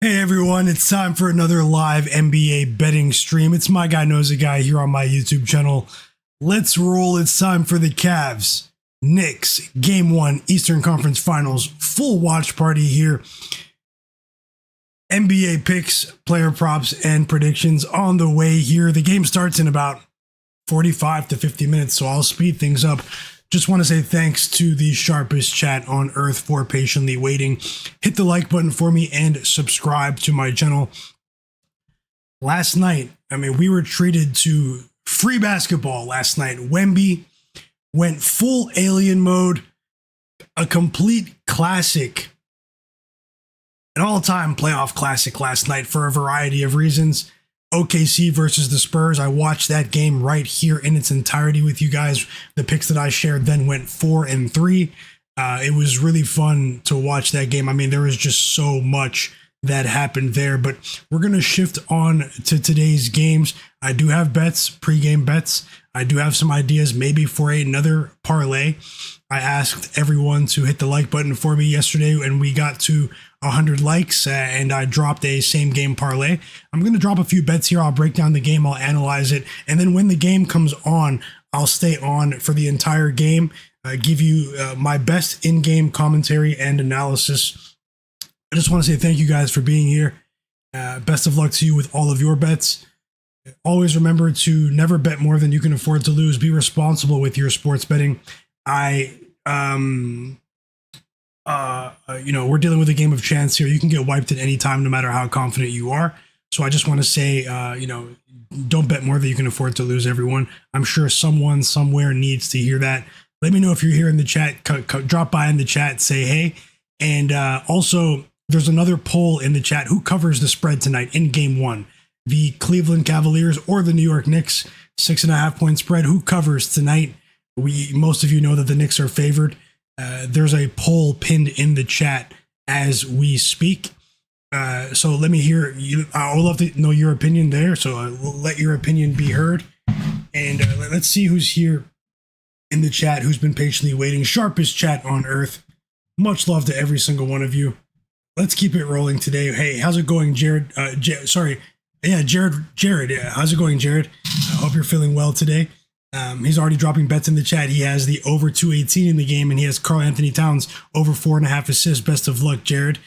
Hey everyone, it's time for another live NBA betting stream. It's Myguyknowsaguy here on my YouTube channel. Let's roll. It's time for the Cavs Knicks Game 1 Eastern Conference Finals full watch party here. NBA picks, player props, and predictions on the way here. The game starts in about 45 to 50 minutes, so I'll speed things up. Just want to say thanks to the sharpest chat on earth for patiently waiting. Hit the like button for me and subscribe to my channel. Last night, we were treated to free basketball last night. Wemby went full alien mode, a complete classic, an all-time playoff classic last night for a variety of reasons. OKC versus the Spurs. I watched that game right here in its entirety with you guys. The picks that I shared then went 4-3. It was really fun to watch that game. There was just so much that happened there, but we're going to shift on to today's games. I do have bets, pregame bets. I do have some ideas maybe for another parlay. I asked everyone to hit the like button for me yesterday, and we got to 100 likes, and I dropped a same game parlay. I'm going to drop a few bets here. I'll break down the game. I'll analyze it. And then when the game comes on, I'll stay on for the entire game, give you my best in-game commentary and analysis. I just want to say thank you guys for being here. Best of luck to you with all of your bets. Always remember to never bet more than you can afford to lose. Be responsible with your sports betting. We're dealing with a game of chance here. You can get wiped at any time, no matter how confident you are. So I just want to say, don't bet more than you can afford to lose, everyone. I'm sure someone somewhere needs to hear that. Let me know if you're here in the chat. Drop by in the chat, say hey. And also, there's another poll in the chat. Who covers the spread tonight in Game 1? The Cleveland Cavaliers or the New York Knicks? 6.5 point spread. Who covers tonight? Most of you know that the Knicks are favored. There's a poll pinned in the chat as we speak. So let me hear you. I would love to know your opinion there. So let your opinion be heard. And let's see who's here in the chat, who's been patiently waiting. Sharpest chat on earth. Much love to every single one of you. Let's keep it rolling today. Hey, how's it going, Jared? Jared. Yeah, how's it going, Jared? I hope you're feeling well today. He's already dropping bets in the chat. He has the over 218 in the game, and he has Karl-Anthony Towns over 4.5 assists. Best of luck, Jared.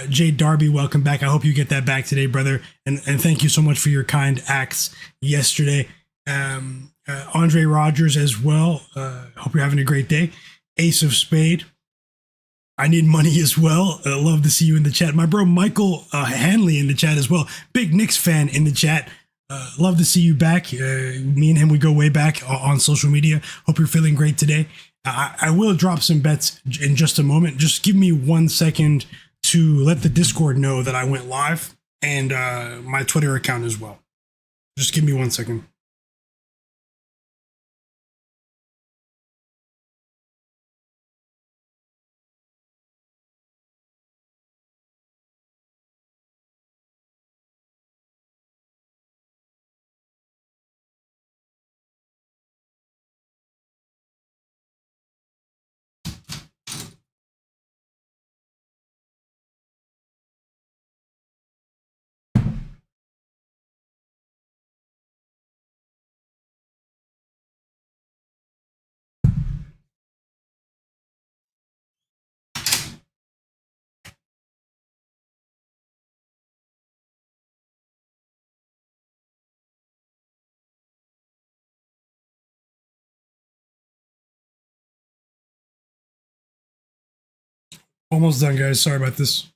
Jay Darby, welcome back. I hope you get that back today, brother. And thank you so much for your kind acts yesterday. Andre Rogers as well. Hope you're having a great day. Ace of Spade. I need money as well. Love to see you in the chat. My bro Michael Hanley in the chat as well. Big Knicks fan in the chat. Love to see you back. Me and him, we go way back on social media. Hope you're feeling great today. I will drop some bets in just a moment. Just give me 1 second to let the Discord know that I went live, and my Twitter account as well. Just give me 1 second. Almost done, guys. Sorry about this.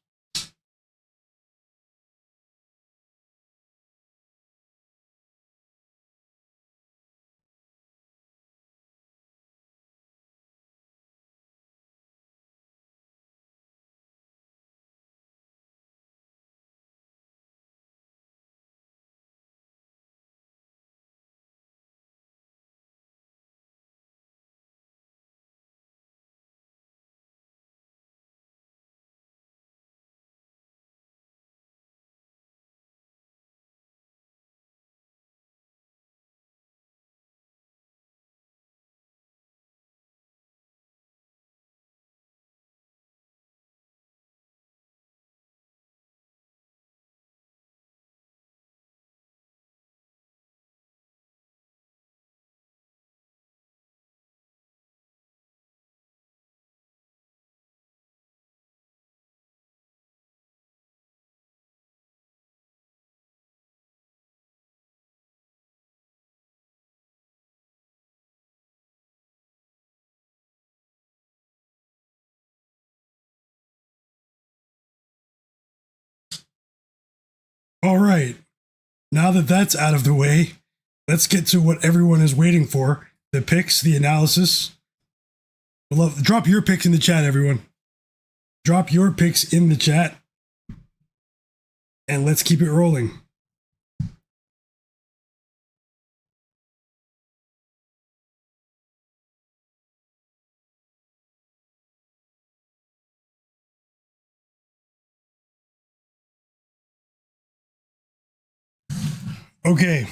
All right. Now that that's out of the way, let's get to what everyone is waiting for: the picks, the analysis. Drop your picks in the chat, everyone. Drop your picks in the chat, and let's keep it rolling. Okay.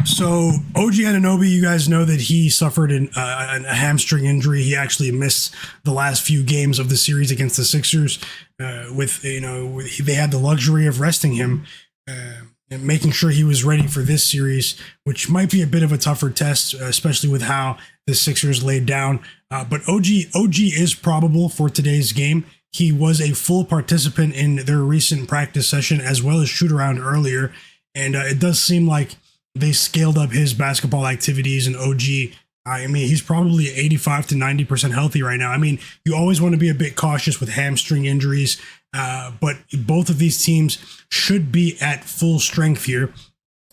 So OG Anunoby, you guys know that he suffered a hamstring injury. He actually missed the last few games of the series against the Sixers. They had the luxury of resting him and making sure he was ready for this series, which might be a bit of a tougher test, especially with how the Sixers laid down. But OG is probable for today's game. He was a full participant in their recent practice session as well as shoot around earlier, and it does seem like they scaled up his basketball activities. And OG, I mean, he's probably 85 to 90% healthy right now. I mean, you always want to be a bit cautious with hamstring injuries, but both of these teams should be at full strength here.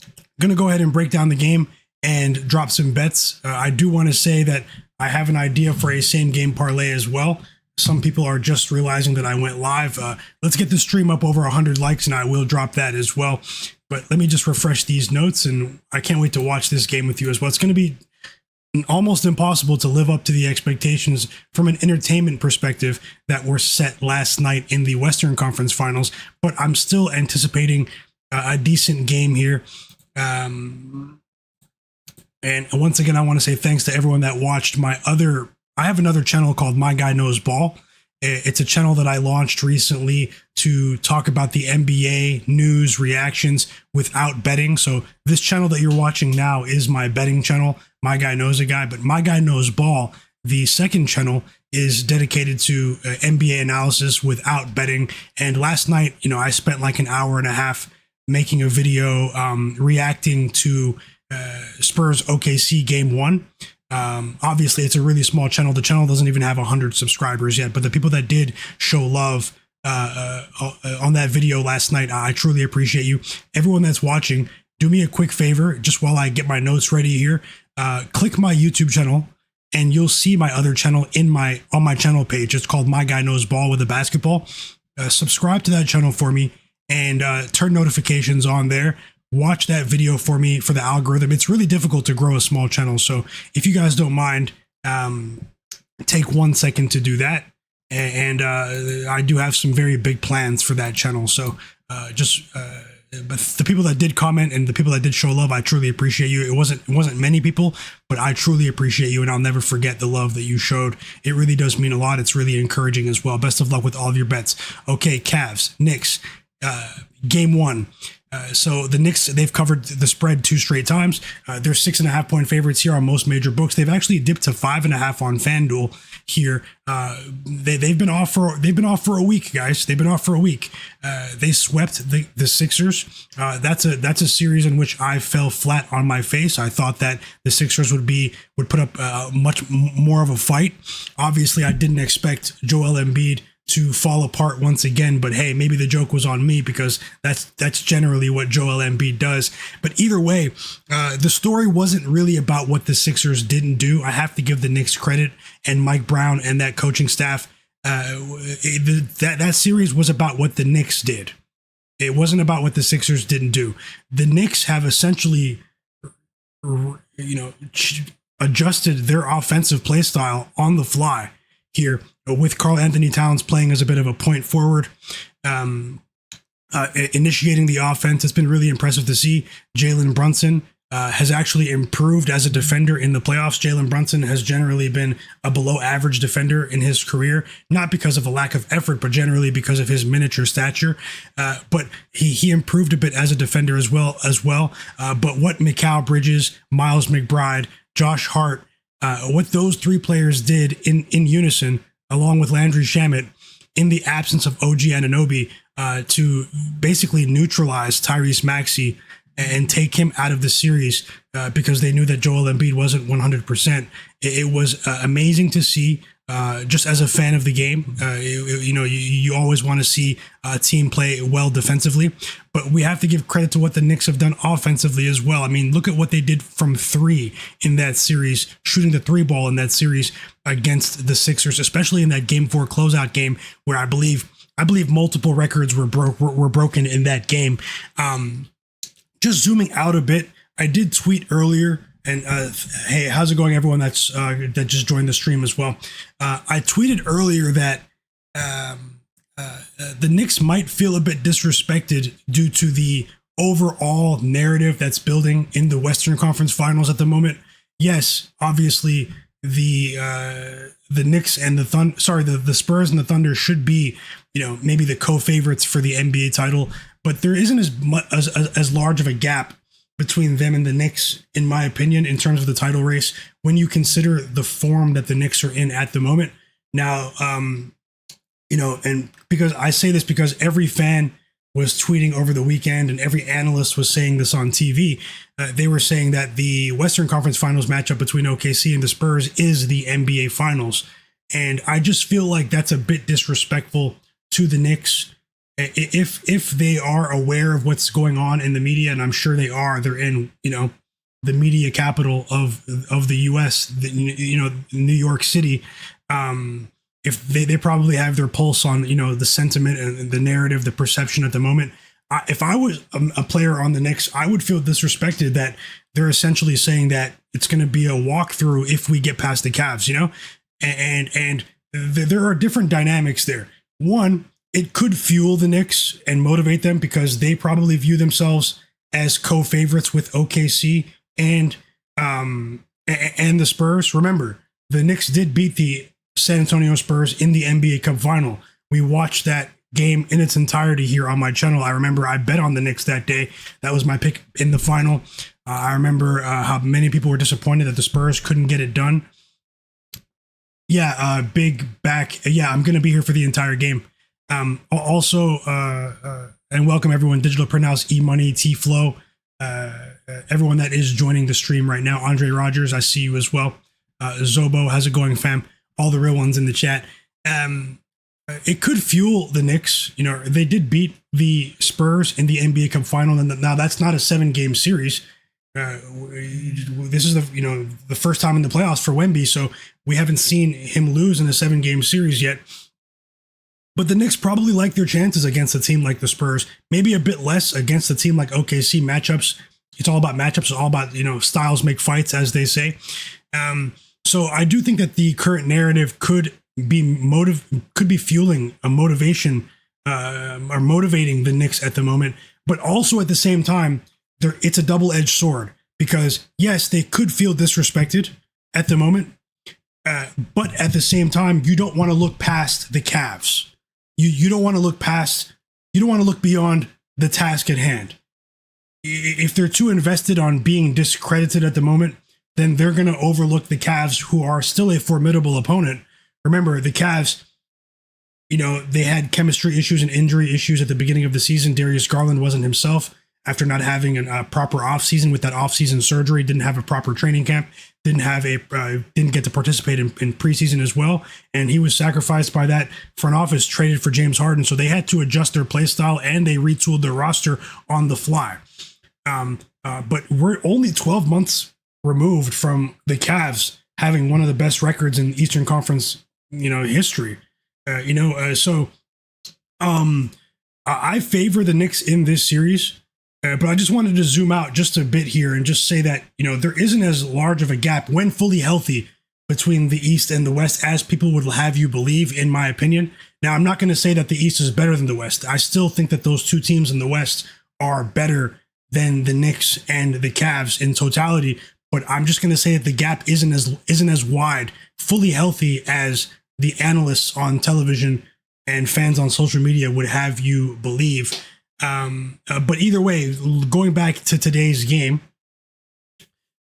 I'm going to go ahead and break down the game and drop some bets. I do want to say that I have an idea for a same game parlay as well. Some people are just realizing that I went live. Let's get the stream up over 100 likes and I will drop that as well. But let me just refresh these notes, and I can't wait to watch this game with you as well. It's going to be almost impossible to live up to the expectations from an entertainment perspective that were set last night in the Western Conference Finals, but I'm still anticipating a decent game here. And once again, I want to say thanks to everyone that watched I have another channel called My Guy Knows Ball. It's a channel that I launched recently to talk about the NBA news reactions without betting. So this channel that you're watching now is my betting channel, My Guy Knows a Guy. But My Guy Knows Ball, the second channel, is dedicated to NBA analysis without betting. And last night, I spent like an hour and a half making a video reacting to Spurs OKC Game 1. Obviously, it's a really small channel. The channel doesn't even have 100 subscribers yet, but the people that did show love on that video last night, I truly appreciate you. Everyone that's watching, do me a quick favor, just while I get my notes ready here. Click my YouTube channel, and you'll see my other channel on my channel page. It's called My Guy Knows Ball with a basketball. Subscribe to that channel for me and turn notifications on there. Watch that video for me for the algorithm. It's really difficult to grow a small channel. So if you guys don't mind, take 1 second to do that. And I do have some very big plans for that channel. So but the people that did comment and the people that did show love, I truly appreciate you. It wasn't many people, but I truly appreciate you. And I'll never forget the love that you showed. It really does mean a lot. It's really encouraging as well. Best of luck with all of your bets. Okay, Cavs, Knicks, Game 1. So the Knicks, they've covered the spread 2 straight times. They're 6.5 point favorites here on most major books. They've actually dipped to 5.5 on FanDuel here. They've been off for a week, guys. They've been off for a week. They swept the Sixers. That's a series in which I fell flat on my face. I thought that the Sixers would put up much more of a fight. Obviously, I didn't expect Joel Embiid to fall apart once again, but hey, maybe the joke was on me because that's generally what Joel Embiid does. But either way, the story wasn't really about what the Sixers didn't do. I have to give the Knicks credit and Mike Brown and that coaching staff. That series was about what the Knicks did. It wasn't about what the Sixers didn't do. The Knicks have essentially, adjusted their offensive play style on the fly here, with Karl-Anthony Towns playing as a bit of a point forward, initiating the offense. It's been really impressive to see. Jalen Brunson has actually improved as a defender in the playoffs. Jalen Brunson has generally been a below average defender in his career, not because of a lack of effort, but generally because of his miniature stature. But he improved a bit as a defender as well. But what Mikal Bridges, Miles McBride, Josh Hart, what those 3 players did in unison, along with Landry Shamet, in the absence of OG Anunoby, to basically neutralize Tyrese Maxey and take him out of the series because they knew that Joel Embiid wasn't 100%. It was amazing to see. just as a fan of the game. You always want to see a team play well defensively, but we have to give credit to what the Knicks have done offensively as well. I mean, look at what they did from three in that series, shooting the three ball in that series against the Sixers, especially in that Game 4 closeout game where I believe multiple records were broken in that game. Just zooming out a bit, I did tweet earlier. And hey, how's it going, everyone that just joined the stream as well? I tweeted earlier that the Knicks might feel a bit disrespected due to the overall narrative that's building in the Western Conference Finals at the moment. Yes, obviously the Knicks and the Spurs and the Thunder should be, maybe the co-favorites for the NBA title, but there isn't as large of a gap between them and the Knicks, in my opinion, in terms of the title race, when you consider the form that the Knicks are in at the moment. Now, and because I say this because every fan was tweeting over the weekend and every analyst was saying this on TV, they were saying that the Western Conference Finals matchup between OKC and the Spurs is the NBA Finals. And I just feel like that's a bit disrespectful to the Knicks. If they are aware of what's going on in the media, and I'm sure they are, they're in, the media capital of the U.S., New York City. If they probably have their pulse on, the sentiment and the narrative, the perception at the moment. If I was a player on the Knicks, I would feel disrespected that they're essentially saying that it's going to be a walkthrough if we get past the Cavs, and there are different dynamics there. One, it could fuel the Knicks and motivate them because they probably view themselves as co-favorites with OKC and the Spurs. Remember, the Knicks did beat the San Antonio Spurs in the NBA Cup final. We watched that game in its entirety here on my channel. I remember I bet on the Knicks that day. That was my pick in the final. I remember how many people were disappointed that the Spurs couldn't get it done. Yeah, big back. Yeah, I'm going to be here for the entire game. Also, and welcome everyone, Digital Printhouse, E-Money, T-Flow, everyone that is joining the stream right now. Andre Rogers, I see you as well. Zobo, how's it going, fam? All the real ones in the chat. It could fuel the Knicks. They did beat the Spurs in the NBA Cup final, and now that's not a 7-game series. This is the first time in the playoffs for Wemby, so we haven't seen him lose in a 7-game series yet. But the Knicks probably like their chances against a team like the Spurs, maybe a bit less against a team like OKC. Matchups. It's all about matchups. It's all about, styles make fights, as they say. So I do think that the current narrative could be fueling a motivation or motivating the Knicks at the moment. But also at the same time, it's a double-edged sword because, yes, they could feel disrespected at the moment. But at the same time, you don't want to look past the Cavs. You don't want to look past, you don't want to look beyond the task at hand. If they're too invested on being discredited at the moment, then they're going to overlook the Cavs, who are still a formidable opponent. Remember, the Cavs, they had chemistry issues and injury issues at the beginning of the season. Darius Garland wasn't himself after not having a proper offseason with that offseason surgery, didn't have a proper training camp, didn't get to participate in preseason as well. And he was sacrificed by that front office, traded for James Harden. So they had to adjust their play style and they retooled their roster on the fly. But we're only 12 months removed from the Cavs having one of the best records in Eastern Conference, history. So I favor the Knicks in this series. But I just wanted to zoom out just a bit here and just say that, there isn't as large of a gap when fully healthy between the East and the West as people would have you believe, in my opinion. Now, I'm not going to say that the East is better than the West. I still think that those two teams in the West are better than the Knicks and the Cavs in totality. But I'm just going to say that the gap isn't as wide, fully healthy as the analysts on television and fans on social media would have you believe. But either way, going back to today's game,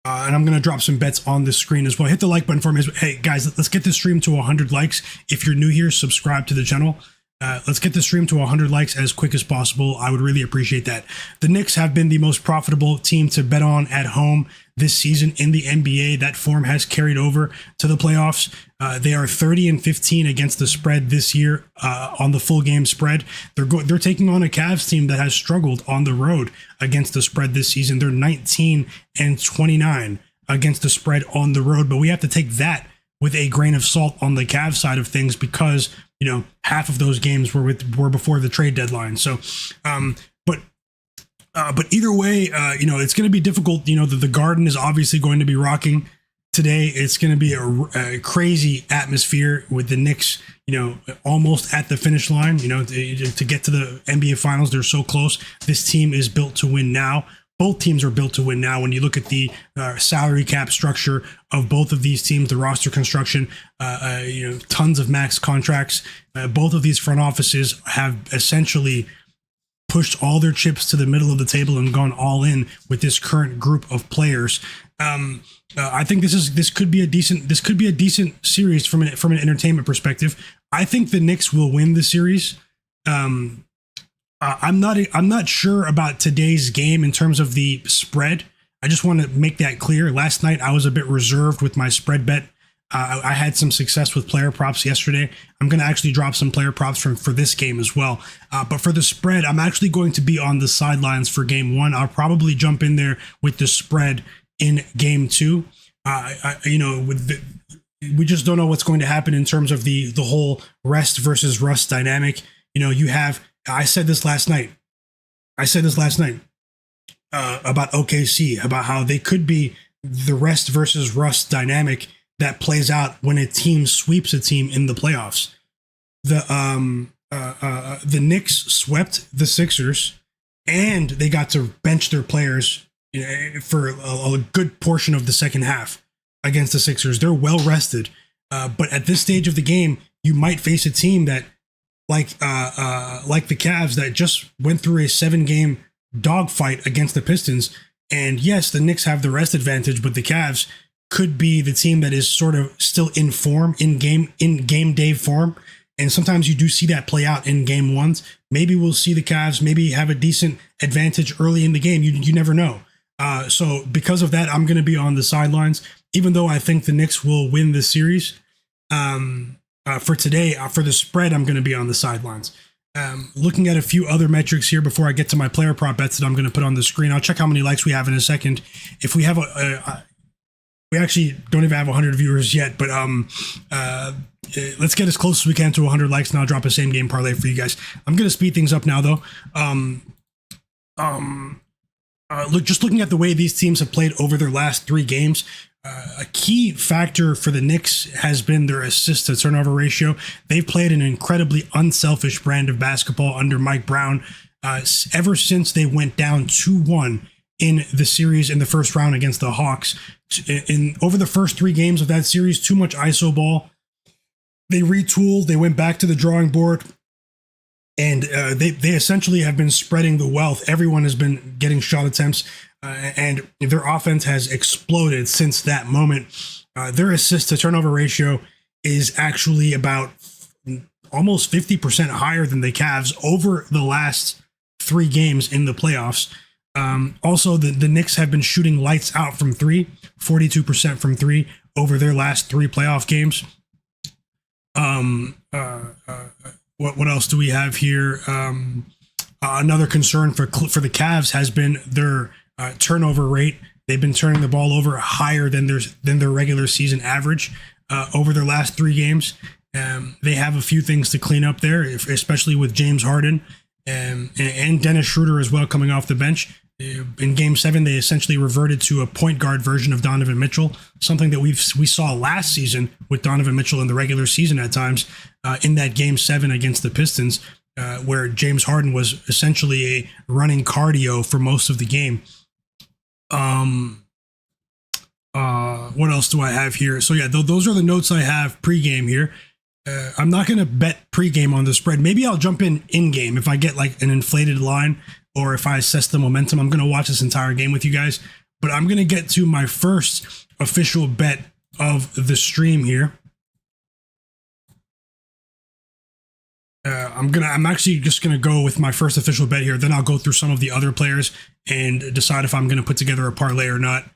and I'm going to drop some bets on the screen as well. Hit the like button for me. Hey, guys, let's get this stream to 100 likes. If you're new here, subscribe to the channel. Let's get the stream to 100 likes as quick as possible. I would really appreciate that. The Knicks have been the most profitable team to bet on at home this season in the NBA. That form has carried over to the playoffs. They are 30-15 against the spread this year on the full game spread. They're taking on a Cavs team that has struggled on the road against the spread this season. They're 19-29 against the spread on the road, but we have to take that with a grain of salt on the Cavs side of things because, you know, half of those games were before the trade deadline. So, but either way, you know, it's going to be difficult. You know, the Garden is obviously going to be rocking today. It's going to be a crazy atmosphere with the Knicks, you know, almost at the finish line. You know, to get to the NBA Finals, they're so close. This team is built to win now. Both teams are built to win now. When you look at the salary cap structure of both of these teams, the roster construction, you know, tons of max contracts. Both of these front offices have essentially pushed all their chips to the middle of the table and gone all in with this current group of players. I think this could be a decent series from an entertainment perspective. I think the Knicks will win the series. I'm not sure about today's game in terms of the spread. I just want to make that clear. Last night I was a bit reserved with my spread bet. I had some success with player props yesterday. I'm going to actually drop some player props for this game as well. But for the spread, I'm actually going to be on the sidelines for game one. I'll probably jump in there with the spread in game two. You know, we just don't know what's going to happen in terms of the whole rest versus rust dynamic. You know, you have. I said this last night about OKC, about how they could be the rest versus rust dynamic that plays out when a team sweeps a team in the playoffs. The Knicks swept the Sixers, and they got to bench their players, you know, for a good portion of the second half against the Sixers. They're well rested, but at this stage of the game, you might face a team that, like the Cavs, that just went through a 7-game dogfight against the Pistons. And yes, the Knicks have the rest advantage, but the Cavs could be the team that is sort of still in form, in game day form. And sometimes you do see that play out in game ones. Maybe we'll see the Cavs maybe have a decent advantage early in the game. You never know. So because of that, I'm going to be on the sidelines, even though I think the Knicks will win this series. For today, for the spread, I'm going to be on the sidelines. Looking at a few other metrics here before I get to my player prop bets that I'm going to put on the screen. I'll check how many likes we have in a second. If we have we actually don't even have 100 viewers yet, but let's get as close as we can to 100 likes, and I'll drop a same game parlay for you guys. I'm going to speed things up now, though. Just looking at the way these teams have played over their last 3 games. A key factor for the Knicks has been their assist to turnover ratio. They've played an incredibly unselfish brand of basketball under Mike Brown ever since they went down 2-1 in the series in the first round against the Hawks. Over the first 3 games of that series, too much ISO ball. They retooled. They went back to the drawing board. And they essentially have been spreading the wealth. Everyone has been getting shot attempts. And their offense has exploded since that moment. Their assist to turnover ratio is actually about almost 50% higher than the Cavs over the last 3 games in the playoffs. Also, the Knicks have been shooting lights out from 3, 42% from 3 over their last 3 playoff games. What else do we have here? Another concern for the Cavs has been their turnover rate. They've been turning the ball over higher than their regular season average over their last 3 games. They have a few things to clean up there, especially with James Harden and Dennis Schroeder as well coming off the bench. In Game 7, they essentially reverted to a point guard version of Donovan Mitchell, something that we saw last season with Donovan Mitchell in the regular season at times in that Game 7 against the Pistons, where James Harden was essentially a running cardio for most of the game. What else do I have here? So yeah, those are the notes I have pregame here. I'm not going to bet pregame on the spread. Maybe I'll jump in game if I get like an inflated line or if I assess the momentum. I'm going to watch this entire game with you guys, but I'm going to get to my first official bet of the stream here. I'm actually just gonna go with my first official bet here. Then I'll go through some of the other players and decide if I'm gonna put together a parlay or not.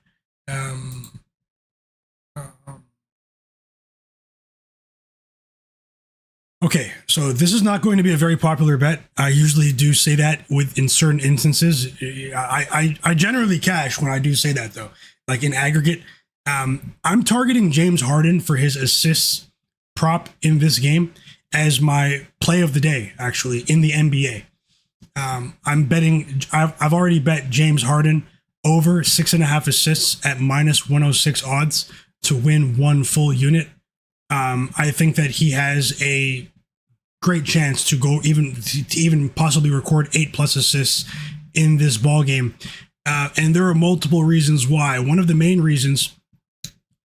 Okay, so this is not going to be a very popular bet. I usually do say that in certain instances. I generally cash when I do say that though. Like in aggregate, I'm targeting James Harden for his assists prop in this game as my play of the day. Actually, in the NBA, I'm betting. I've already bet James Harden over 6.5 assists at -106 odds to win one full unit. I think that he has a great chance to go even possibly record 8+ assists in this ball game. And there are multiple reasons why. One of the main reasons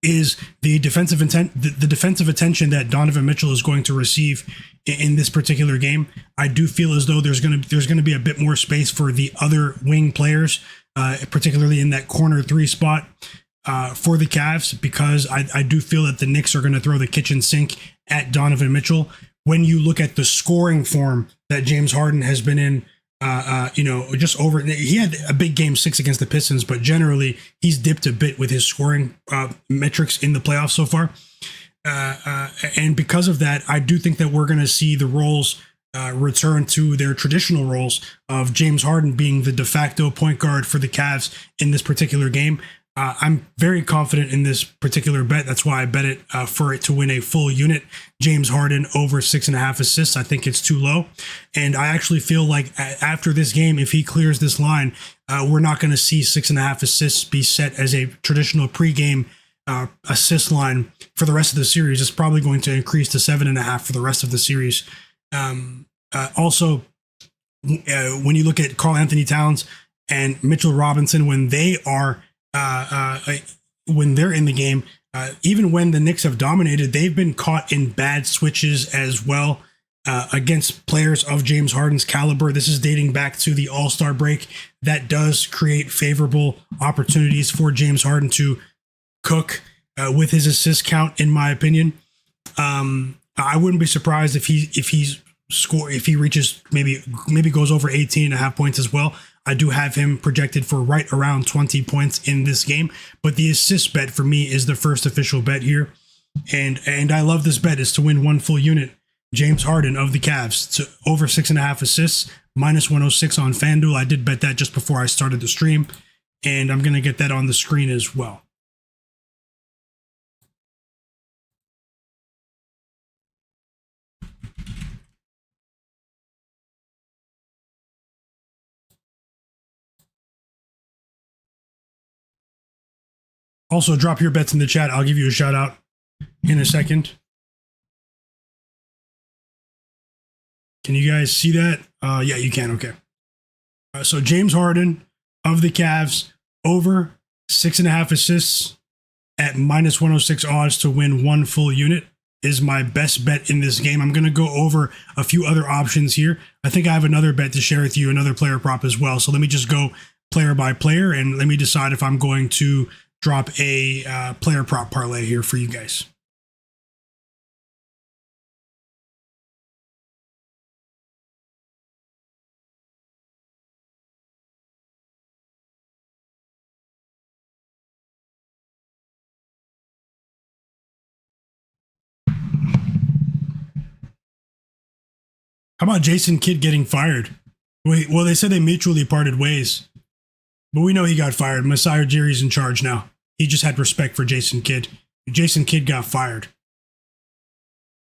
is the defensive defensive attention that Donovan Mitchell is going to receive in this particular game. I do feel as though there's going to be a bit more space for the other wing players, particularly in that corner 3 spot. For the Cavs, because I do feel that the Knicks are going to throw the kitchen sink at Donovan Mitchell. When you look at the scoring form that James Harden has been in, just over, he had a big game 6 against the Pistons, but generally he's dipped a bit with his scoring metrics in the playoffs so far. And because of that, I do think that we're going to see the roles return to their traditional roles of James Harden being the de facto point guard for the Cavs in this particular game. I'm very confident in this particular bet. That's why I bet it for it to win a full unit. James Harden over 6.5 assists. I think it's too low. And I actually feel like after this game, if he clears this line, we're not going to see 6.5 assists be set as a traditional pregame assist line for the rest of the series. It's probably going to increase to 7.5 for the rest of the series. Also, when you look at Karl-Anthony Towns and Mitchell Robinson, when they are when they're in the game, even when the Knicks have dominated, they've been caught in bad switches as well against players of James Harden's caliber. This is dating back to the All-Star break. That does create favorable opportunities for James Harden to cook with his assist count, in my opinion. I wouldn't be surprised if he reaches maybe goes over 18.5 points as well. I do have him projected for right around 20 points in this game, but the assist bet for me is the first official bet here. And I love this bet. Is to win one full unit. James Harden of the Cavs to over 6.5 assists, -106 on FanDuel. I did bet that just before I started the stream, and I'm going to get that on the screen as well. Also, drop your bets in the chat. I'll give you a shout out in a second. Can you guys see that? Yeah, you can. Okay. So James Harden of the Cavs over 6.5 assists at -106 odds to win one full unit is my best bet in this game. I'm going to go over a few other options here. I think I have another bet to share with you, another player prop as well. So let me just go player by player and let me decide if I'm going to drop a player prop parlay here for you guys. How about Jason Kidd getting fired? Wait, well, they said they mutually parted ways, but we know he got fired. Messiah Jerry's in charge now. He just had respect for Jason Kidd. Jason Kidd got fired.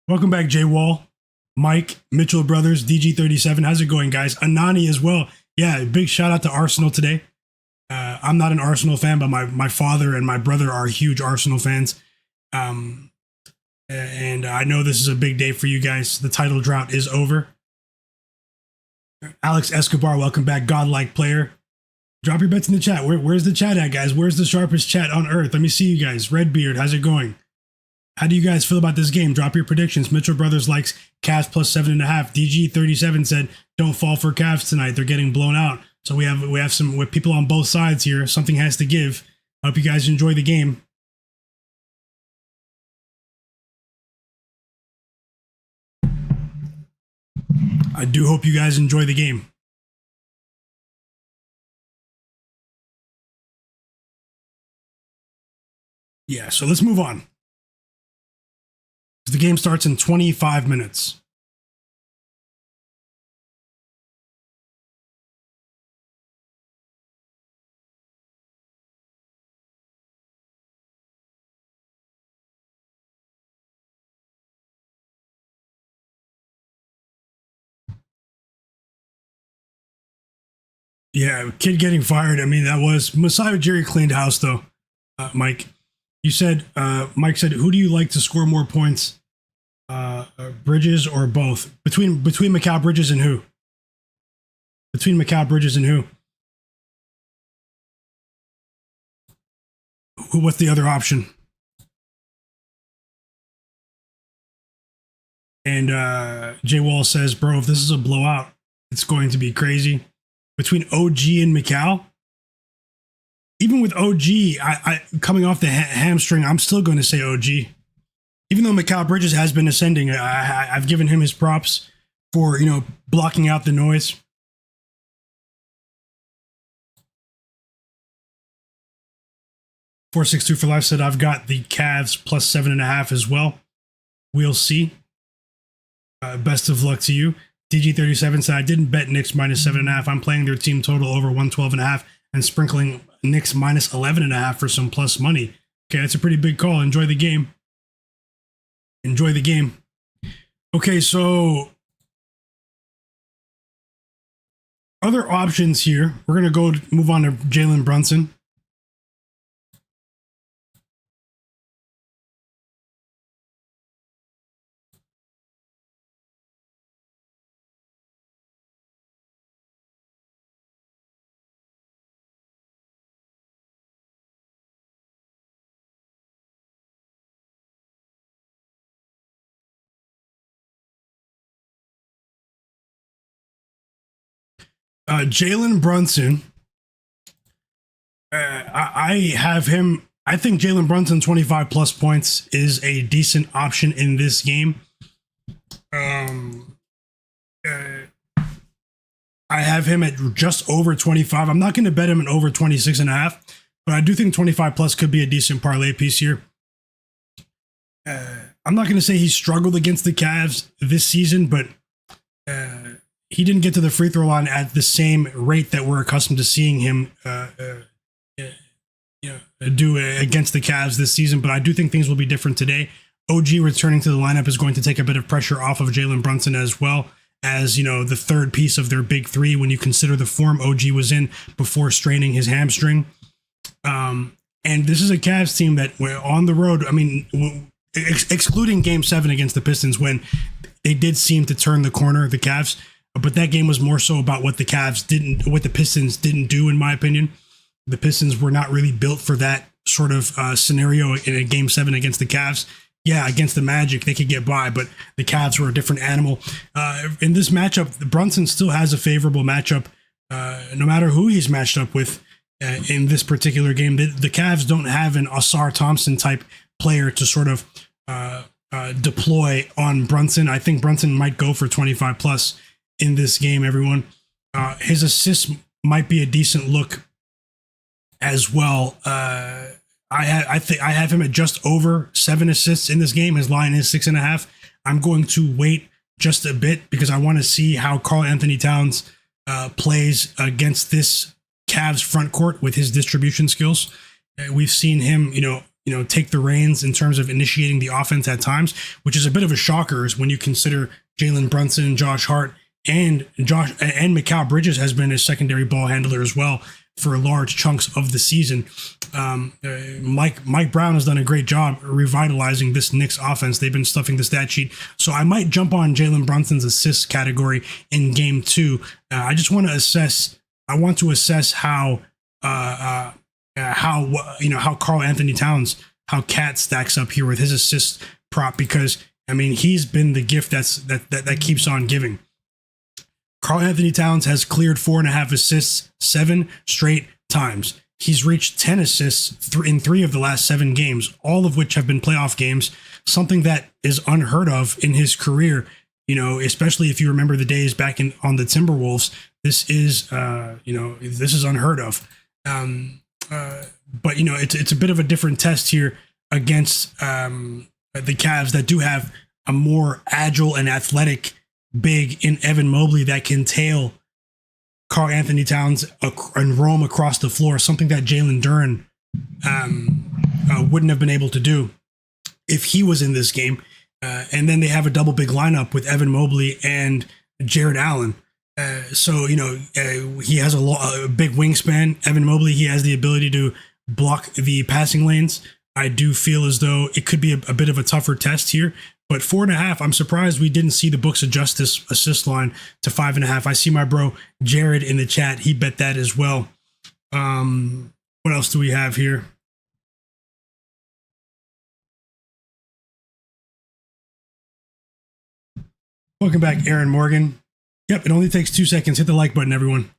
Welcome back, Jay Wall, Mike, Mitchell Brothers, DG37. How's it going, guys? Anani as well. Yeah, big shout out to Arsenal today. I'm not an Arsenal fan, but my father and my brother are huge Arsenal fans. And I know this is a big day for you guys. The title drought is over. Alex Escobar, welcome back. Godlike player. Drop your bets in the chat. Where's the chat at, guys? Where's the sharpest chat on earth? Let me see you guys. Redbeard, how's it going? How do you guys feel about this game? Drop your predictions. Mitchell Brothers likes Cavs plus 7.5. DG37 said, don't fall for Cavs tonight. They're getting blown out. So we have some with people on both sides here. Something has to give. I hope you guys enjoy the game. I do hope you guys enjoy the game. Yeah, so let's move on. The game starts in 25 minutes. Yeah, kid getting fired. I mean, that was Masai Ujiri cleaned house though. Mike, you said Mike said, who do you like to score more points? Bridges or both? Between Mikal Bridges and who? Between Mikal Bridges and who? What's the other option? And Jay Wall says, bro, if this is a blowout, it's going to be crazy. Between OG and Mikal, even with OG, I coming off the hamstring, I'm still going to say OG. Even though Mikal Bridges has been ascending, I've given him his props for, blocking out the noise. $462 for life said, I've got the Cavs plus 7.5 as well. We'll see. Best of luck to you. DG37 said, I didn't bet Knicks minus 7.5. I'm playing their team total over 112.5 and sprinkling Knicks minus 11.5 for some plus money. Okay, that's a pretty big call. Enjoy the game. Enjoy the game. Okay, so other options here. We're going to move on to Jalen Brunson. Jalen Brunson, I have him. I think Jalen Brunson 25 plus points is a decent option in this game. I have him at just over 25. I'm not going to bet him at over 26.5, but I do think 25 plus could be a decent parlay piece here. I'm not going to say he struggled against the Cavs this season, but he didn't get to the free throw line at the same rate that we're accustomed to seeing him do against the Cavs this season. But I do think things will be different today. OG returning to the lineup is going to take a bit of pressure off of Jalen Brunson, as well as, the third piece of their big three when you consider the form OG was in before straining his hamstring. And this is a Cavs team that were on the road. I mean, excluding Game 7 against the Pistons, when they did seem to turn the corner, the Cavs. But that game was more so about what the Pistons didn't do, in my opinion. The Pistons were not really built for that sort of scenario in a Game 7 against the Cavs. Yeah, against the Magic, they could get by, but the Cavs were a different animal. In this matchup, Brunson still has a favorable matchup, no matter who he's matched up with in this particular game. The Cavs don't have an Ausar Thompson type player to sort of deploy on Brunson. I think Brunson might go for 25 plus in this game, everyone. His assists might be a decent look as well. I have him at just over 7 assists in this game. His line is 6.5. I'm going to wait just a bit because I want to see how Karl-Anthony Towns plays against this Cavs front court with his distribution skills. We've seen him, take the reins in terms of initiating the offense at times, which is a bit of a shocker when you consider Jalen Brunson, Josh Hart, and Mikal Bridges has been a secondary ball handler as well for large chunks of the season. Mike Brown has done a great job revitalizing this Knicks offense. They've been stuffing the stat sheet. So I might jump on Jalen Brunson's assist category in Game 2. I just want to assess. I want to assess how Karl-Anthony Towns, how Cat stacks up here with his assist prop, because I mean he's been the gift that keeps on giving. Karl-Anthony Towns has cleared 4.5 assists 7 straight times. He's reached 10 assists in 3 of the last 7 games, all of which have been playoff games, something that is unheard of in his career. especially if you remember the days back on the Timberwolves, this is, this is unheard of. But it's a bit of a different test here against the Cavs that do have a more agile and athletic big in Evan Mobley that can tail Karl-Anthony Towns and roam across the floor, something that Jalen Duren wouldn't have been able to do if he was in this game. And then they have a double big lineup with Evan Mobley and Jarrett Allen. So he has a big wingspan. Evan Mobley, he has the ability to block the passing lanes. I do feel as though it could be a bit of a tougher test here. But 4.5, I'm surprised we didn't see the books adjust this assist line to 5.5. I see my bro Jarrett in the chat. He bet that as well. What else do we have here? Welcome back, Aaron Morgan. Yep, it only takes 2 seconds. Hit the like button, everyone.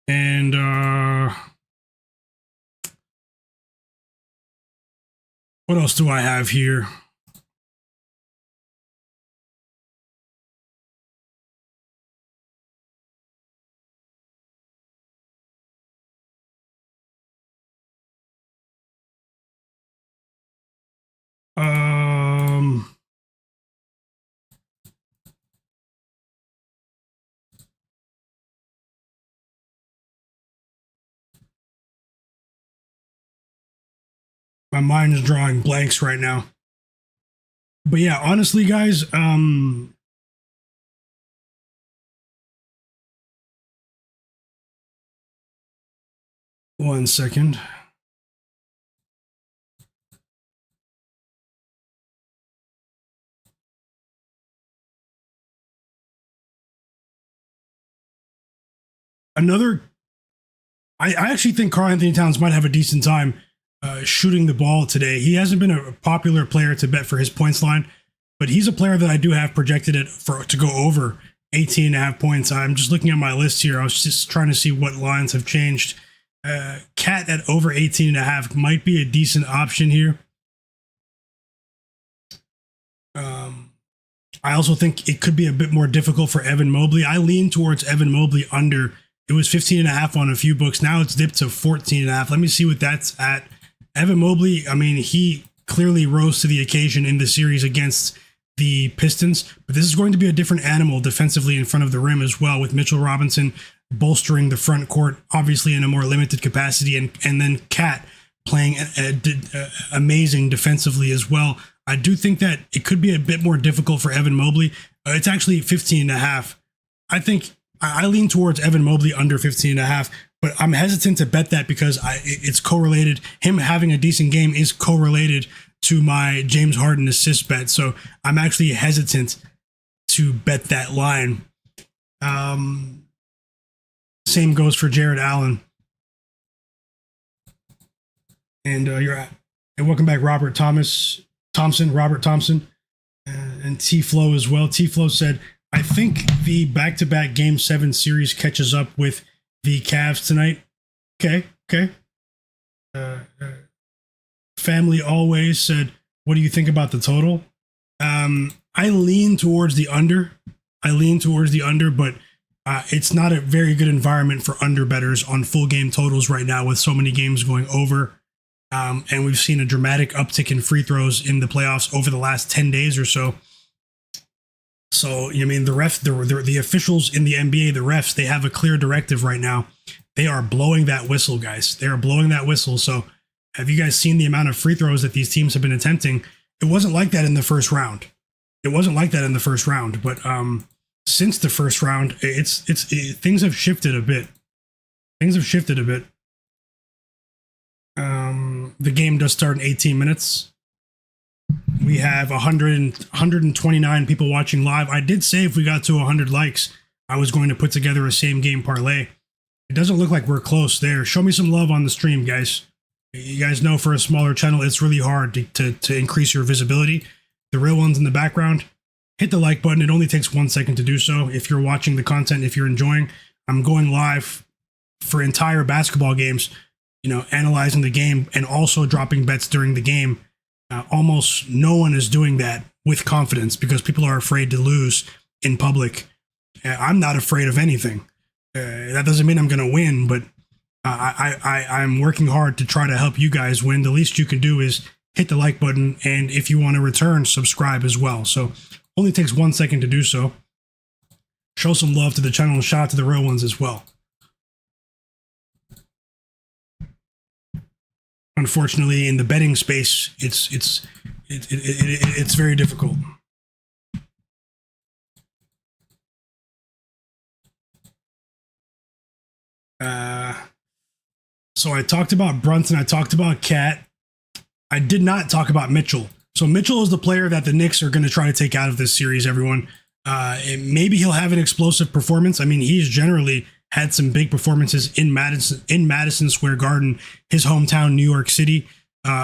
And what else do I have here? My mind is drawing blanks right now. But yeah, honestly, guys, 1 second. I actually think Karl-Anthony Towns might have a decent time shooting the ball today. He hasn't been a popular player to bet for his points line, but he's a player that I do have projected to go over 18.5 points. I'm just looking at my list here. I was just trying to see what lines have changed. Cat at over 18.5 might be a decent option here. I also think it could be a bit more difficult for Evan Mobley. I lean towards Evan Mobley under. It was 15.5 on a few books. Now it's dipped to 14.5. Let me see what that's at. Evan Mobley, I mean, he clearly rose to the occasion in the series against the Pistons, but this is going to be a different animal defensively in front of the rim as well, with Mitchell Robinson bolstering the front court, obviously in a more limited capacity, and then Cat playing amazing defensively as well. I do think that it could be a bit more difficult for Evan Mobley. It's actually 15.5. I think I lean towards Evan Mobley under 15.5, but I'm hesitant to bet that because it's correlated. Him having a decent game is correlated to my James Harden assist bet. So I'm actually hesitant to bet that line. Same goes for Jarrett Allen. And and welcome back, Robert Thompson, and T-Flow as well. T-Flow said, I think the back-to-back Game 7 series catches up with the Cavs tonight. Okay. Family Always said, what do you think about the total? I lean towards the under. But it's not a very good environment for under bettors on full game totals right now with so many games going over. And we've seen a dramatic uptick in free throws in the playoffs over the last 10 days or so. So, I mean, the officials in the NBA, the refs, they have a clear directive right now. They are blowing that whistle, guys. They are blowing that whistle. So have you guys seen the amount of free throws that these teams have been attempting? It wasn't like that in the first round. But since the first round, things have shifted a bit. The game does start in 18 minutes. We have 129 people watching live. I did say if we got to 100 likes, I was going to put together a same game parlay. It doesn't look like we're close there. Show me some love on the stream, guys. You guys know for a smaller channel, it's really hard to increase your visibility. The real ones in the background, hit the like button. It only takes 1 second to do so. If you're watching the content, if you're enjoying, I'm going live for entire basketball games. analyzing the game and also dropping bets during the game. Almost no one is doing that with confidence because people are afraid to lose in public. I'm not afraid of anything. That doesn't mean I'm going to win, but I'm working hard to try to help you guys win. The least you can do is hit the like button, and if you want to return, subscribe as well. So only takes 1 second to do so. Show some love to the channel and shout out to the real ones as well. Unfortunately, in the betting space, it's very difficult. So I talked about Brunson. I talked about Cat. I did not talk about Mitchell. So Mitchell is the player that the Knicks are going to try to take out of this series, everyone. Maybe he'll have an explosive performance. I mean, he's generally had some big performances in Madison Square Garden, his hometown, New York City.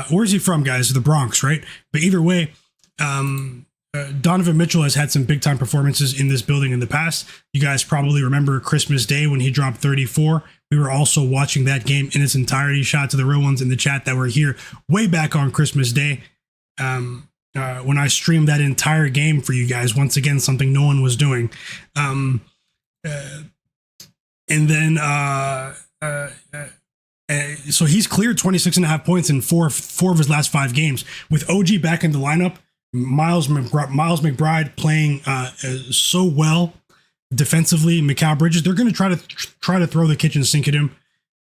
Where's he from, guys? The Bronx, right? But either way, Donovan Mitchell has had some big time performances in this building in the past. You guys probably remember Christmas Day when he dropped 34. We were also watching that game in its entirety. Shout out to the real ones in the chat that were here way back on Christmas Day. When I streamed that entire game for you guys, once again, something no one was doing. And then, so he's cleared 26.5 points in four of his last 5 games. With OG back in the lineup, Miles McBride playing so well defensively, Mikal Bridges, they're going to try to throw the kitchen sink at him.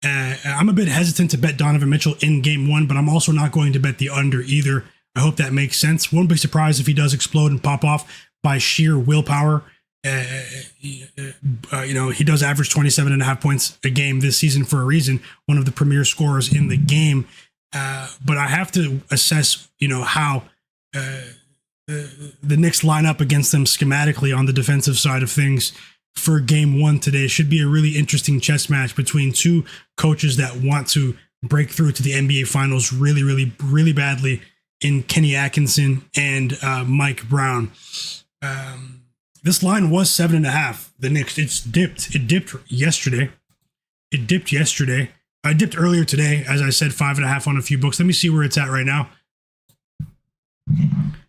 I'm a bit hesitant to bet Donovan Mitchell in game 1, but I'm also not going to bet the under either. I hope that makes sense. Won't be surprised if he does explode and pop off by sheer willpower. He does average 27.5 points a game this season for a reason, one of the premier scorers in the game. But I have to assess, how the Knicks line up against them schematically on the defensive side of things for game 1 today. Should be a really interesting chess match between two coaches that want to break through to the NBA Finals really, really, really badly in Kenny Atkinson and Mike Brown. This line was 7.5. The Knicks, it dipped yesterday. I dipped earlier today, as I said, 5.5 on a few books. Let me see where it's at right now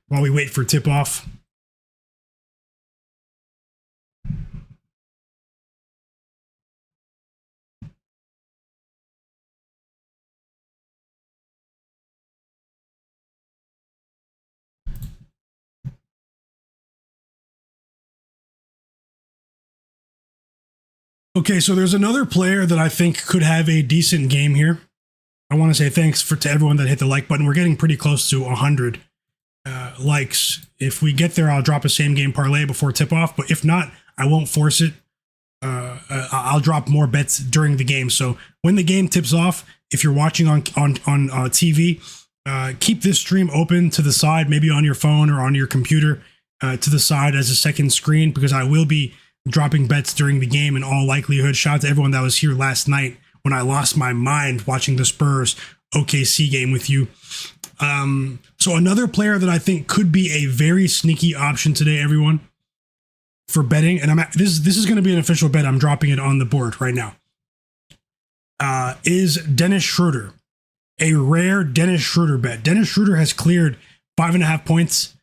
while we wait for tip off. Okay, so there's another player that I think could have a decent game here. I want to say thanks to everyone that hit the like button. We're getting pretty close to 100 likes. If we get there, I'll drop a same game parlay before tip off. But if not, I won't force it. I'll drop more bets during the game. So when the game tips off, if you're watching on TV, keep this stream open to the side, maybe on your phone or on your computer to the side as a second screen, because I will be dropping bets during the game in all likelihood. Shout out to everyone that was here last night when I lost my mind watching the Spurs OKC game with you. So another player that I think could be a very sneaky option today, everyone, for betting, and this is going to be an official bet. I'm dropping it on the board right now. Is Dennis Schroeder, a rare Dennis Schroeder bet. Dennis Schroeder has cleared 5.5 points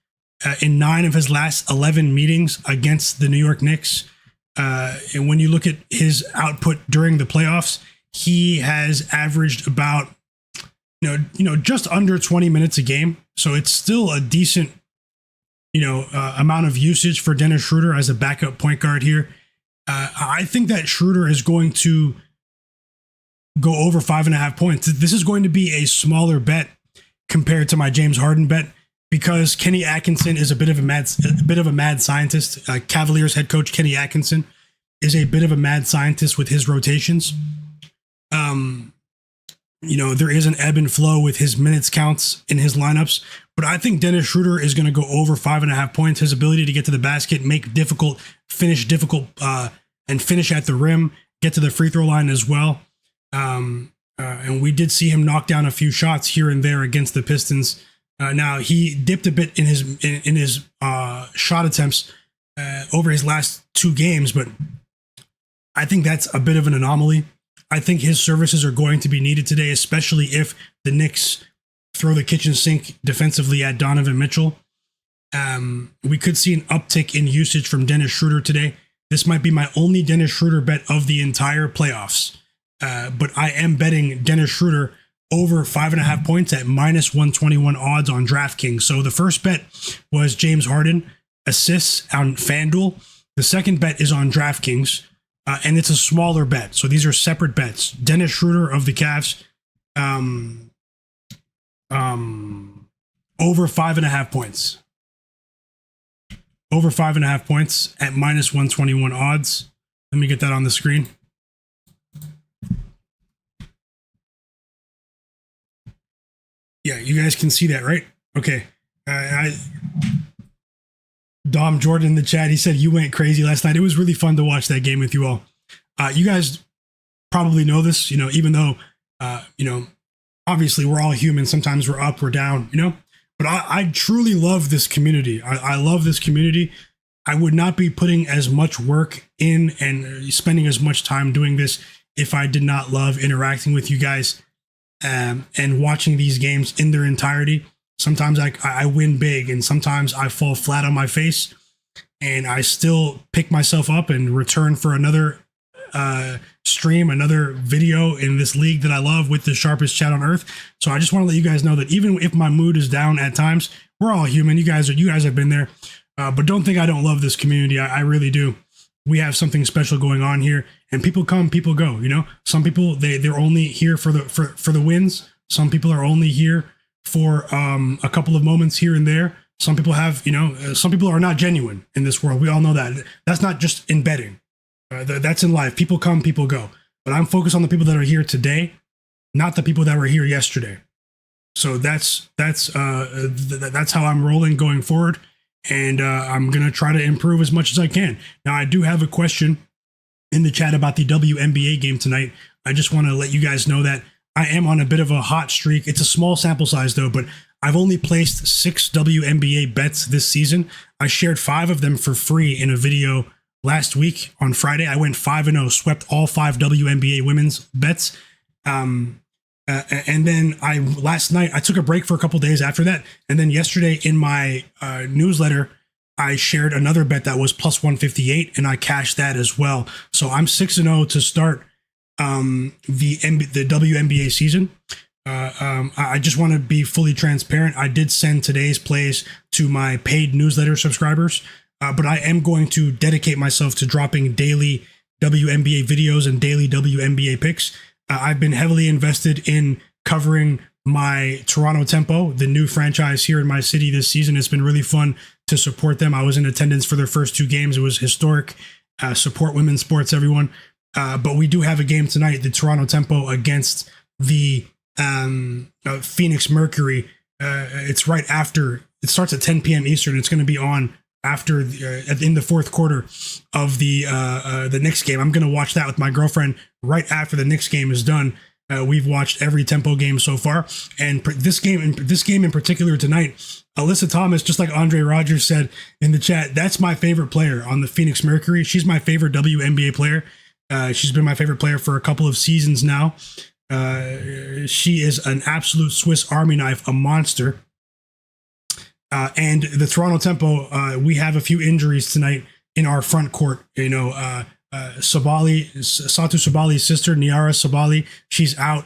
in 9 of his last 11 meetings against the New York Knicks. And when you look at his output during the playoffs, he has averaged about, just under 20 minutes a game. So it's still a decent, amount of usage for Dennis Schroeder as a backup point guard here. I think that Schroeder is going to go over 5.5 points. This is going to be a smaller bet compared to my James Harden bet, because Kenny Atkinson is a bit of a mad scientist. Cavaliers head coach Kenny Atkinson is a bit of a mad scientist with his rotations. There is an ebb and flow with his minutes counts in his lineups, but I think Dennis Schroeder is going to go over 5.5 points. His ability to get to the basket, finish difficult, and finish at the rim, get to the free throw line as well. And we did see him knock down a few shots here and there against the Pistons. Now he dipped a bit in his shot attempts over his last 2 games, but I think that's a bit of an anomaly. I think his services are going to be needed today, especially if the Knicks throw the kitchen sink defensively at Donovan Mitchell. We could see an uptick in usage from Dennis Schroeder today. This might be my only Dennis Schroeder bet of the entire playoffs. But I am betting Dennis Schroeder over 5.5 points at -121 odds on DraftKings. So the first bet was James Harden assists on FanDuel. The second bet is on DraftKings, and it's a smaller bet. So these are separate bets. Dennis Schroeder of the Cavs, over 5.5 points. Over 5.5 points at -121 odds. Let me get that on the screen. Yeah, you guys can see that, right? Okay. Dom Jordan in the chat, he said you went crazy last night. It was really fun to watch that game with you all. You guys probably know this, even though, obviously we're all human. Sometimes we're up, we're down, but I truly love this community. I love this community. I would not be putting as much work in and spending as much time doing this if I did not love interacting with you guys and watching these games in their entirety. Sometimes I win big and sometimes I fall flat on my face, and I still pick myself up and return for another stream, another video in this league that I love with the sharpest chat on earth. So I just want to let you guys know that even if my mood is down at times, we're all human. You guys have been there, but don't think I don't love this community. I really do. We have something special going on here, and people come, people go. Some people they're only here for the wins. Some people are only here for a couple of moments here and there. Some people have, some people are not genuine in this world. We all know that. That's not just in betting. That's in life. People come, people go. But I'm focused on the people that are here today, not the people that were here yesterday. So that's how I'm rolling going forward. And I'm going to try to improve as much as I can. Now, I do have a question in the chat about the WNBA game tonight. I just want to let you guys know that I am on a bit of a hot streak. It's a small sample size, though, but I've only placed 6 WNBA bets this season. I shared 5 of them for free in a video last week on Friday. I went 5-0, swept all 5 WNBA women's bets. And then last night, I took a break for a couple days after that. And then yesterday in my newsletter, I shared another bet that was plus 158, and I cashed that as well. So I'm 6-0 to start the WNBA season. I just want to be fully transparent. I did send today's plays to my paid newsletter subscribers, but I am going to dedicate myself to dropping daily WNBA videos and daily WNBA picks. I've been heavily invested in covering my Toronto Tempo, the new franchise here in my city this season. It's been really fun to support them. I was in attendance for their first 2 games. It was historic. Support women's sports, everyone. But we do have a game tonight, the Toronto Tempo against the Phoenix Mercury. It's right after. It starts at 10 p.m. Eastern. It's going to be on after in the fourth quarter of the Knicks game. I'm going to watch that with my girlfriend right after the Knicks game is done. We've watched every Tempo game so far, and this game in particular tonight, Alyssa Thomas, just like Andre Rogers said in the chat, that's my favorite player on the Phoenix Mercury. She's my favorite WNBA player. She's been my favorite player for a couple of seasons now. She is an absolute Swiss Army knife, a monster. And the Toronto Tempo, we have a few injuries tonight in our front court. Satu Sabali's sister, Niara Sabali, she's out.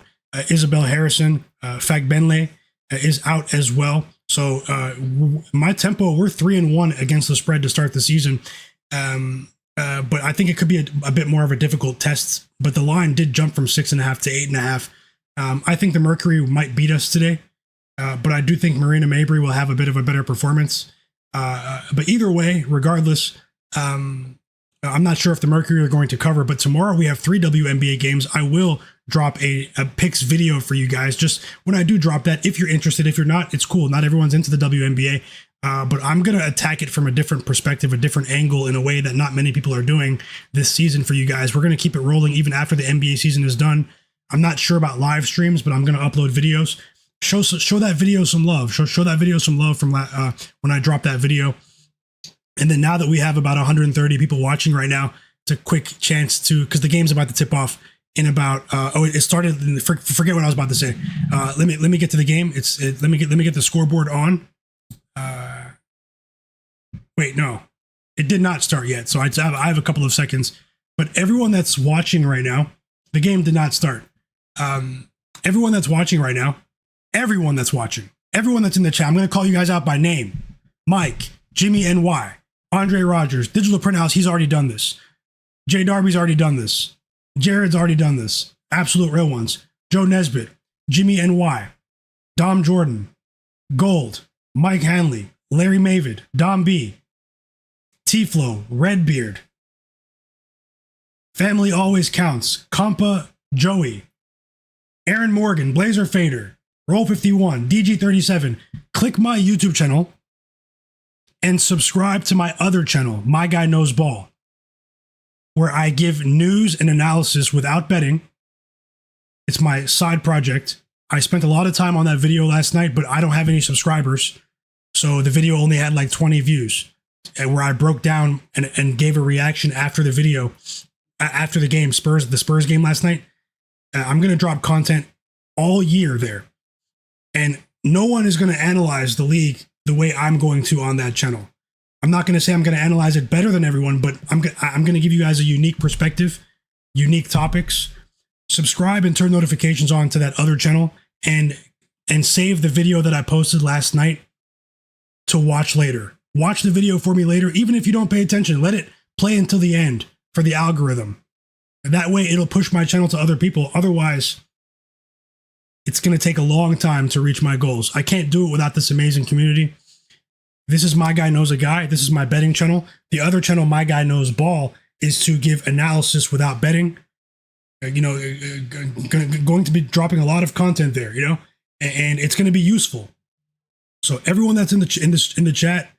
Isabel Harrison, Fagbenle is out as well. So my Tempo, we're 3-1 against the spread to start the season. But I think it could be a bit more of a difficult test. But the line did jump from 6.5 to 8.5. I think the Mercury might beat us today. But I do think Marina Mabrey will have a bit of a better performance. But either way, regardless, I'm not sure if the Mercury are going to cover, but tomorrow we have 3 WNBA games. I will drop a picks video for you guys. Just when I do drop that, if you're interested, if you're not, it's cool. Not everyone's into the WNBA, but I'm going to attack it from a different perspective, a different angle in a way that not many people are doing this season for you guys. We're going to keep it rolling even after the NBA season is done. I'm not sure about live streams, but I'm going to upload videos. Show that video some love. Show that video some love from when I drop that video. And then now that we have about 130 people watching right now, it's a quick chance to, because the game's about to tip off in about it started. Forget what I was about to say. Let me get to the game. Let me get the scoreboard on. Wait, no, it did not start yet. So I have a couple of seconds. But everyone that's watching right now, the game did not start. Everyone that's watching right now, everyone that's in the chat, I'm going to call you guys out by name. Mike, Jimmy NY, Andre Rogers, Digital Print House, he's already done this. Jay Darby's already done this. Jarrett's already done this. Absolute real ones. Joe Nesbitt, Jimmy NY, Dom Jordan, Gold, Mike Hanley, Larry Mavid, Dom B, T-Flow, Redbeard, Family Always Counts, Compa Joey, Aaron Morgan, Blazer Fader, Roll 51, DG37. Click my YouTube channel and subscribe to my other channel, My Guy Knows Ball, where I give news and analysis without betting. It's my side project. I spent a lot of time on that video last night, but I don't have any subscribers. So the video only had like 20 views, where I broke down and gave a reaction after the video, after the game, the Spurs game last night. I'm going to drop content all year there. And no one is going to analyze the league the way I'm going to on that channel. I'm not going to say I'm going to analyze it better than everyone, but I'm going to give you guys a unique perspective, unique topics. Subscribe and turn notifications on to that other channel, and save the video that I posted last night to watch later. Watch the video for me later. Even if you don't pay attention, let it play until the end for the algorithm. And that way it'll push my channel to other people. Otherwise, it's going to take a long time to reach my goals. I can't do it without this amazing community. This is My Guy Knows a Guy. This is my betting channel. The other channel, My Guy Knows Ball, is to give analysis without betting. Going to be dropping a lot of content there, and it's going to be useful. So everyone that's in the chat,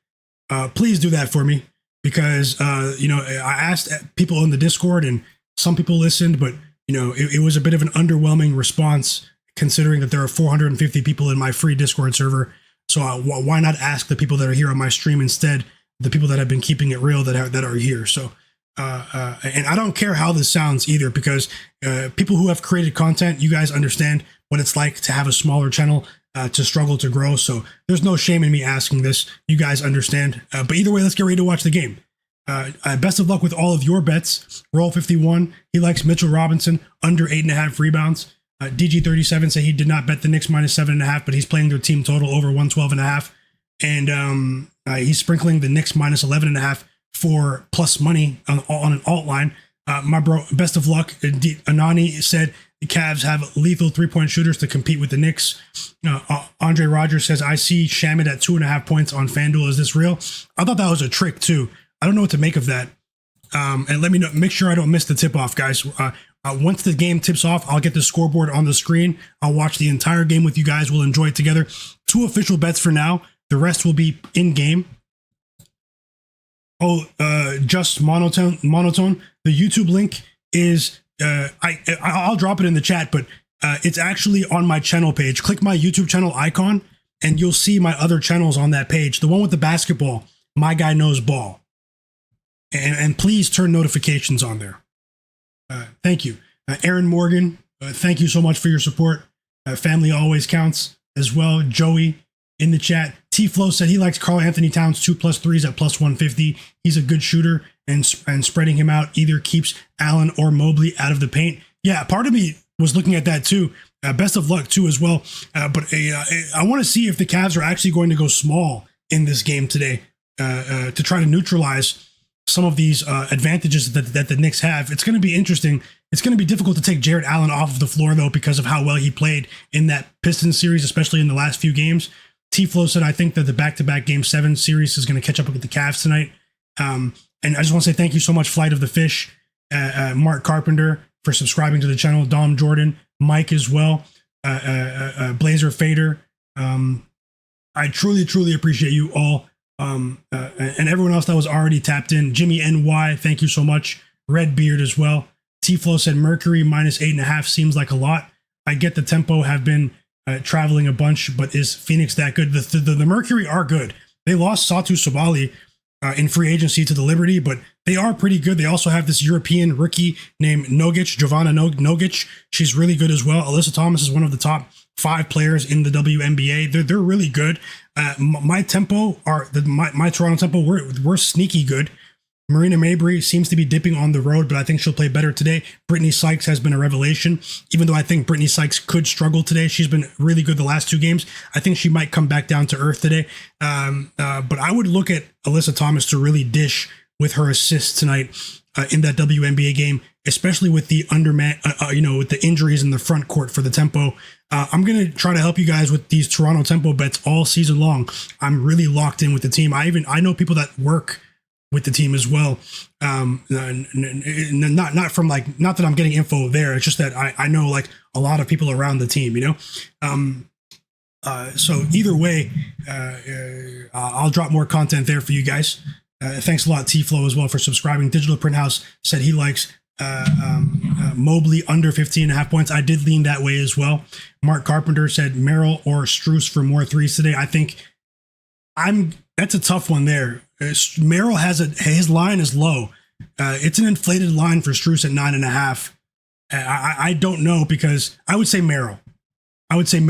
please do that for me, because I asked people in the Discord and some people listened, but it was a bit of an underwhelming response considering that there are 450 people in my free Discord server. So why not ask the people that are here on my stream instead, the people that have been keeping it real that are here. So and I don't care how this sounds either, because people who have created content, you guys understand what it's like to have a smaller channel, to struggle to grow. So there's no shame in me asking this. You guys understand. But either way, let's get ready to watch the game. Best of luck with all of your bets. Roll 51. He likes Mitchell Robinson under 8.5 rebounds. DG37 said he did not bet the Knicks minus 7.5, but he's playing their team total over 112.5. And he's sprinkling the Knicks minus 11.5 for plus money on an alt line. My bro, best of luck. Anani said the Cavs have lethal three-point shooters to compete with the Knicks. Andre Rogers says, I see Shamit at 2.5 points on FanDuel. Is this real? I thought that was a trick too. I don't know what to make of that. And let me know, make sure I don't miss the tip-off, guys. Once the game tips off, I'll get the scoreboard on the screen. I'll watch the entire game with you guys. We'll enjoy it together. 2 official bets for now. The rest will be in-game. Just monotone. The YouTube link is, I'll drop it in the chat, but it's actually on my channel page. Click my YouTube channel icon, and you'll see my other channels on that page. The one with the basketball, My Guy Knows Ball. And please turn notifications on there. Thank you. Aaron Morgan, thank you so much for your support. Family Always Counts as well. Joey in the chat. T-Flow said he likes Karl-Anthony Towns 2+3s at plus 150. He's a good shooter, and spreading him out either keeps Allen or Mobley out of the paint. Yeah, part of me was looking at that too. Best of luck too as well. But I want to see if the Cavs are actually going to go small in this game today to try to neutralize some of these advantages that the Knicks have. It's going to be interesting. It's going to be difficult to take Jarrett Allen off of the floor, though, because of how well he played in that Pistons series, especially in the last few games. T-Flow said, I think that the back-to-back Game 7 series is going to catch up with the Cavs tonight. And I just want to say thank you so much, Flight of the Fish, Mark Carpenter, for subscribing to the channel, Dom Jordan, Mike as well, Blazer Fader. I truly, truly appreciate you all. And everyone else that was already tapped in. Jimmy NY, thank you so much. Redbeard as well. T-Flow said Mercury minus 8.5 seems like a lot. I get the tempo have been traveling a bunch, but is Phoenix that good? The Mercury are good. They lost Satu Sabali in free agency to the Liberty, but They are pretty good. They also have this European rookie named Giovanna Nogic. She's really good as well. Alyssa Thomas is one of the top 5 players in the WNBA. They're really good. My Toronto tempo, we're sneaky good. Marina Mabrey seems to be dipping on the road, but I think she'll play better today. Brittany Sykes has been a revelation, even though I think Brittany Sykes could struggle today. She's been really good the last 2 games. I think she might come back down to earth today. But I would look at Alyssa Thomas to really dish with her assists tonight in that WNBA game, especially with the with the injuries in the front court for the tempo. I'm going to try to help you guys with these Toronto tempo bets all season long. I'm really locked in with the team. I know people that work with the team as well. Not that I'm getting info there. It's just that I know like a lot of people around the team, so either way, I'll drop more content there for you guys. Thanks a lot, T-Flow, as well, for subscribing. Digital Print House said he likes Mobley under 15.5 points. I did lean that way as well. Mark Carpenter said Merrill or Strus for more threes today. I think that's a tough one there. Merrill his line is low. It's an inflated line for Strus at 9.5. I don't know, because I would say Merrill. Kelsey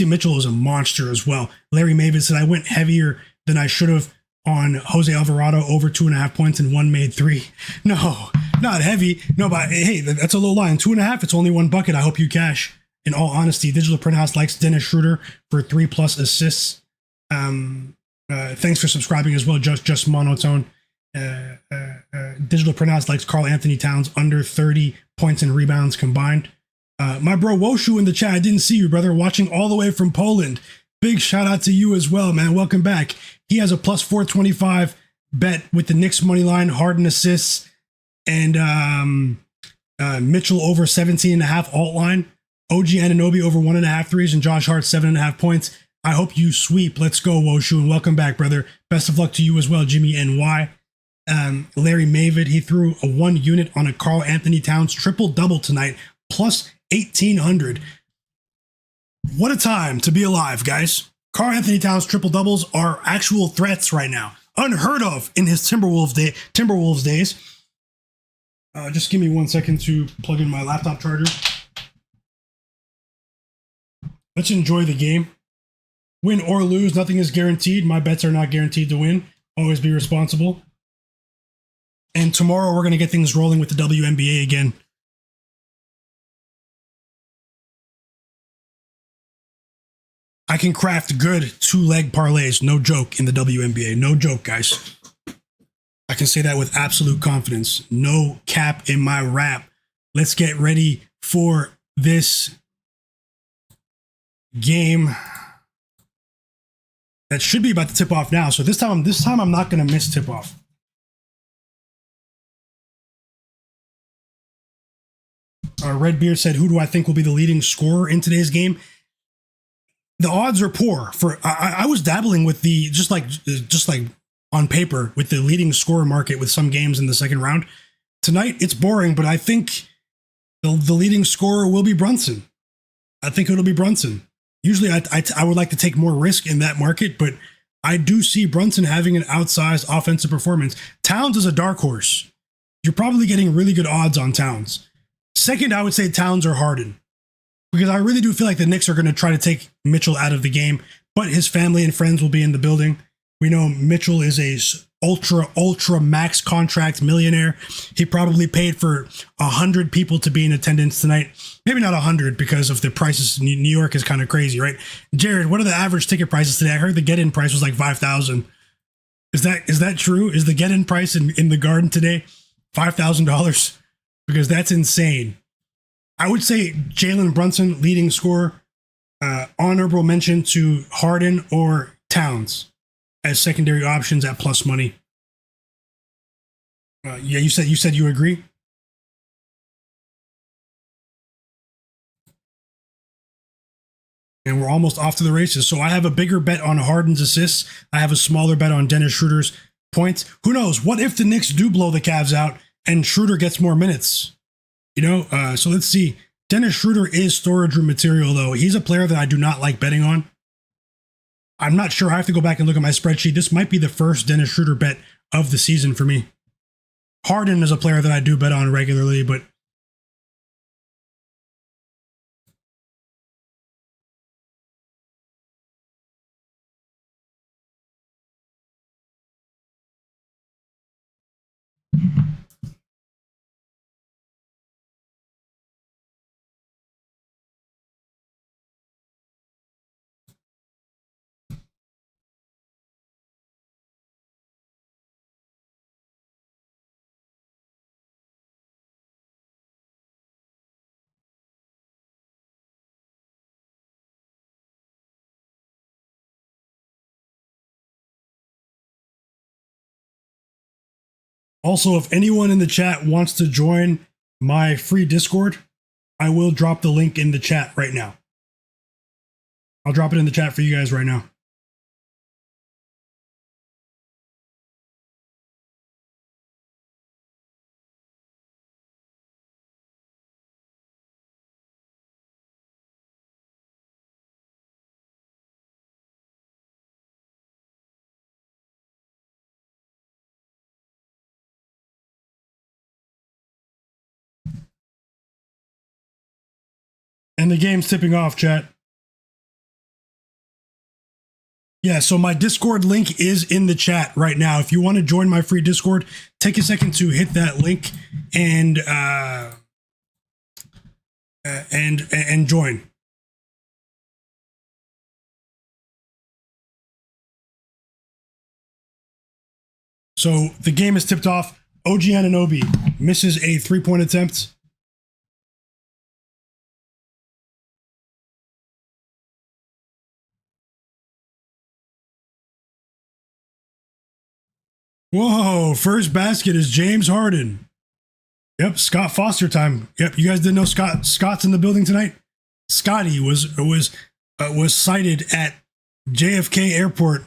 Mitchell is a monster as well. Larry Maven said I went heavier than I should have on Jose Alvarado over 2.5 points and 1 made 3. No, not heavy. No, but hey, that's a low line. 2.5, it's only 1 bucket. I hope you cash. In all honesty, Digital Print House likes Dennis Schroeder for 3+ assists. Thanks for subscribing as well. Just monotone. Digital Print House likes Karl-Anthony Towns under 30 points and rebounds combined. My bro Woshu in the chat. I didn't see you, brother. Watching all the way from Poland. Big shout out to you as well, man. Welcome back. He has a plus 425 bet with the Knicks money line, Harden assists, and Mitchell over 17.5 alt line. OG Anunoby over 1.5 threes, and Josh Hart 7.5 points. I hope you sweep. Let's go, Woshu, and welcome back, brother. Best of luck to you as well, Jimmy NY. Larry Mavid, he threw a 1 unit on a Karl-Anthony Towns triple-double tonight, plus 1,800. What a time to be alive, guys. Karl-Anthony Towns triple-doubles are actual threats right now. Unheard of in his Timberwolves days. Just give me 1 second to plug in my laptop charger. Let's enjoy the game. Win or lose, nothing is guaranteed. My bets are not guaranteed to win. Always be responsible. And tomorrow we're going to get things rolling with the WNBA again. I can craft good 2-leg parlays, no joke, in the WNBA. No joke, guys. I can say that with absolute confidence. No cap in my rap. Let's get ready for this game that should be about to tip off now. So this time I'm not going to miss tip off. Redbeard said, who do I think will be the leading scorer in today's game? The odds are poor. I was dabbling with the just like on paper with the leading scorer market with some games in the second round. Tonight it's boring, but I think the leading scorer will be Brunson. I think it'll be Brunson. Usually I would like to take more risk in that market, but I do see Brunson having an outsized offensive performance. Towns is a dark horse. You're probably getting really good odds on Towns. Second, I would say Towns or Harden, because I really do feel like the Knicks are going to try to take Mitchell out of the game, but his family and friends will be in the building. We know Mitchell is a ultra max contract millionaire. He probably paid for 100 people to be in attendance tonight. Maybe not 100 because of the prices. New York is kind of crazy, right? Jared, what are the average ticket prices today? I heard the get-in price was like $5,000. Is that true? Is the get-in price in the Garden today $5,000? Because that's insane. I would say Jalen Brunson, leading scorer. Honorable mention to Harden or Towns as secondary options at plus money. Yeah, you said you agree. And we're almost off to the races. So I have a bigger bet on Harden's assists. I have a smaller bet on Dennis Schroeder's points. Who knows? What if the Knicks do blow the Cavs out and Schroeder gets more minutes? So let's see. Dennis Schroeder is storage room material, though. He's a player that I do not like betting on. I'm not sure. I have to go back and look at my spreadsheet. This might be the first Dennis Schroeder bet of the season for me. Harden is a player that I do bet on regularly, but also, if anyone in the chat wants to join my free Discord, I will drop the link in the chat right now. I'll drop it in the chat for you guys right now. And the game's tipping off, chat. Yeah, so my Discord link is in the chat right now. If you want to join my free Discord, take a second to hit that link and join. So the game is tipped off. OG Anunoby misses a 3-point attempt. Whoa, first basket is James Harden. Yep, Scott Foster time. Yep, you guys didn't know Scott's in the building tonight? Scotty was sighted at JFK Airport.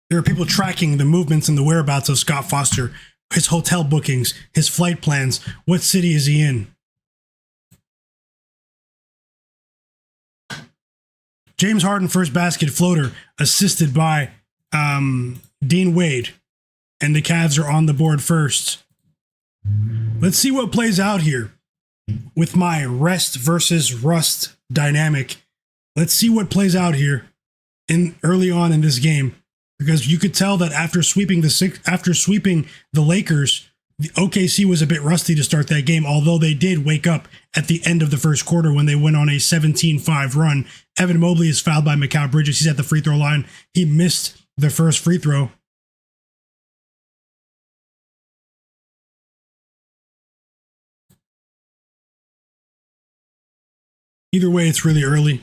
There are people tracking the movements and the whereabouts of Scott Foster, his hotel bookings, his flight plans, what city is he in. James Harden first basket floater assisted by Dean Wade, and the Cavs are on the board first. Let's see what plays out here with my rest versus rust dynamic. Let's see what plays out here early on in this game, because you could tell that after sweeping the Lakers, the OKC was a bit rusty to start that game, although they did wake up at the end of the first quarter when they went on a 17-5 run. Evan Mobley is fouled by Mikal Bridges. He's at the free throw line. He missed the first free throw. Either way, it's really early.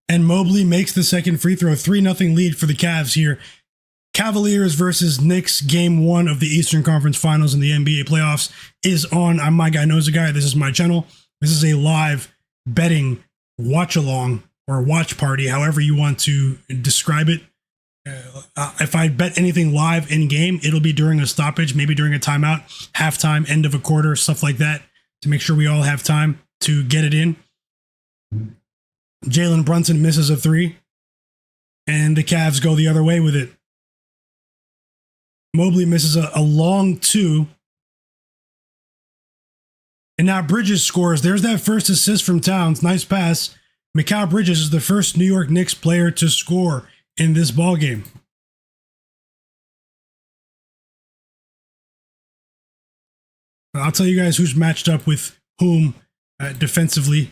And Mobley makes the second free throw. 3-0 lead for the Cavs here. Cavaliers versus Knicks, game 1 of the Eastern Conference Finals in the NBA playoffs is on. I'm Myguyknowsaguy. This is my channel. This is a live betting watch along or watch party, however you want to describe it. If I bet anything live in game, it'll be during a stoppage, maybe during a timeout, halftime, end of a quarter, stuff like that, to make sure we all have time to get it in. Jalen Brunson misses a 3, and the Cavs go the other way with it. Mobley misses a long 2. And now Bridges scores. There's that first assist from Towns. Nice pass. Mikal Bridges is the first New York Knicks player to score in this ballgame. I'll tell you guys who's matched up with whom defensively.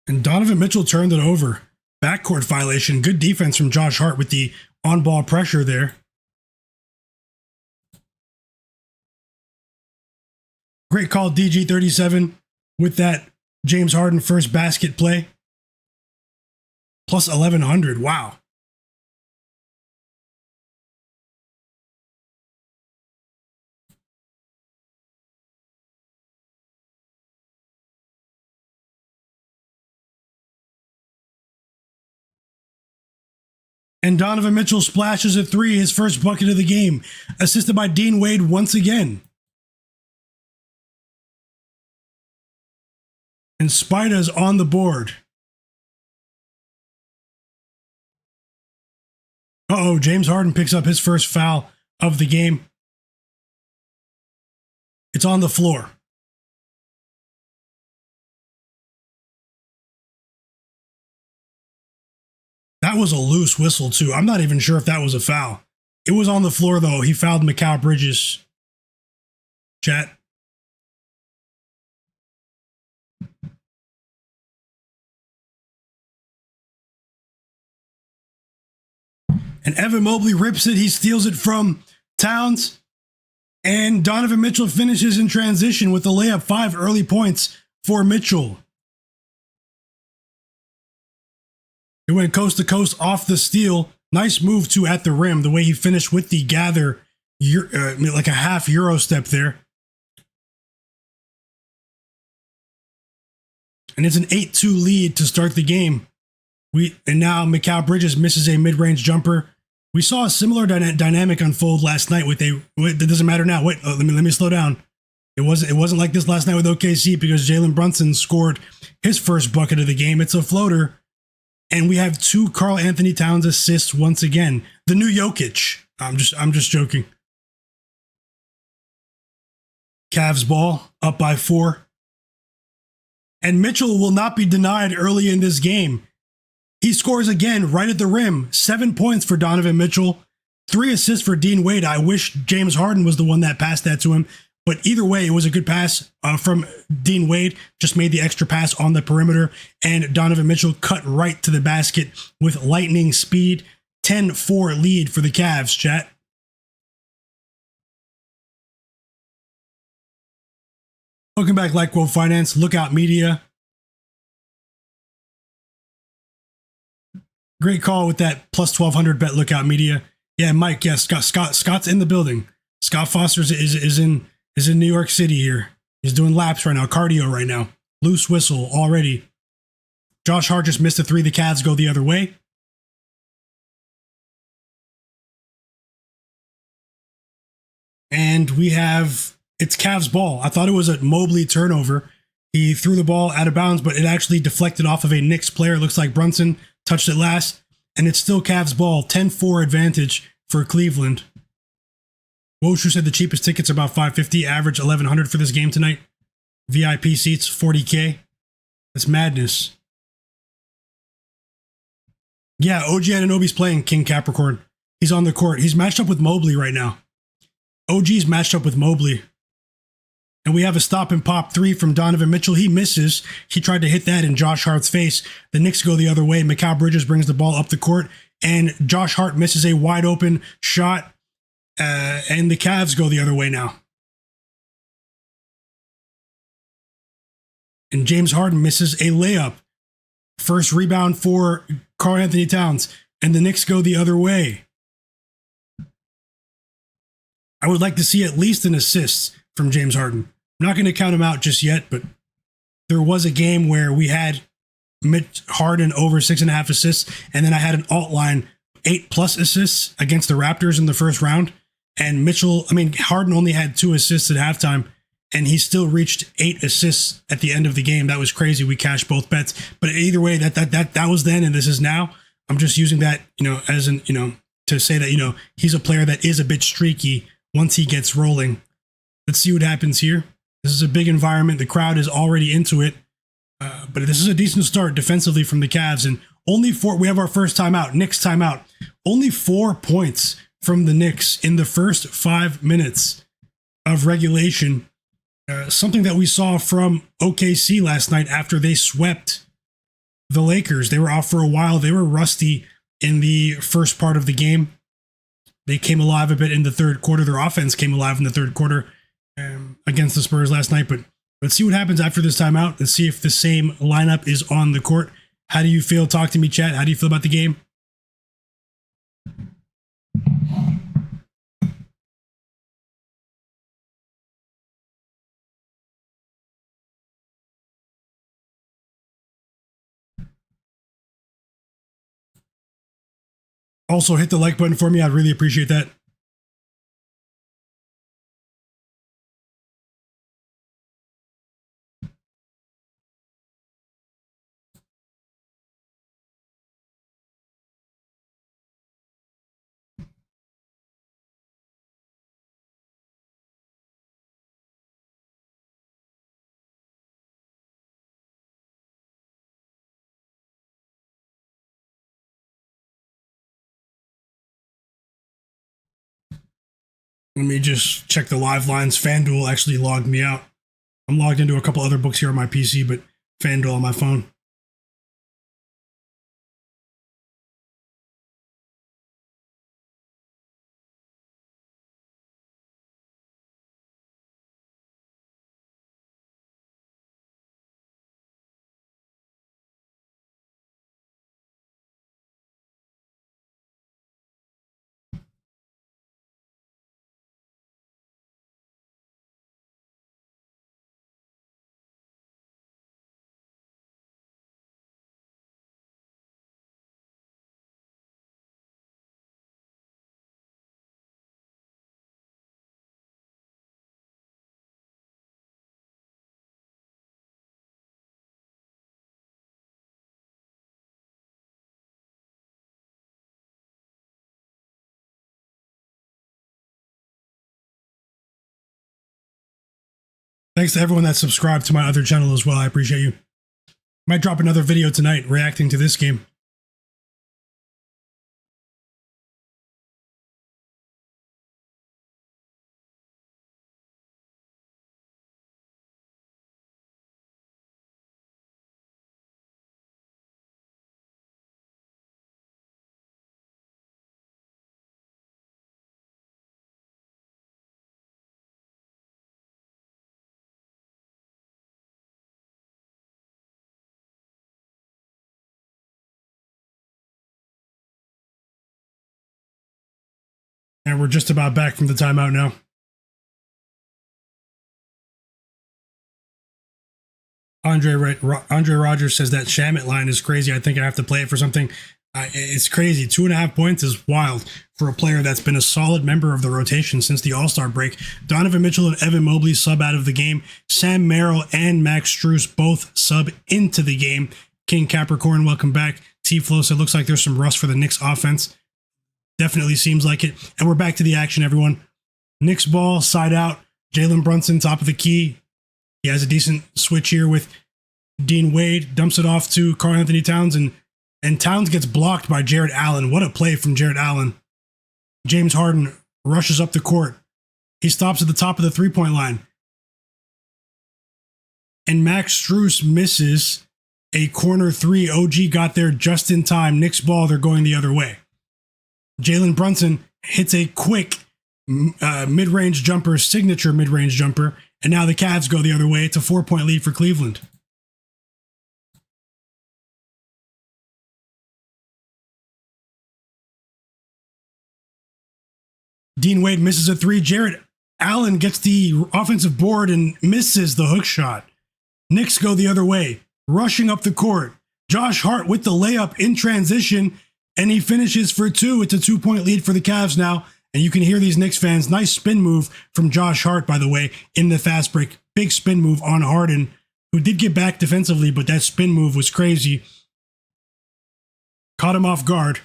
And Donovan Mitchell turned it over. Backcourt violation. Good defense from Josh Hart with the on-ball pressure there. Great call, DG37, with that James Harden first basket play. Plus 1,100. Wow. And Donovan Mitchell splashes a three, his first bucket of the game, assisted by Dean Wade once again. And Spida's on the board. Uh-oh, James Harden picks up his first foul of the game. It's on the floor. That was a loose whistle, too. I'm not even sure if that was a foul. It was on the floor, though. He fouled Mikal Bridges. Chat. And Evan Mobley rips it. He steals it from Towns. And Donovan Mitchell finishes in transition with a layup. 5 early points for Mitchell. He went coast to coast off the steal. Nice move, too, at the rim. The way he finished with the gather, like a half Euro step there. And it's an 8-2 lead to start the game. And now Mikal Bridges misses a mid-range jumper. We saw a similar dynamic unfold last night with it doesn't matter now. Wait, let me slow down. It wasn't like this last night with OKC because Jalen Brunson scored his first bucket of the game. It's a floater. And we have 2 Karl-Anthony Towns assists once again. The new Jokic. I'm just joking. Cavs ball up by 4. And Mitchell will not be denied early in this game. He scores again right at the rim. 7 points for Donovan Mitchell. 3 assists for Dean Wade. I wish James Harden was the one that passed that to him. But either way, it was a good pass from Dean Wade. Just made the extra pass on the perimeter. And Donovan Mitchell cut right to the basket with lightning speed. 10-4 lead for the Cavs, chat. Welcome back, Lyquo Finance, Lookout Media. Great call with that plus 1,200 bet, Lookout Media. Yeah, Mike, yeah, Scott's in the building. Scott Foster's is in New York City here. He's doing laps right now, cardio right now. Loose whistle already. Josh Hart just missed a 3. The Cavs go the other way. And it's Cavs ball. I thought it was a Mobley turnover. He threw the ball out of bounds, but it actually deflected off of a Knicks player. It looks like Brunson touched it last. And it's still Cavs ball. 10-4 advantage for Cleveland. Woshu said the cheapest tickets are about $550, average $1,100 for this game tonight. VIP seats, $40K. That's madness. Yeah, OG Anunoby's playing King Capricorn. He's on the court. He's matched up with Mobley right now. OG's matched up with Mobley. And we have a stop and pop 3 from Donovan Mitchell. He misses. He tried to hit that in Josh Hart's face. The Knicks go the other way. Mikal Bridges brings the ball up the court. And Josh Hart misses a wide open shot. And the Cavs go the other way now. And James Harden misses a layup. First rebound for Karl-Anthony Towns. And the Knicks go the other way. I would like to see at least an assist from James Harden. I'm not going to count him out just yet, but there was a game where we had Harden over 6.5 assists, and then I had an alt line 8+ assists against the Raptors in the first round. And Harden only had 2 assists at halftime, and he still reached 8 assists at the end of the game. That was crazy. We cashed both bets. But either way, that was then, and this is now. I'm just using that, as to say that, he's a player that is a bit streaky once he gets rolling. Let's see what happens here. This is a big environment. The crowd is already into it. But this is a decent start defensively from the Cavs. And only 4, we have our first timeout, Knicks timeout. Only 4 points from the Knicks in the first 5 minutes of regulation. Something that we saw from OKC last night after they swept the Lakers. They were out for a while. They were rusty in the first part of the game. They came alive a bit in the third quarter. Their offense came alive in the third quarter. against the Spurs last night, but let's see what happens after this timeout. Let's see if the same lineup is on the court. How do you feel? Talk to me, chat. How do you feel about the game? Also, hit the like button for me. I'd really appreciate that. Let me just check the live lines. FanDuel actually logged me out. I'm logged into a couple other books here on my PC, but FanDuel on my phone. Thanks to everyone that subscribed to my other channel as well. I appreciate you. Might drop another video tonight reacting to this game. And we're just about back from the timeout now. Andre Rogers says that Shamet line is crazy. I think I have to play it for something. It's crazy. 2.5 points is wild for a player that's been a solid member of the rotation since the All-Star break. Donovan Mitchell and Evan Mobley sub out of the game. Sam Merrill and Max Strus both sub into the game. King Capricorn, welcome back. T-Flow said, looks like there's some rust for the Knicks offense. Definitely seems like it. And we're back to the action, everyone. Knicks ball, side out. Jalen Brunson, top of the key. He has a decent switch here with Dean Wade. Dumps it off to Karl-Anthony Towns. And Towns gets blocked by Jarrett Allen. What a play from Jarrett Allen. James Harden rushes up the court. He stops at the top of the three-point line. And Max Strus misses a corner three. OG got there just in time. Knicks ball, they're going the other way. Jalen Brunson hits a quick mid-range jumper, signature mid-range jumper, and now the Cavs go the other way. It's a 4-point lead for Cleveland. Dean Wade misses a three. Jarrett Allen gets the offensive board and misses the hook shot. Knicks go the other way, rushing up the court. Josh Hart with the layup in transition, and he finishes for two. It's a 2-point lead for the Cavs now. And you can hear these Knicks fans. Nice spin move from Josh Hart, by the way, in the fast break. Big spin move on Harden, who did get back defensively, but that spin move was crazy. Caught him off guard.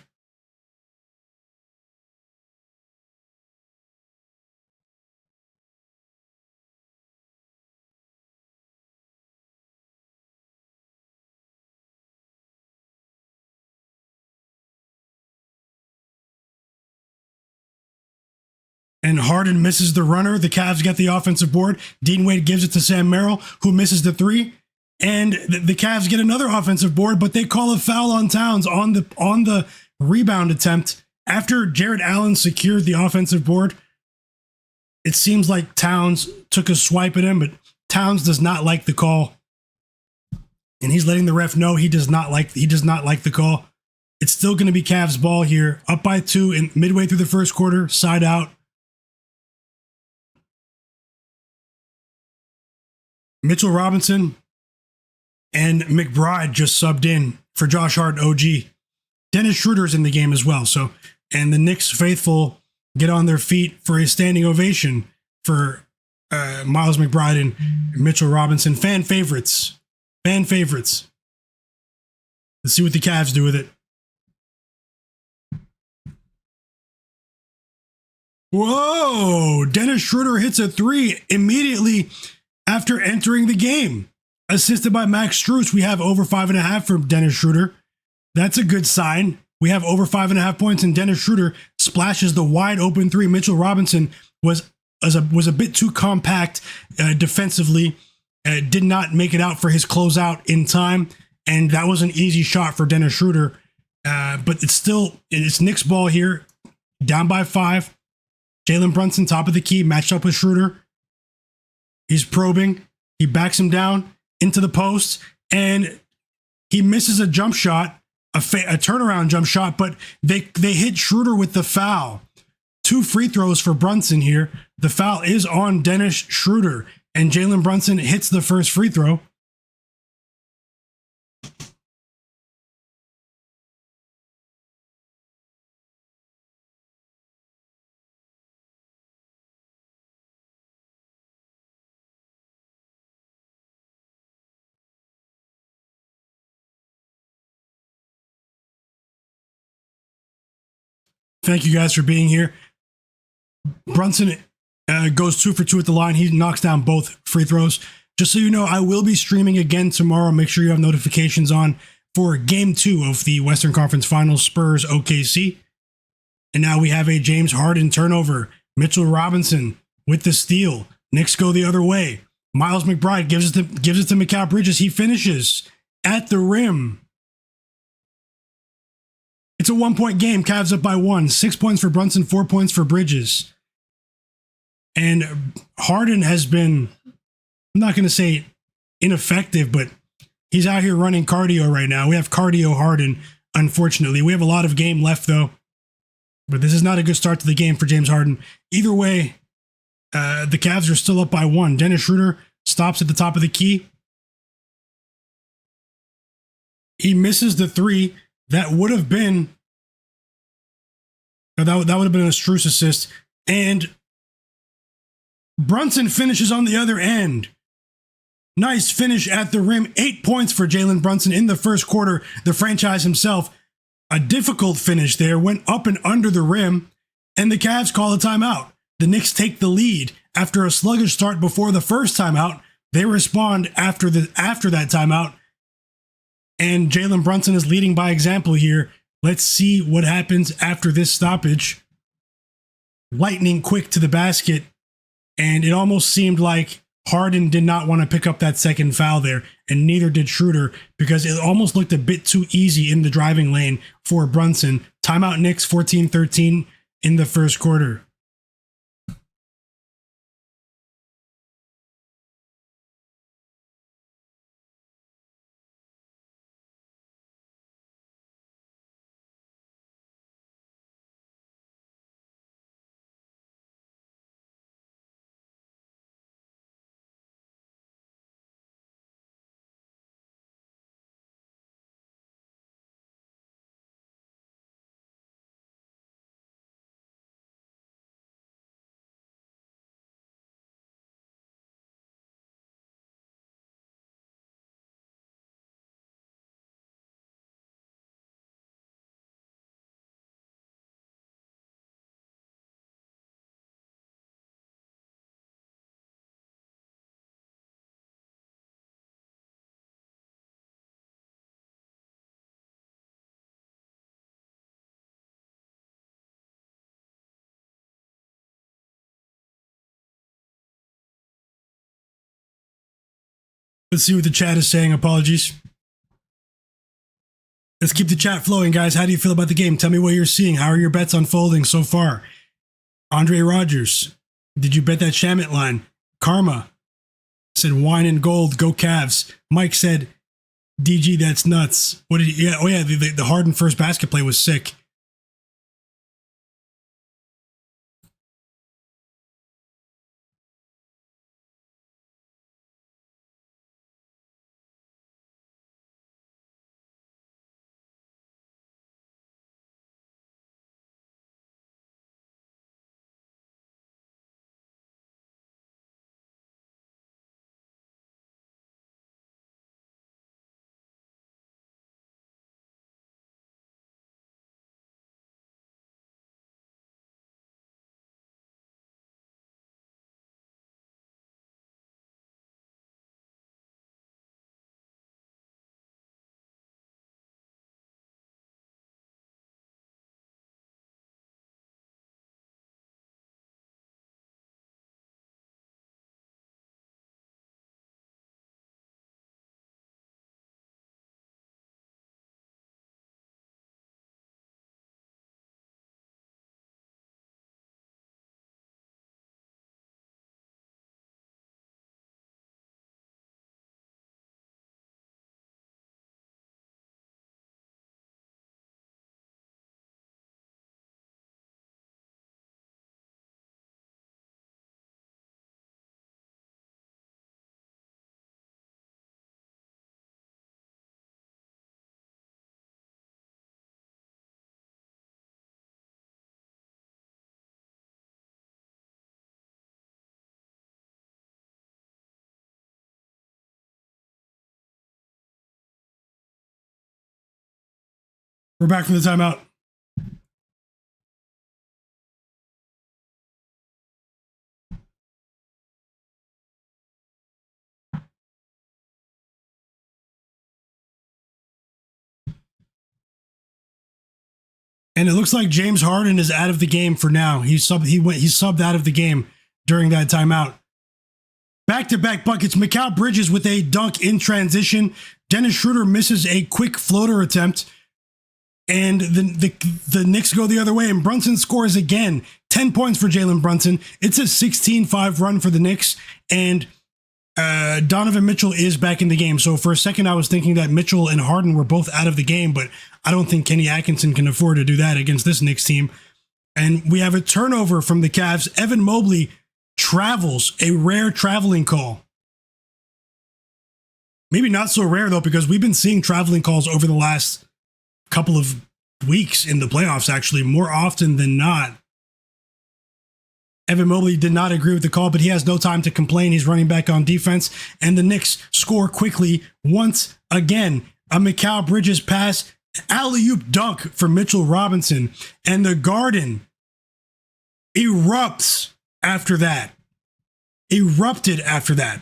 And Harden misses the runner. The Cavs get the offensive board. Dean Wade gives it to Sam Merrill, who misses the three. And the Cavs get another offensive board, but they call a foul on Towns on the rebound attempt. After Jarrett Allen secured the offensive board, It seems like Towns took a swipe at him, but Towns does not like the call. And he's letting the ref know he does not like the call. It's still going to be Cavs ball here, up by 2 in midway through the first quarter, side out. Mitchell Robinson and McBride just subbed in for Josh Hart OG. Dennis Schroeder's in the game as well. So, and the Knicks faithful get on their feet for a standing ovation for Miles McBride and Mitchell Robinson. Fan favorites. Let's see what the Cavs do with it. Whoa! Dennis Schroeder hits a 3 immediately after entering the game. Assisted by Max Strus, we have over 5.5 from Dennis Schroeder. That's a good sign. We have over 5.5 points, and Dennis Schroeder splashes the wide open 3. Mitchell Robinson was a bit too compact defensively. Did not make it out for his closeout in time, and that was an easy shot for Dennis Schroeder. But it's Knicks ball here, down by 5. Jalen Brunson, top of the key, matched up with Schroeder. He's probing. He backs him down into the post, and he misses a jump shot, a turnaround jump shot, but they hit Schroeder with the foul. 2 free throws for Brunson here. The foul is on Dennis Schroeder, and Jalen Brunson hits the first free throw. Thank you guys for being here. Brunson goes 2 for 2 at the line. He knocks down both free throws. Just so you know, I will be streaming again tomorrow. Make sure you have notifications on for Game 2 of the Western Conference Finals, Spurs OKC. And now we have a James Harden turnover. Mitchell Robinson with the steal. Knicks go the other way. Miles McBride gives it to Mikal Bridges. He finishes at the rim. It's a 1-point game. Cavs up by 1. 6 points for Brunson, 4 points for Bridges. And Harden has been, I'm not going to say ineffective, but he's out here running cardio right now. We have cardio Harden, unfortunately. We have a lot of game left, though. But this is not a good start to the game for James Harden. Either way, the Cavs are still up by 1. Dennis Schroeder stops at the top of the key. He misses the 3. That would have been a Strus assist. And Brunson finishes on the other end. Nice finish at the rim. 8 points for Jalen Brunson in the first quarter. The franchise himself, a difficult finish there. Went up and under the rim. And the Cavs call a timeout. The Knicks take the lead. After a sluggish start before the first timeout, they respond after that timeout. And Jalen Brunson is leading by example here. Let's see what happens after this stoppage. Lightning quick to the basket. And it almost seemed like Harden did not want to pick up that second foul there. And neither did Schroeder, because it almost looked a bit too easy in the driving lane for Brunson. Timeout Knicks 14-13 in the first quarter. Let's see what the chat is saying. Apologies. Let's keep the chat flowing, guys. How do you feel about the game? Tell me what you're seeing. How are your bets unfolding so far? Andre Rogers. Did you bet that Shamit line? Karma said wine and gold, go Cavs. Mike said, DG, that's nuts. What did he, yeah, oh yeah, the Harden first basket play was sick. We're back from the timeout. And it looks like James Harden is out of the game for now. He subbed out of the game during that timeout. Back-to-back buckets. Mikal Bridges with a dunk in transition. Dennis Schroeder misses a quick floater attempt. And the Knicks go the other way, and Brunson scores again. 10 points for Jalen Brunson. It's a 16-5 run for the Knicks, and Donovan Mitchell is back in the game. So for a second, I was thinking that Mitchell and Harden were both out of the game, but I don't think Kenny Atkinson can afford to do that against this Knicks team. And we have a turnover from the Cavs. Evan Mobley travels, a rare traveling call. Maybe not so rare, though, because we've been seeing traveling calls over the last couple of weeks in the playoffs, actually, more often than not. Evan Mobley did not agree with the call, but he has no time to complain. He's running back on defense, and the Knicks score quickly once again. A Mikal Bridges pass, alley-oop dunk for Mitchell Robinson, and the Garden erupts after that. Erupted after that.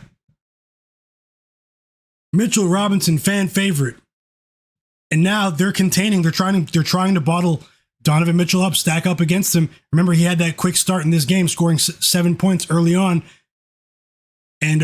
Mitchell Robinson, fan favorite. And now they're containing, they're trying to bottle Donovan Mitchell up, stack up against him. Remember, he had that quick start in this game, scoring 7 points early on. And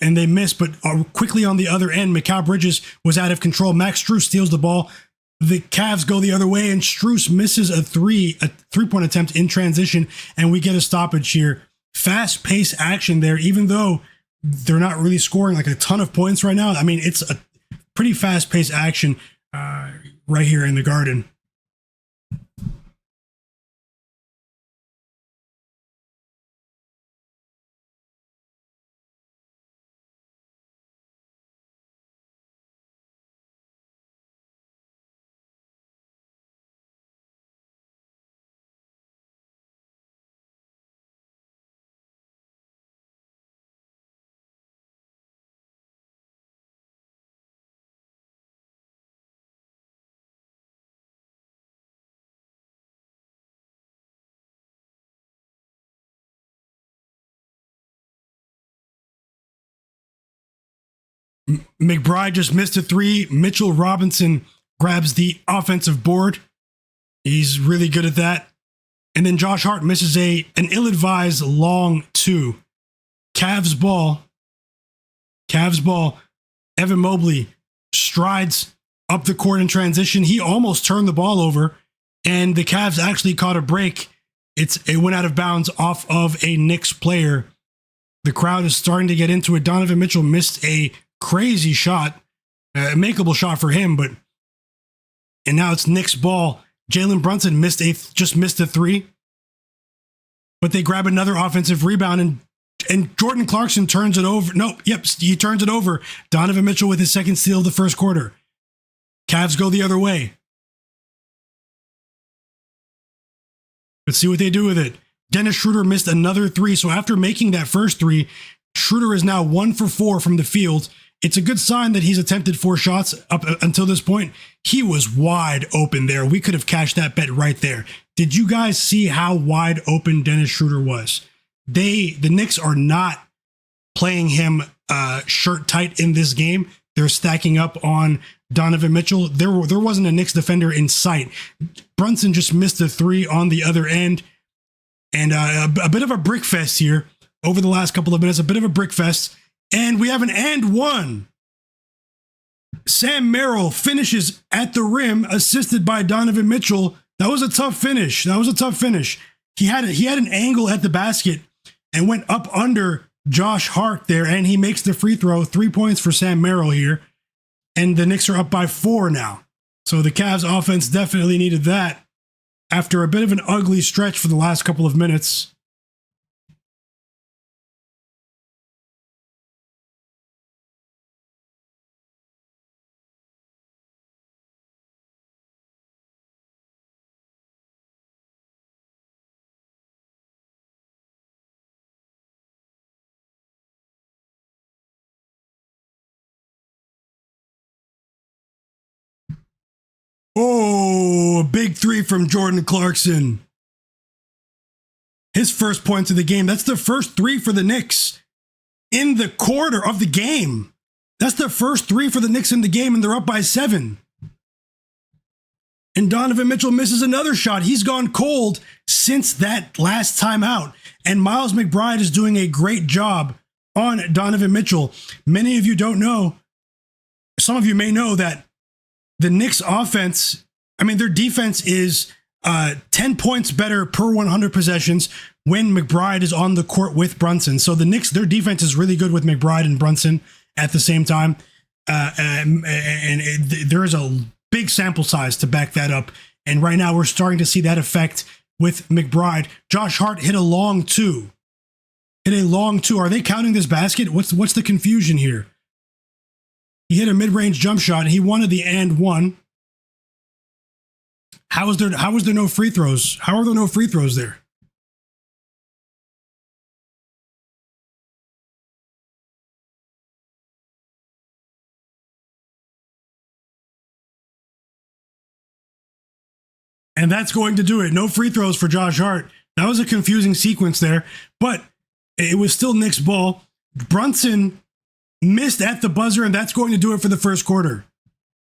they missed, but quickly on the other end, Mikal Bridges was out of control. Max Strus steals the ball. The Cavs go the other way, and Strus misses a three-point attempt in transition, and we get a stoppage here. Fast-paced action there, even though they're not really scoring like a ton of points right now. I mean, it's a pretty fast-paced action right here in the Garden. McBride just missed a three. Mitchell Robinson grabs the offensive board. He's really good at that. And then Josh Hart misses an ill-advised long two. Cavs ball. Evan Mobley strides up the court in transition. He almost turned the ball over, and the Cavs actually caught a break It went out of bounds off of a Knicks player. The crowd is starting to get into it. Donovan Mitchell missed a crazy shot, a makeable shot for him, and now it's Knicks ball. Jalen Brunson just missed a three, but they grab another offensive rebound, and Jordan Clarkson turns it over. He turns it over. Donovan Mitchell with his second steal of the first quarter. Cavs go the other way. Let's see what they do with it. Dennis Schroeder missed another three. So after making that first three, Schroeder is now 1 for 4 from the field. It's a good sign that he's attempted 4 shots up until this point. He was wide open there. We could have cashed that bet right there. Did you guys see how wide open Dennis Schroeder was? The Knicks are not playing him shirt tight in this game. They're stacking up on Donovan Mitchell. There wasn't a Knicks defender in sight. Brunson just missed a three on the other end. And a bit of a brick fest here over the last couple of minutes, a bit of a brick fest. And we have an and one. Sam Merrill finishes at the rim, assisted by Donovan Mitchell. That was a tough finish. He had an angle at the basket and went up under Josh Hart there, and he makes the free throw. 3 points for Sam Merrill here. And the Knicks are up by 4 now. So the Cavs offense definitely needed that after a bit of an ugly stretch for the last couple of minutes. Oh, a big three from Jordan Clarkson. His first points of the game. That's the first three for the Knicks in the quarter of the game. That's the first three for the Knicks in the game, and they're up by 7. And Donovan Mitchell misses another shot. He's gone cold since that last time out. And Miles McBride is doing a great job on Donovan Mitchell. Many of you don't know. Some of you may know that the Knicks offense, their defense is 10 points better per 100 possessions when McBride is on the court with Brunson. So the Knicks, their defense is really good with McBride and Brunson at the same time. There is a big sample size to back that up. And right now we're starting to see that effect with McBride. Josh Hart hit a long two. Are they counting this basket? What's the confusion here? He hit a mid-range jump shot, and he wanted the and one. How is there no free throws? How are there no free throws there? And that's going to do it. No free throws for Josh Hart. That was a confusing sequence there, but it was still Knicks ball. Brunson missed at the buzzer, and that's going to do it for the first quarter.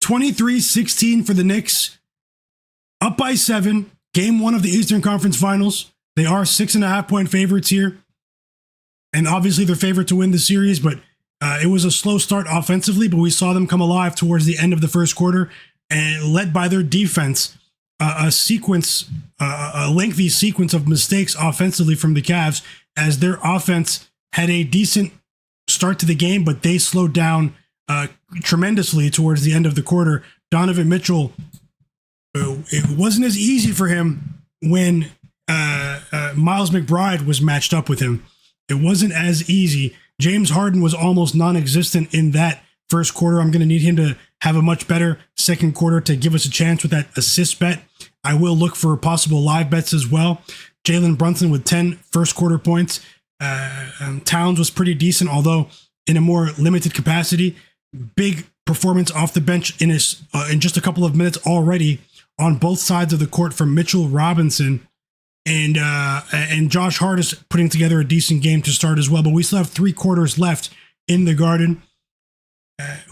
23-16 for the Knicks. Up by 7. Game 1 of the Eastern Conference Finals. They are 6.5-point favorites here. And obviously they're favored to win the series, but it was a slow start offensively, but we saw them come alive towards the end of the first quarter, and led by their defense. A lengthy sequence of mistakes offensively from the Cavs, as their offense had a decent start to the game, but they slowed down tremendously towards the end of the quarter. Donovan Mitchell, it wasn't as easy for him when Miles McBride was matched up with him. It wasn't as easy. James Harden was almost non-existent in that first quarter. I'm going to need him to have a much better second quarter to give us a chance with that assist bet. I will look for possible live bets as well. Jalen Brunson with 10 first quarter points. Towns was pretty decent, although in a more limited capacity. Big performance off the bench in just a couple of minutes already on both sides of the court from Mitchell Robinson. And Josh Hart is putting together a decent game to start as well. But we still have 3 quarters left in the Garden.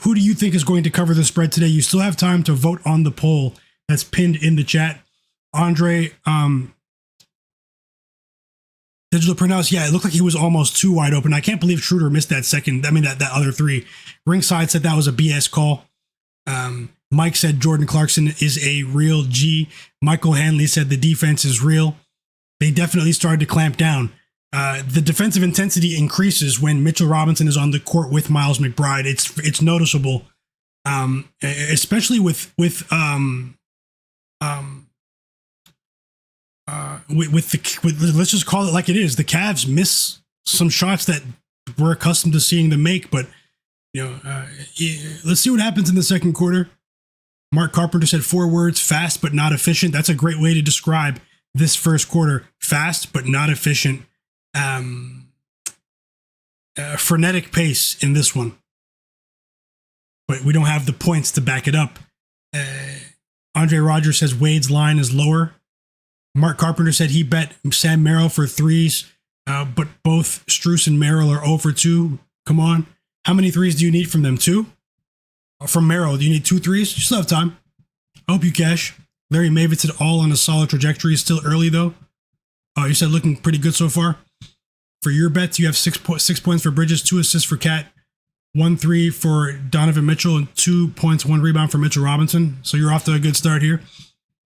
Who do you think is going to cover the spread today? You still have time to vote on the poll that's pinned in the chat. Andre, Digital Pronounce, yeah, it looked like he was almost too wide open. I can't believe Schroeder missed that other 3. Ringside said that was a BS call. Mike said Jordan Clarkson is a real G. Michael Hanley said the defense is real. they definitely started to clamp down. The defensive intensity increases when Mitchell Robinson is on the court with Miles McBride. It's noticeable, especially with let's just call it like it is. The Cavs miss some shots that we're accustomed to seeing them make, but let's see what happens in the second quarter. Mark Carpenter said 4 words: fast but not efficient. That's a great way to describe this first quarter: fast but not efficient. Frenetic pace in this one, but we don't have the points to back it up. Andre Rogers says Wade's line is lower. Mark Carpenter said he bet Sam Merrill for threes, but both Strus and Merrill are 0 for 2. Come on. How many threes do you need from them? 2? From Merrill, do you need 2 threes? You still have time. I hope you cash. Larry Mavitz said all on a solid trajectory. Still early, though. Oh, you said looking pretty good so far. For your bets, you have 6 points for Bridges, 2 assists for Cat, 1 3 for Donovan Mitchell, and 2 points, 1 rebound for Mitchell Robinson. So you're off to a good start here.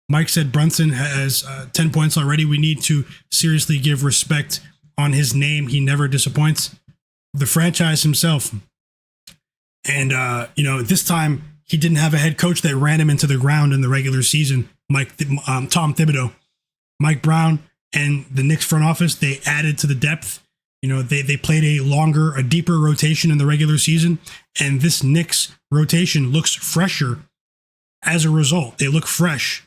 Mike said Brunson has 10 points already. We need to seriously give respect on his name. He never disappoints. The franchise himself. And, this time he didn't have a head coach that ran him into the ground in the regular season. Tom Thibodeau. Mike Brown and the Knicks front office, they added to the depth. They played a deeper rotation in the regular season. And this Knicks rotation looks fresher as a result. They look fresh.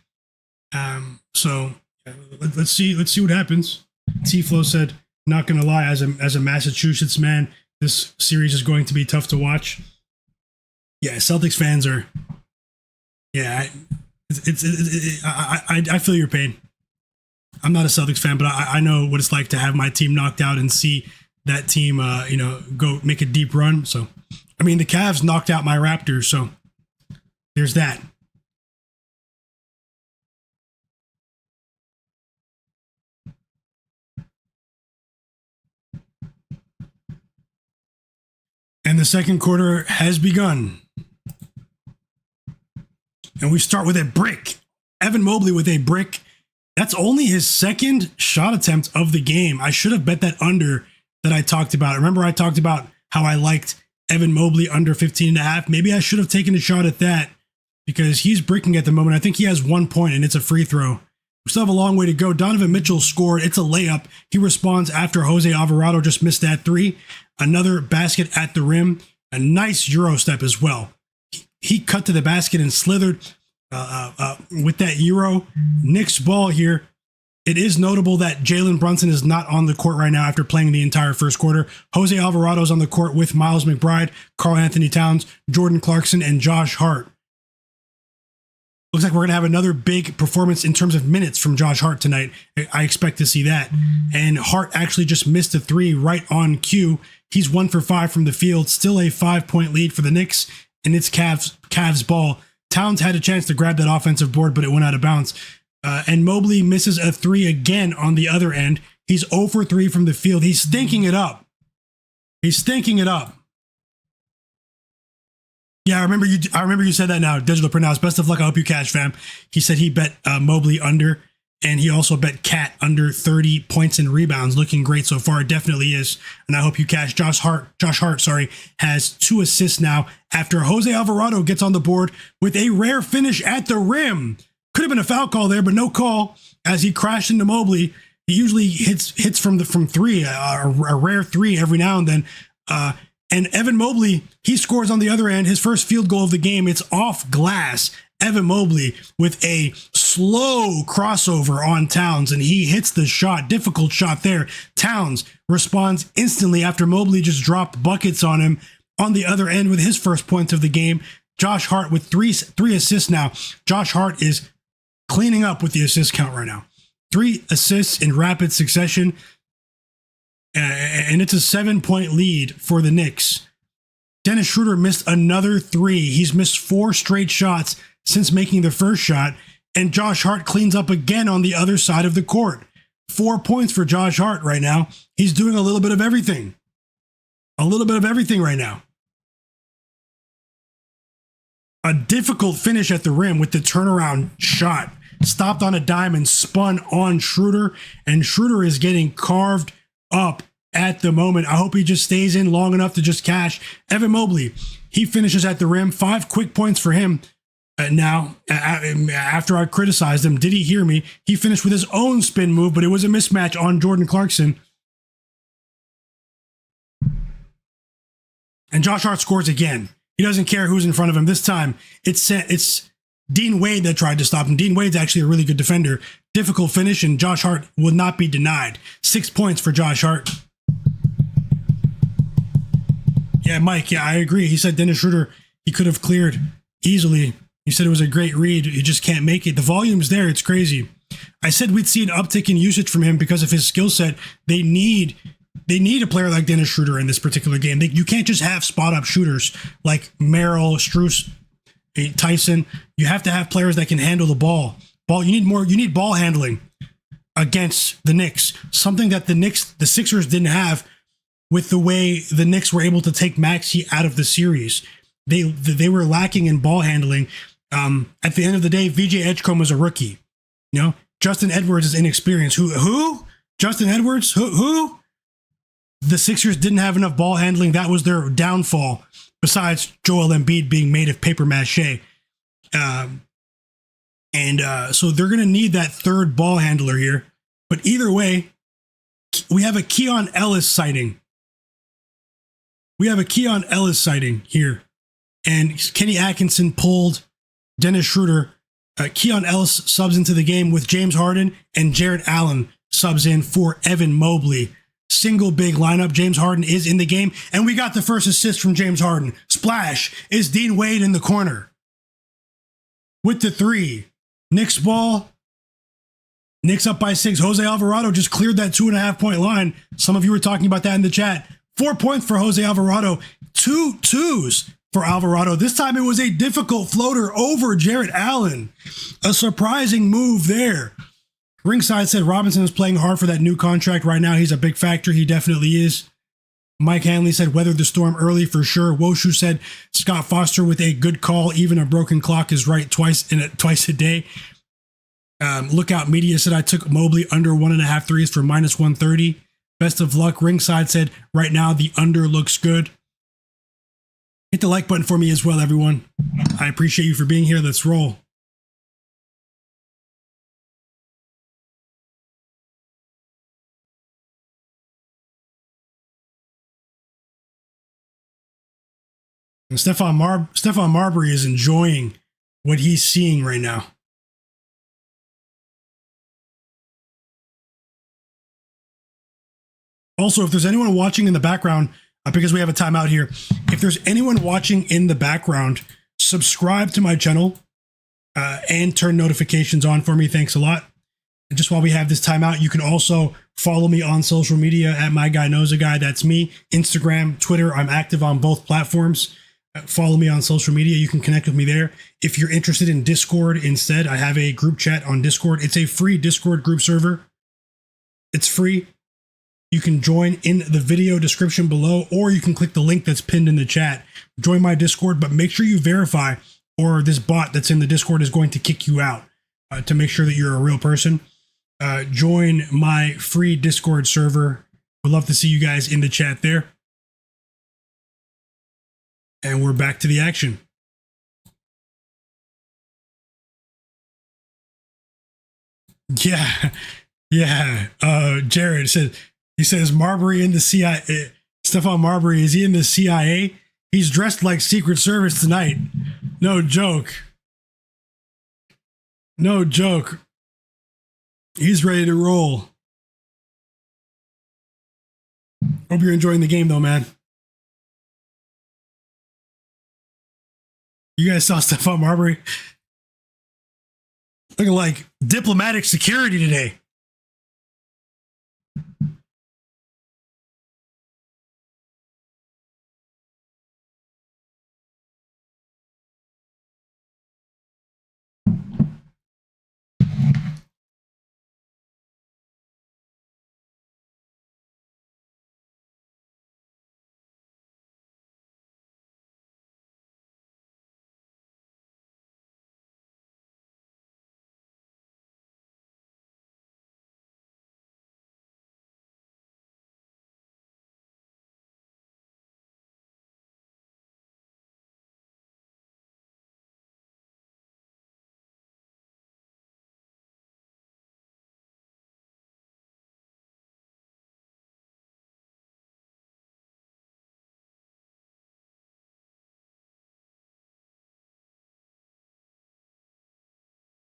So let's see what happens. T-Flow said, not going to lie, as a Massachusetts man, this series is going to be tough to watch. Yeah, Celtics fans are. Yeah, I feel your pain. I'm not a Celtics fan, but I know what it's like to have my team knocked out and see that team, go make a deep run. So, I mean, the Cavs knocked out my Raptors, so there's that. And the second quarter has begun. And we start with a brick. Evan Mobley with a brick. That's only his second shot attempt of the game. I should have bet that under that I talked about. Remember I talked about how I liked Evan Mobley under 15.5. Maybe I should have taken a shot at that because he's bricking at the moment. I think he has 1 point and it's a free throw. We still have a long way to go. Donovan Mitchell scored. It's a layup. He responds after Jose Alvarado just missed that 3. Another basket at the rim. A nice Euro step as well. He cut to the basket and slithered with that Euro. Knicks ball here. It is notable that Jalen Brunson is not on the court right now after playing the entire first quarter. Jose Alvarado's on the court with Miles McBride, Karl-Anthony Towns, Jordan Clarkson, and Josh Hart. Looks like we're going to have another big performance in terms of minutes from Josh Hart tonight. I expect to see that. And Hart actually just missed a 3 right on cue. He's 1 for 5 from the field. Still a 5-point lead for the Knicks, and it's Cavs ball. Towns had a chance to grab that offensive board, but it went out of bounds. And Mobley misses a 3 again on the other end. He's 0 for 3 from the field. He's stinking it up. Yeah, I remember you said that now. Digital Pronounce. Best of luck. I hope you cash, fam. He said he bet Mobley under, and he also bet Cat under 30 points and rebounds. Looking great so far. It definitely is. And I hope you cash. Josh Hart, has 2 assists now after Jose Alvarado gets on the board with a rare finish at the rim. Could have been a foul call there, but no call as he crashed into Mobley. He usually hits from 3, a rare 3 every now and then. And Evan Mobley, he scores on the other end, his first field goal of the game. It's off glass. Evan Mobley with a slow crossover on Towns, and he hits the shot. Difficult shot there. Towns responds instantly after Mobley just dropped buckets on him on the other end with his first points of the game. Josh Hart with three assists now. Josh Hart is cleaning up with the assist count right now. 3 assists in rapid succession. And it's a 7-point lead for the Knicks. Dennis Schroeder missed another 3. He's missed 4 straight shots since making the first shot. And Josh Hart cleans up again on the other side of the court. 4 points for Josh Hart right now. He's doing a little bit of everything. Right now. A difficult finish at the rim with the turnaround shot. stopped on a dime and spun on Schroeder, and Schroeder is getting carved up at the moment. I hope he just stays in long enough to just cash. Evan Mobley, he finishes at the rim. 5 quick points for him. Now, after I criticized him, did he hear me? He finished with his own spin move, but it was a mismatch on Jordan Clarkson. And Josh Hart scores again. He doesn't care who's in front of him. This time, it's Dean Wade that tried to stop him. Dean Wade's actually a really good defender. Difficult finish, and Josh Hart will not be denied. 6 points for Josh Hart. Yeah, Mike, yeah, I agree. He said Dennis Schroeder, he could have cleared easily. He said it was a great read. He just can't make it. The volume's there. It's crazy. I said we'd see an uptick in usage from him because of his skill set. They need a player like Dennis Schroeder in this particular game. You can't just have spot-up shooters like Merrill, Strus, Tyson. You have to have players that can handle the ball. You need ball handling against the Knicks. Something that the Sixers didn't have with the way the Knicks were able to take Maxey out of the series. They were lacking in ball handling. At the end of the day, VJ Edgecombe was a rookie. You know, Justin Edwards is inexperienced. Who? Justin Edwards? Who? The Sixers didn't have enough ball handling. That was their downfall, besides Joel Embiid being made of paper mache. So they're going to need that third ball handler here. But either way, we have a Keon Ellis sighting. Here. And Kenny Atkinson pulled Dennis Schroeder. Keon Ellis subs into the game with James Harden, and Jarrett Allen subs in for Evan Mobley. Single big lineup. James Harden is in the game, and we got the first assist from James Harden. Splash is Dean Wade in the corner with the 3. Knicks ball. Knicks up by 6. Jose Alvarado just cleared that 2.5 point line. Some of you were talking about that in the chat. 4 points for Jose Alvarado. 2 twos for Alvarado. This time it was a difficult floater over Jarrett Allen. A surprising move there. Ringside said Robinson is playing hard for that new contract right now. He's a big factor. He definitely is. Mike Hanley said weathered the storm early for sure. Woshu said Scott Foster with a good call. Even a broken clock is right twice a day. Lookout Media said I took Mobley under 1.5 threes for minus 130. Best of luck. Ringside said right now the under looks good. Hit the like button for me as well, everyone. I appreciate you for being here. Let's roll. And Stephon Marbury is enjoying what he's seeing right now. Also, if there's anyone watching in the background, because we have a timeout here, if there's anyone watching in the background, subscribe to my channel and turn notifications on for me. Thanks a lot. And just while we have this timeout, you can also follow me on social media at Myguyknowsaguy. That's me. Instagram, Twitter. I'm active on both platforms. Follow me on social media. You can connect with me there. If you're interested in Discord instead, I have a group chat on Discord. It's a free Discord group server. It's free. You can join in the video description below, or you can click the link that's pinned in the chat. Join my Discord, but make sure you verify, or this bot that's in the Discord is going to kick you out to make sure that you're a real person. Join my free Discord server. Would love to see you guys in the chat there. And we're back to the action. Yeah. Jarrett said, he says Marbury in the CIA. Stephon Marbury, is he in the CIA? He's dressed like Secret Service tonight. No joke. He's ready to roll. Hope you're enjoying the game though, man. You guys saw Stephon Marbury looking like diplomatic security today.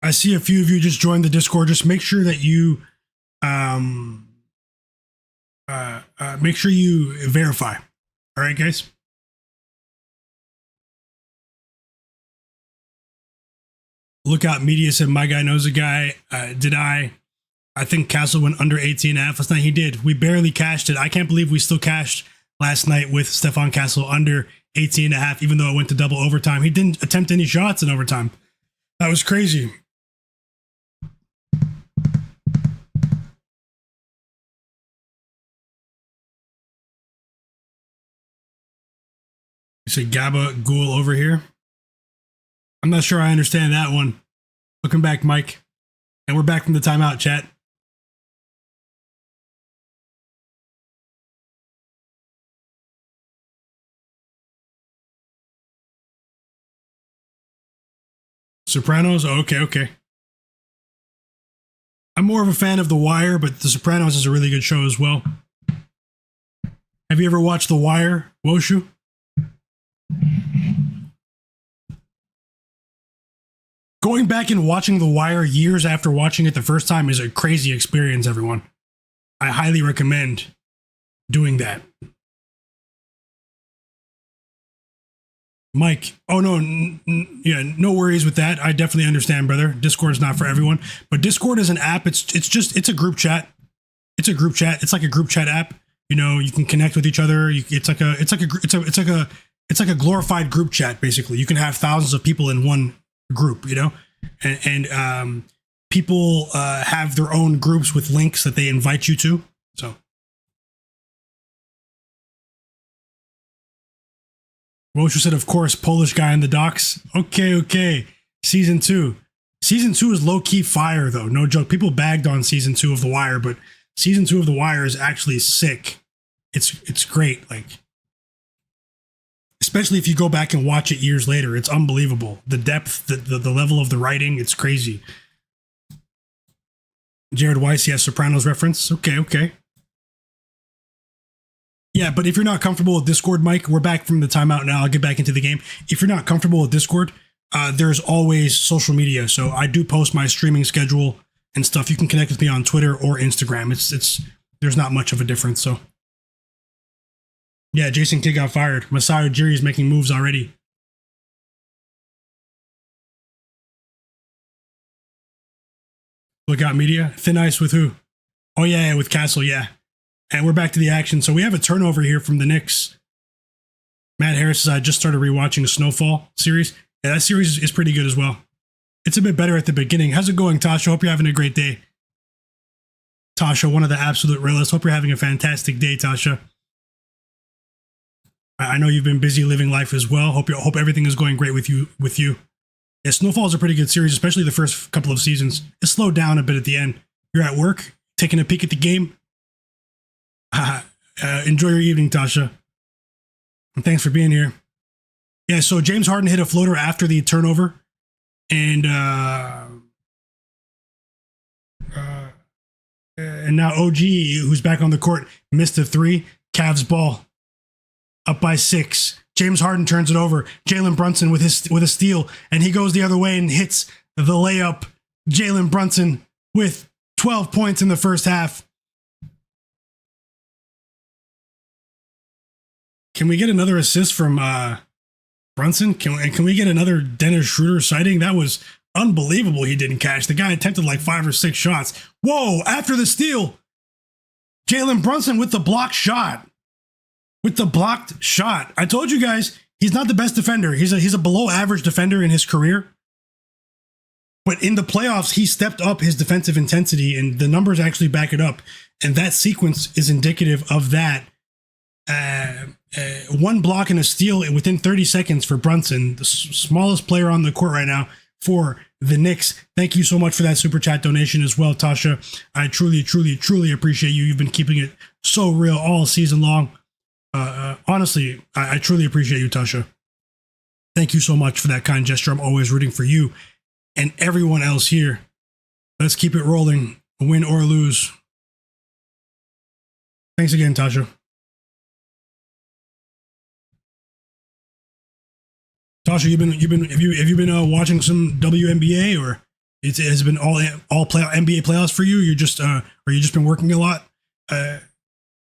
I see a few of you just joined the Discord. Just make sure that you make sure you verify. All right, guys. Look out, media said Myguyknowsaguy. Did I think Castle went under 18.5 last night. He did. We barely cashed it. I can't believe we still cashed last night with Stephon Castle under 18.5, even though it went to double overtime. He didn't attempt any shots in overtime. That was crazy. You say Gabba Ghoul over here. I'm not sure I understand that one. Welcome back, Mike. And we're back from the timeout, chat. Sopranos? Oh, okay. I'm more of a fan of The Wire, but The Sopranos is a really good show as well. Have you ever watched The Wire, Woshu? Going back and watching The Wire years after watching it the first time is a crazy experience, everyone. I highly recommend doing that. Mike, oh no, yeah, no worries with that. I definitely understand, brother. Discord is not for everyone, but Discord is an app. It's a group chat. It's a group chat. It's like a group chat app. You know, you can connect with each other. It's like a glorified group chat. Basically, you can have thousands of people in one group. You know, and people have their own groups with links that they invite you to. So. Rocha said, of course, Polish guy on the docks. Okay. Season 2. Season 2 is low-key fire, though. No joke. People bagged on Season 2 of The Wire, but Season 2 of The Wire is actually sick. It's great. Like, especially if you go back and watch it years later. It's unbelievable. The depth, the level of the writing, it's crazy. Jared Weiss, yes, Sopranos reference. Okay. Yeah, but if you're not comfortable with Discord, Mike, we're back from the timeout now. I'll get back into the game. If you're not comfortable with Discord, there's always social media. So I do post my streaming schedule and stuff. You can connect with me on Twitter or Instagram. There's not much of a difference. So yeah, Jason Kidd got fired. Masai Ujiri is making moves already. Look out, media. Thin ice with who? Oh yeah, with Castle. Yeah. And we're back to the action. So we have a turnover here from the Knicks. Matt Harris says, I just started rewatching a Snowfall series. Yeah, that series is pretty good as well. It's a bit better at the beginning. How's it going, Tasha? Hope you're having a great day. Tasha, one of the absolute realists. Hope you're having a fantastic day, Tasha. I know you've been busy living life as well. Hope everything is going great with you. Yeah, Snowfall is a pretty good series, especially the first couple of seasons. It slowed down a bit at the end. You're at work, taking a peek at the game. Enjoy your evening, Tasha. And thanks for being here. Yeah, so James Harden hit a floater after the turnover. And now OG, who's back on the court, missed a 3. Cavs ball. Up by 6. James Harden turns it over. Jalen Brunson with a steal. And he goes the other way and hits the layup. Jalen Brunson with 12 points in the first half. Can we get another assist from Brunson? Can we get another Dennis Schroeder sighting? That was unbelievable he didn't catch. The guy attempted like 5 or 6 shots. Whoa, after the steal, Jalen Brunson with the blocked shot. I told you guys, he's not the best defender. He's a below average defender in his career. But in the playoffs, he stepped up his defensive intensity, and the numbers actually back it up. And that sequence is indicative of that. One block and a steal within 30 seconds for Brunson, the smallest player on the court right now for the Knicks. Thank you so much for that super chat donation as well, Tasha. I truly appreciate you. You've been keeping it so real all season long. Honestly, I truly appreciate you, Tasha. Thank you so much for that kind gesture. I'm always rooting for you and everyone else here. Let's keep it rolling, win or lose. Thanks again, Tasha. Tasha, have you been watching some WNBA, or it has been all play NBA playoffs for you. You're just or you just been working a lot.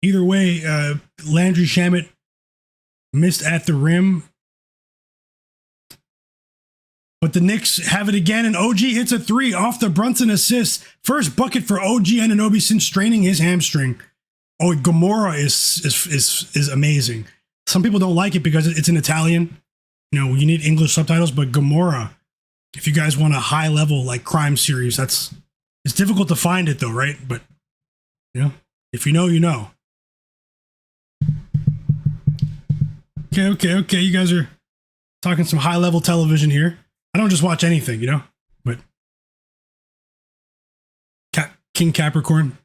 Either way, Landry Shamet missed at the rim. But the Knicks have it again, and OG hits a three off the Brunson assist. First bucket for OG Anunoby since straining his hamstring. Oh, Gomorrah is amazing. Some people don't like it because it's in Italian. You know, you need English subtitles, but Gomorrah, if you guys want a high level like crime series, it's difficult to find it though, right? But you know, if you know, you know. Okay. You guys are talking some high level television here. I don't just watch anything, you know, but King Capricorn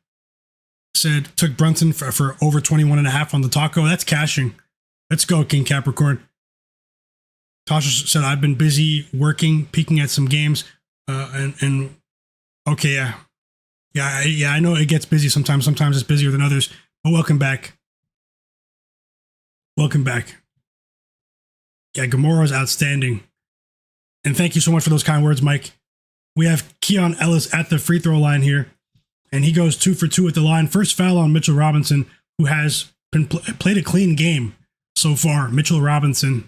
said took Brunson for over 21.5 on the taco. That's cashing. Let's go, King Capricorn. Tasha said, I've been busy working, peeking at some games. And okay, yeah, I know it gets busy sometimes. Sometimes it's busier than others, but welcome back. Welcome back. Yeah, Gomorrah's outstanding. And thank you so much for those kind words, Mike. We have Keon Ellis at the free throw line here, and he goes 2 for 2 at the line. First foul on Mitchell Robinson, who has been played a clean game so far. Mitchell Robinson.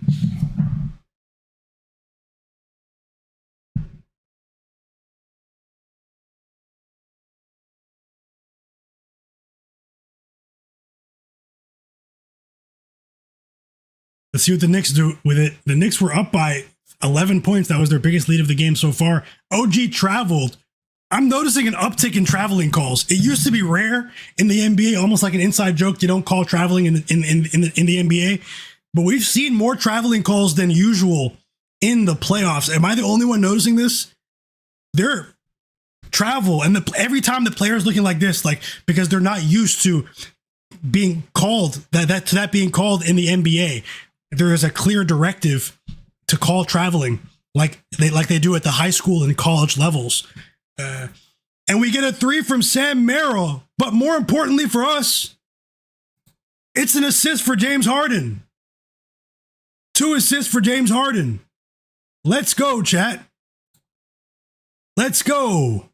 Let's see what the Knicks do with it. The Knicks were up by 11 points. That was their biggest lead of the game so far. OG traveled. I'm noticing an uptick in traveling calls. It used to be rare in the NBA, almost like an inside joke. You don't call traveling in the NBA, but we've seen more traveling calls than usual in the playoffs. Am I the only one noticing this? They're travel, and every time the player's looking like this, like because they're not used to being called that being called in the NBA. There is a clear directive to call traveling like they do at the high school and college levels. And we get a three from Sam Merrill. But more importantly for us, it's an assist for James Harden. 2 assists for James Harden. Let's go, chat. Let's go.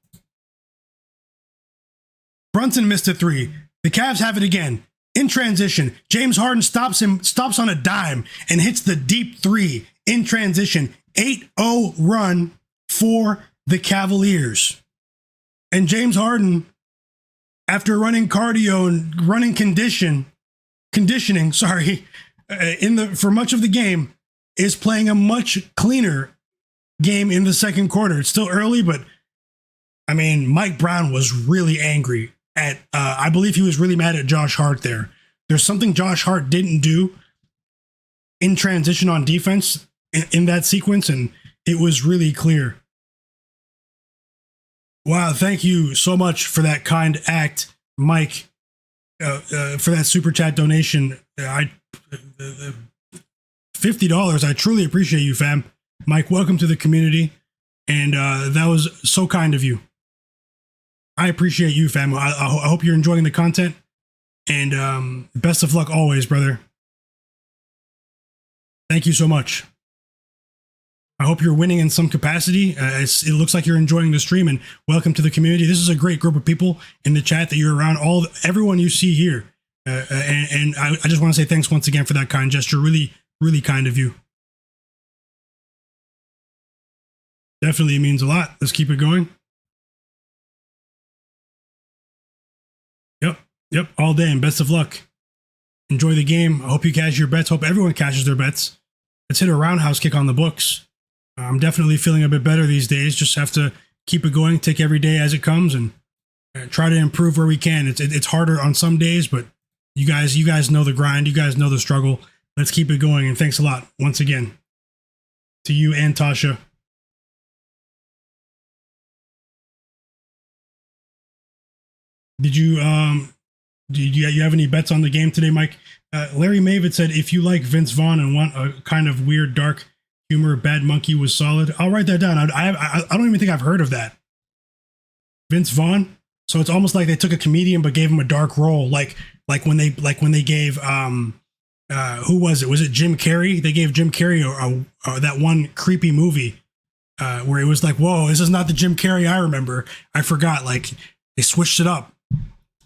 Brunson missed a 3. The Cavs have it again. In transition, James Harden stops on a dime and hits the deep 3 in transition. 8-0 run for the Cavaliers. And James Harden, after running cardio and running conditioning, for much of the game, is playing a much cleaner game in the second quarter. It's still early, but I mean, Mike Brown was really angry at, I believe he was really mad at Josh Hart there. There's something Josh Hart didn't do in transition on defense in that sequence, and it was really clear. Wow, thank you so much for that kind act, Mike, for that super chat donation. $50, I truly appreciate you, fam. Mike, welcome to the community, and that was so kind of you. I appreciate you, fam. I hope you're enjoying the content, and best of luck always, brother. Thank you so much. I hope you're winning in some capacity. It looks like you're enjoying the stream, and welcome to the community. This is a great group of people in the chat that you're around. Everyone you see here, and I just want to say thanks once again for that kind gesture. Really, really kind of you. Definitely means a lot. Let's keep it going. Yep, all day, and best of luck. Enjoy the game. I hope you cash your bets. Hope everyone cashes their bets. Let's hit a roundhouse kick on the books. I'm definitely feeling a bit better these days. Just have to keep it going, take every day as it comes, and try to improve where we can. It's harder on some days, but you guys know the grind. You guys know the struggle. Let's keep it going, and thanks a lot once again to you and Tasha. Did you have any bets on the game today, Mike? Larry Mavid said, if you like Vince Vaughn and want a kind of weird, dark humor, Bad Monkey was solid. I'll write that down. I don't even think I've heard of that. Vince Vaughn. So it's almost like they took a comedian but gave him a dark role, like when they gave who was it? Was it Jim Carrey? They gave Jim Carrey that one creepy movie where it was like, whoa, this is not the Jim Carrey I remember. I forgot, like, they switched it up.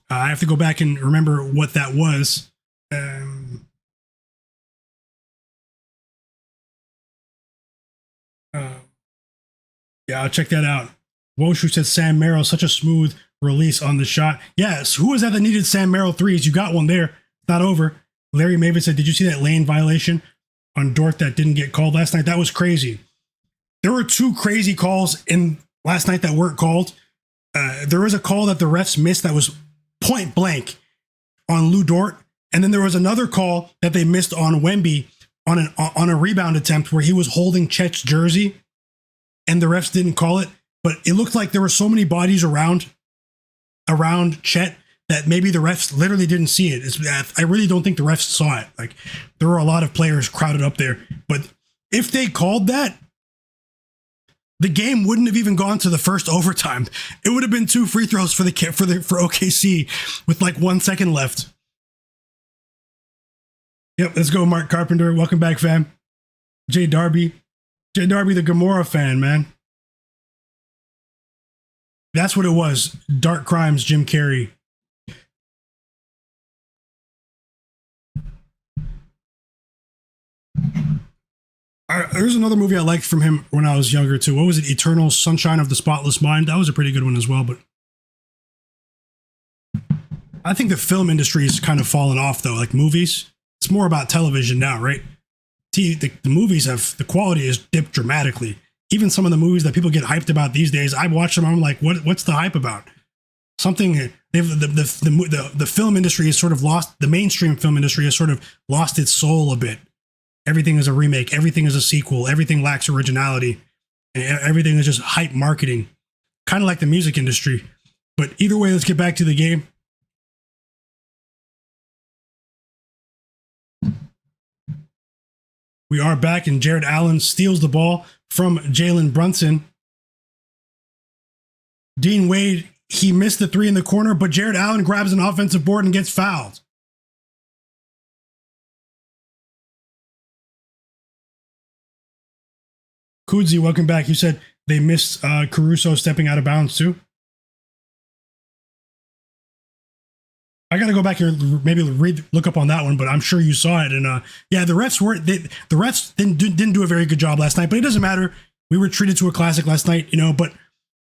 I have to go back and remember what that was. Yeah, I'll check that out. Woshu said Sam Merrill, such a smooth release on the shot. Yes, who was that needed Sam Merrill threes? You got one there. Not over. Larry Maven said, did you see that lane violation on Dort that didn't get called last night? That was crazy. There were two crazy calls in last night that weren't called. There was a call that the refs missed that was point blank on Lou Dort. And then there was another call that they missed on Wemby on a rebound attempt where he was holding Chet's jersey and the refs didn't call it. But it looked like there were so many bodies around Chet that maybe the refs literally didn't see it. I really don't think the refs saw it. Like, there were a lot of players crowded up there. But if they called that, the game wouldn't have even gone to the first overtime. It would have been 2 free throws for OKC with like 1 second left. Yep, let's go, Mark Carpenter. Welcome back, fam. Jay Darby, the Gamora fan, man. That's what it was. Dark Crimes, Jim Carrey. There's another movie I liked from him when I was younger, too. What was it? Eternal Sunshine of the Spotless Mind. That was a pretty good one as well, but I think the film industry is kind of fallen off, though. Like movies, it's more about television now, right? The movies the quality has dipped dramatically. Even some of the movies that people get hyped about these days, I watch them, I'm like, what's the hype about? Something, the film industry has sort of lost, the mainstream film industry has sort of lost its soul a bit. Everything is a remake, everything is a sequel, everything lacks originality, and everything is just hype marketing. Kind of like the music industry. But either way, let's get back to the game. We are back, and Jarrett Allen steals the ball from Jalen Brunson. Dean Wade, he missed the 3 in the corner, but Jarrett Allen grabs an offensive board and gets fouled. Kudzi, welcome back. You said they missed Caruso stepping out of bounds too. I got to go back here and maybe look up on that one, but I'm sure you saw it. And yeah, the refs didn't do a very good job last night, but it doesn't matter. We were treated to a classic last night, but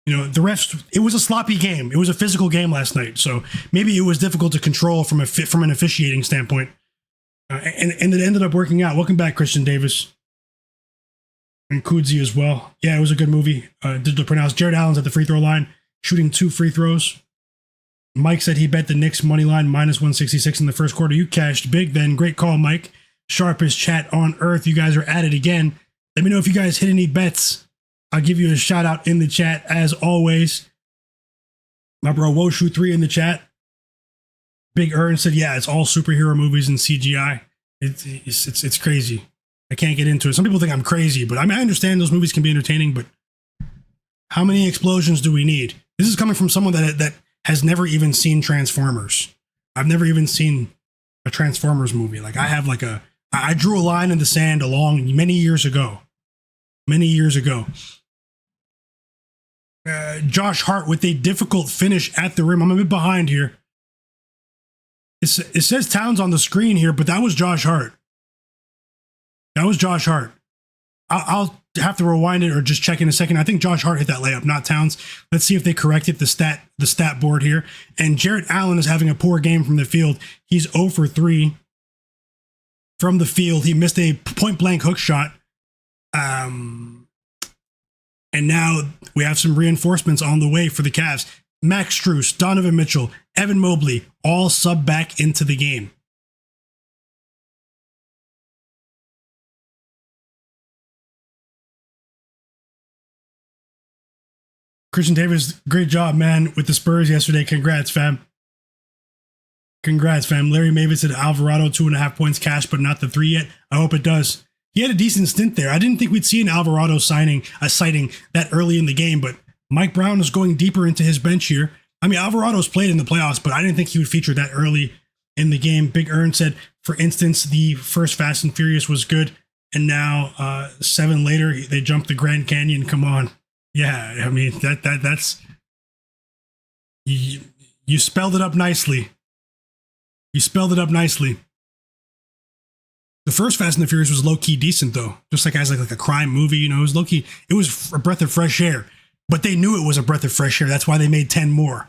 the refs, it was a sloppy game. It was a physical game last night. So maybe it was difficult to control from an officiating standpoint. And it ended up working out. Welcome back, Christian Davis. And Kudzi as well. Yeah, it was a good movie. To pronounce, Jarrett Allen's at the free throw line, shooting 2 free throws. Mike said he bet the Knicks money line minus 166 in the first quarter. You cashed big then. Great call, Mike. Sharpest chat on earth. You guys are at it again. Let me know if you guys hit any bets. I'll give you a shout out in the chat as always. My bro Woshu3 in the chat. Big Earn said, yeah, it's all superhero movies and CGI. It's crazy. I can't get into it. Some people think I'm crazy, but I understand those movies can be entertaining, but how many explosions do we need? This is coming from someone that has never even seen Transformers. I've never even seen a Transformers movie. Like I drew a line in the sand many years ago. Josh Hart with a difficult finish at the rim. I'm a bit behind here. It says Towns on the screen here, but that was Josh Hart. I'll have to rewind it or just check in a second. I think Josh Hart hit that layup, not Towns. Let's see if they corrected the stat board here. And Jarrett Allen is having a poor game from the field. He's 0 for 3 from the field. He missed a point-blank hook shot. And now we have some reinforcements on the way for the Cavs. Max Strus, Donovan Mitchell, Evan Mobley, all sub back into the game. Christian Davis, great job, man, with the Spurs yesterday. Congrats, fam. Larry Maven said Alvarado 2.5 points cash, but not the 3 yet. I hope it does. He had a decent stint there. I didn't think we'd see an Alvarado sighting that early in the game, but Mike Brown is going deeper into his bench here. I mean, Alvarado's played in the playoffs, but I didn't think he would feature that early in the game. Big Earn said, for instance, the first Fast and Furious was good and now 7 later they jump the Grand Canyon. Come on, yeah. I mean that's you spelled it up nicely. You spelled it up nicely. The first Fast and the Furious was low key decent though, just like as like a crime movie. You know, it was low key. It was a breath of fresh air, but they knew it was a breath of fresh air. That's why they made 10 more.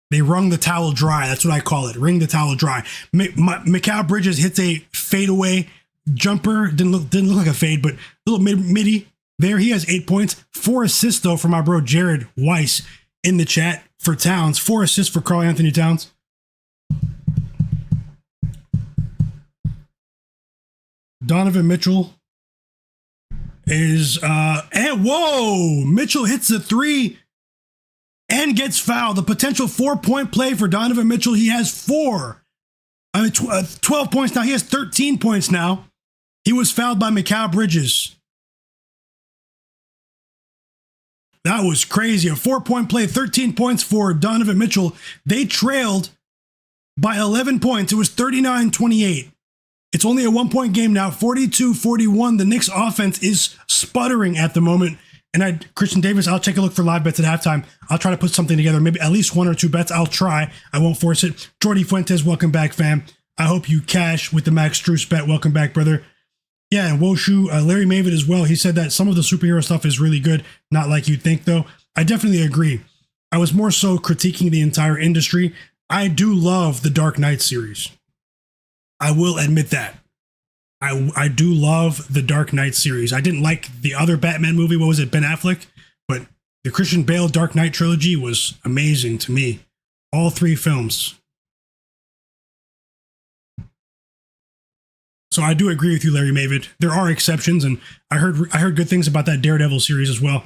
They wrung the towel dry. That's what I call it. Wring the towel dry. Mikal Bridges hits a fadeaway jumper. Didn't look like a fade, but a little midi there. He has 8 points. 4 assists though for my bro Jarrett Weiss in the chat for Towns. 4 assists for Karl-Anthony Towns. Donovan Mitchell is and whoa! Mitchell hits the 3. And gets fouled. The potential 4-point play for Donovan Mitchell. He has 4. 12 points now. He has 13 points now. He was fouled by Mikal Bridges. That was crazy. A 4-point play, 13 points for Donovan Mitchell. They trailed by 11 points. It was 39-28. It's only a 1-point game now, 42-41. The Knicks offense is sputtering at the moment. And Christian Davis, I'll take a look for live bets at halftime. I'll try to put something together, maybe at least 1 or 2 bets. I'll try. I won't force it. Jordy Fuentes, welcome back, fam. I hope you cash with the Max Strus bet. Welcome back, brother. Yeah, and Woshu, Larry Mavid as well. He said that some of the superhero stuff is really good. Not like you'd think, though. I definitely agree. I was more so critiquing the entire industry. I do love the Dark Knight series. I will admit that. I do love the Dark Knight series. I didn't like the other Batman movie. What was it? Ben Affleck? But the Christian Bale Dark Knight trilogy was amazing to me. All 3 films. So I do agree with you, Larry Mavid. There are exceptions, and I heard good things about that Daredevil series as well.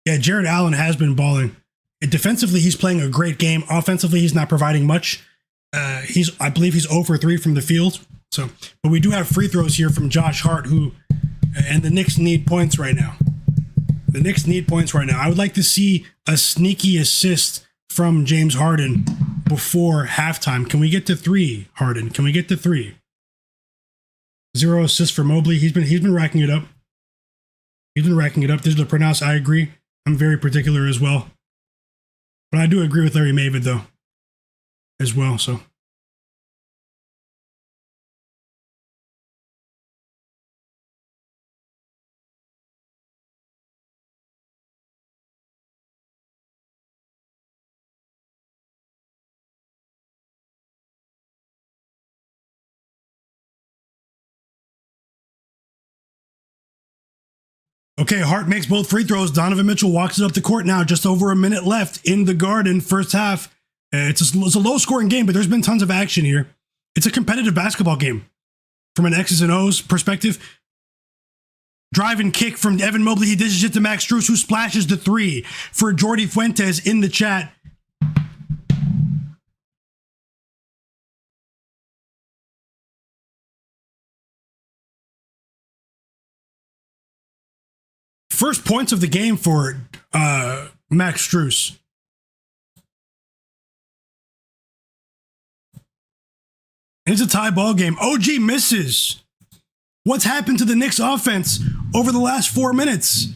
Yeah, Jarrett Allen has been balling. Defensively, he's playing a great game. Offensively, he's not providing much. I believe he's 0 for 3 from the field. So, but we do have free throws here from Josh Hart, and the Knicks need points right now. The Knicks need points right now. I would like to see a sneaky assist from James Harden before halftime. Can we get to 3, Harden? Can we get to 3? 0 assists for Mobley. He's been racking it up. He's been racking it up. Digital pronounce. I agree. I'm very particular as well. But I do agree with Larry Mavid though, as well. So. Okay, Hart makes both free throws. Donovan Mitchell walks it up the court now. Just over a minute left in the Garden, first half. It's a low-scoring game, but there's been tons of action here. It's a competitive basketball game from an X's and O's perspective. Drive and kick from Evan Mobley. He dishes it to Max Strus, who splashes the 3 for Jordy Fuentes in the chat. First points of the game for Max Strus. It's a tie ball game. OG misses. What's happened to the Knicks offense over the last 4 minutes?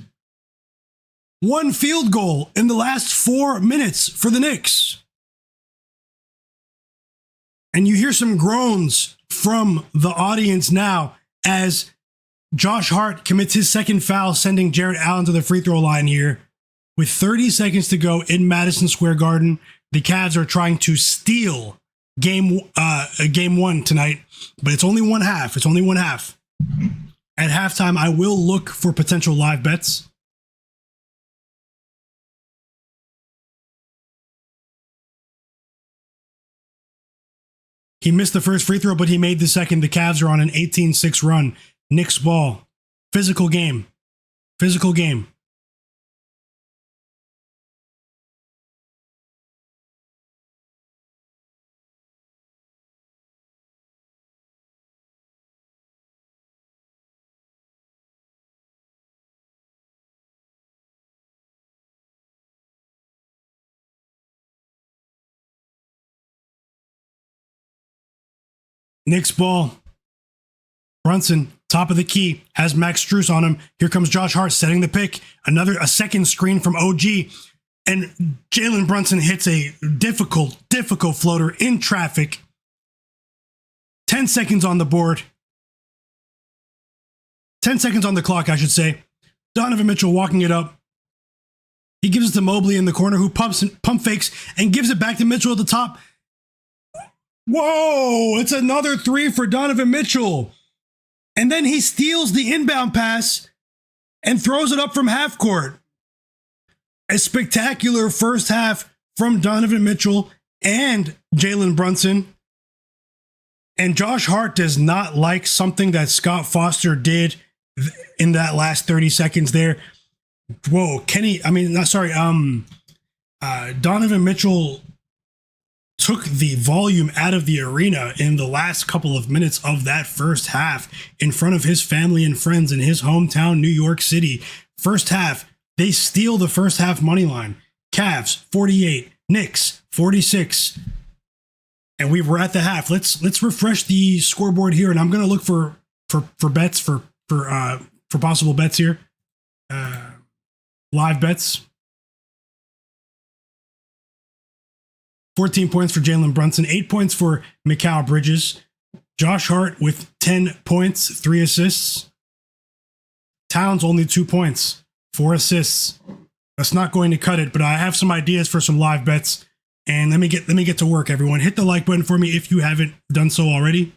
1 field goal in the last 4 minutes for the Knicks. And you hear some groans from the audience now as Josh Hart commits his second foul, sending Jarrett Allen to the free throw line here. With 30 seconds to go in Madison Square Garden, the Cavs are trying to steal game 1 tonight, but it's only one half. It's only one half. At halftime, I will look for potential live bets. He missed the first free throw, but he made the second. The Cavs are on an 18-6 run. Knicks ball. Physical game. Physical game. Knicks ball. Brunson, top of the key, has Max Strus on him. Here comes Josh Hart setting the pick. A second screen from OG. And Jalen Brunson hits a difficult floater in traffic. 10 seconds on the board. 10 seconds on the clock, I should say. Donovan Mitchell walking it up. He gives it to Mobley in the corner, who pump fakes and gives it back to Mitchell at the top. Whoa, it's another three for Donovan Mitchell. And then he steals the inbound pass and throws it up from half court. A spectacular first half from Donovan Mitchell and Jalen Brunson. And Josh Hart does not like something that Scott Foster did in that last 30 seconds there. Whoa, Donovan Mitchell took the volume out of the arena in the last couple of minutes of that first half in front of his family and friends in his hometown, New York City. First half, they steal the first half money line. Cavs 48, Knicks 46. And we were at the half. Let's refresh the scoreboard here, and I'm gonna look for bets for possible bets here. Live bets. 14 points for Jalen Brunson, 8 points for Mikal Bridges. Josh Hart with 10 points, 3 assists. Towns only 2 points, 4 assists. That's not going to cut it, but I have some ideas for some live bets. And let me get to work, everyone. Hit the like button for me if you haven't done so already.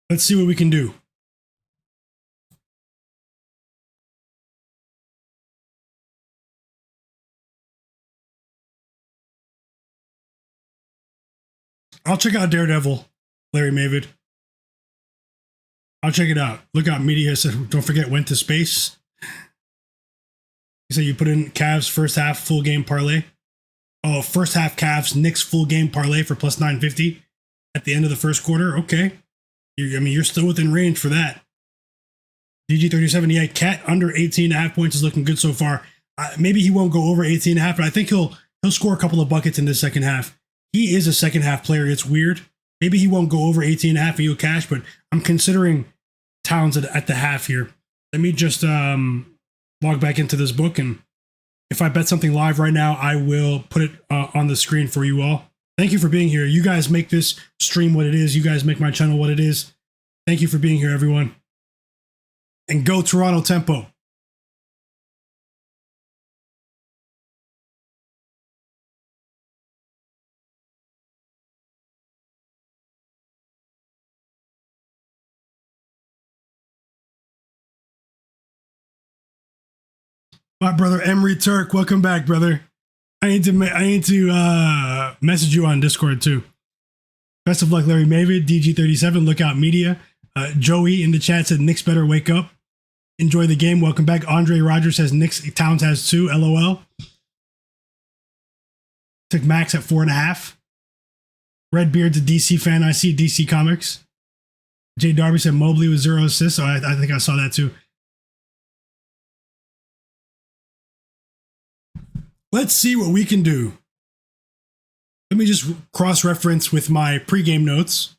Let's see what we can do. I'll check out Daredevil, Larry Mavid. I'll check it out. Look out, media said, don't forget, went to space. You said you put in Cavs first half full game parlay. Oh, first half Cavs, Knicks full game parlay for plus 950 at the end of the first quarter. Okay. You're still within range for that. DG37, yeah, Cat under 18.5 points is looking good so far. Maybe he won't go over 18.5, but I think he'll score a couple of buckets in the second half. He is a second half player. It's weird. Maybe he won't go over 18.5 and he'll cash, but I'm considering Towns at the half here. Let me just log back into this book, and if I bet something live right now, I will put it on the screen for you all. Thank you for being here. You guys make this stream what it is. You guys make my channel what it is. Thank you for being here, everyone. And go Toronto Tempo. My brother Emery Turk, welcome back, brother. I need to message you on Discord too. Best of luck, Larry Mavid, DG37, Lookout Media. Joey in the chat said Knicks better wake up. Enjoy the game. Welcome back. Andre Rogers says Knicks Towns has 2. LOL. Took Max at 4.5. Redbeard's a DC fan. I see DC Comics. Jay Darby said Mobley with 0 assists. So I think I saw that too. Let's see what we can do. Let me just cross-reference with my pregame notes.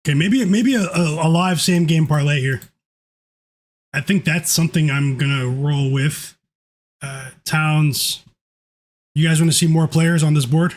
Okay, maybe a live same game parlay here. I think that's something I'm gonna roll with. Towns. You guys want to see more players on this board?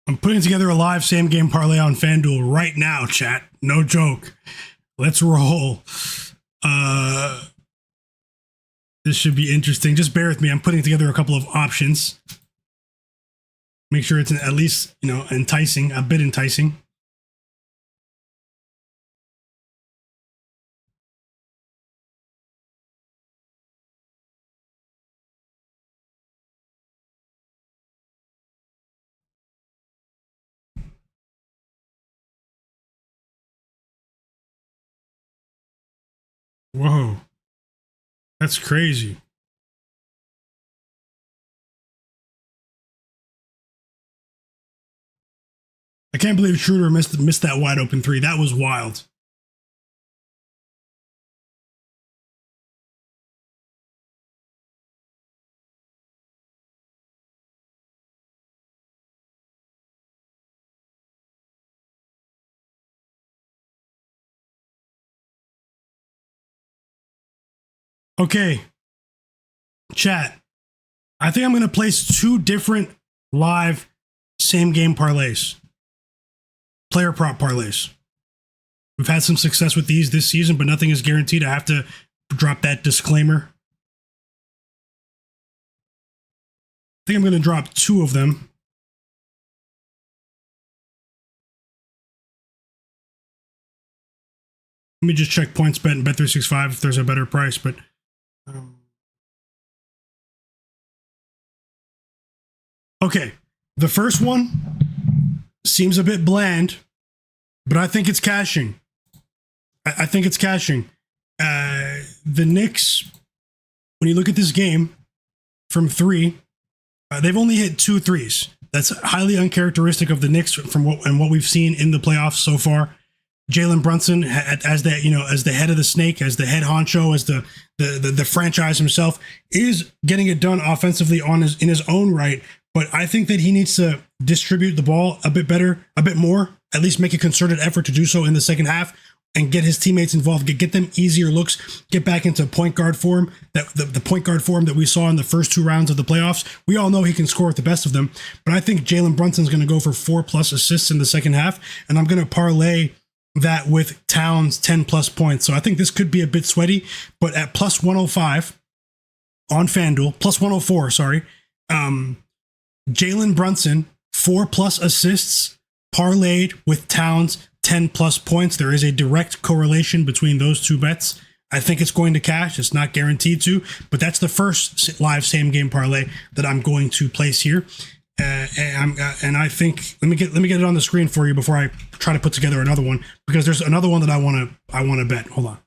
I'm putting together a live same game parlay on FanDuel right now, chat. No joke. Let's roll. This should be interesting. Just bear with me. I'm putting together a couple of options. Make sure it's at least, enticing, a bit enticing. Whoa. That's crazy. I can't believe Schroeder missed that wide open three. That was wild. Okay. Chat. I think I'm going to place two different live same game parlays. Player prop parlays. We've had some success with these this season, but nothing is guaranteed. I have to drop that disclaimer. I think I'm going to drop two of them. Let me just check PointsBet and Bet365 if there's a better price, but okay. The first one seems a bit bland, but I think it's cashing. I think it's cashing. The Knicks, when you look at this game from three, they've only hit 2 threes. That's highly uncharacteristic of the Knicks from what we've seen in the playoffs so far. Jalen Brunson, as the head of the snake, as the head honcho, as the franchise himself, is getting it done offensively in his own right. But I think that he needs to distribute the ball a bit better, a bit more, at least make a concerted effort to do so in the second half and get his teammates involved, get them easier looks, get back into point guard form, the point guard form that we saw in the first 2 rounds of the playoffs. We all know he can score with the best of them, but I think Jalen Brunson's going to go for 4+ assists in the second half, and I'm going to parlay that with Towns 10+ points. So I think this could be a bit sweaty, but at plus 105 on FanDuel, plus 104, sorry, Jalen Brunson, 4+ assists, parlayed with Towns, 10+ points. There is a direct correlation between those two bets. I think it's going to cash. It's not guaranteed to, but that's the first live same game parlay that I'm going to place here. And I think let me get it on the screen for you before I try to put together another one, because there's another one that I want to bet. Hold on.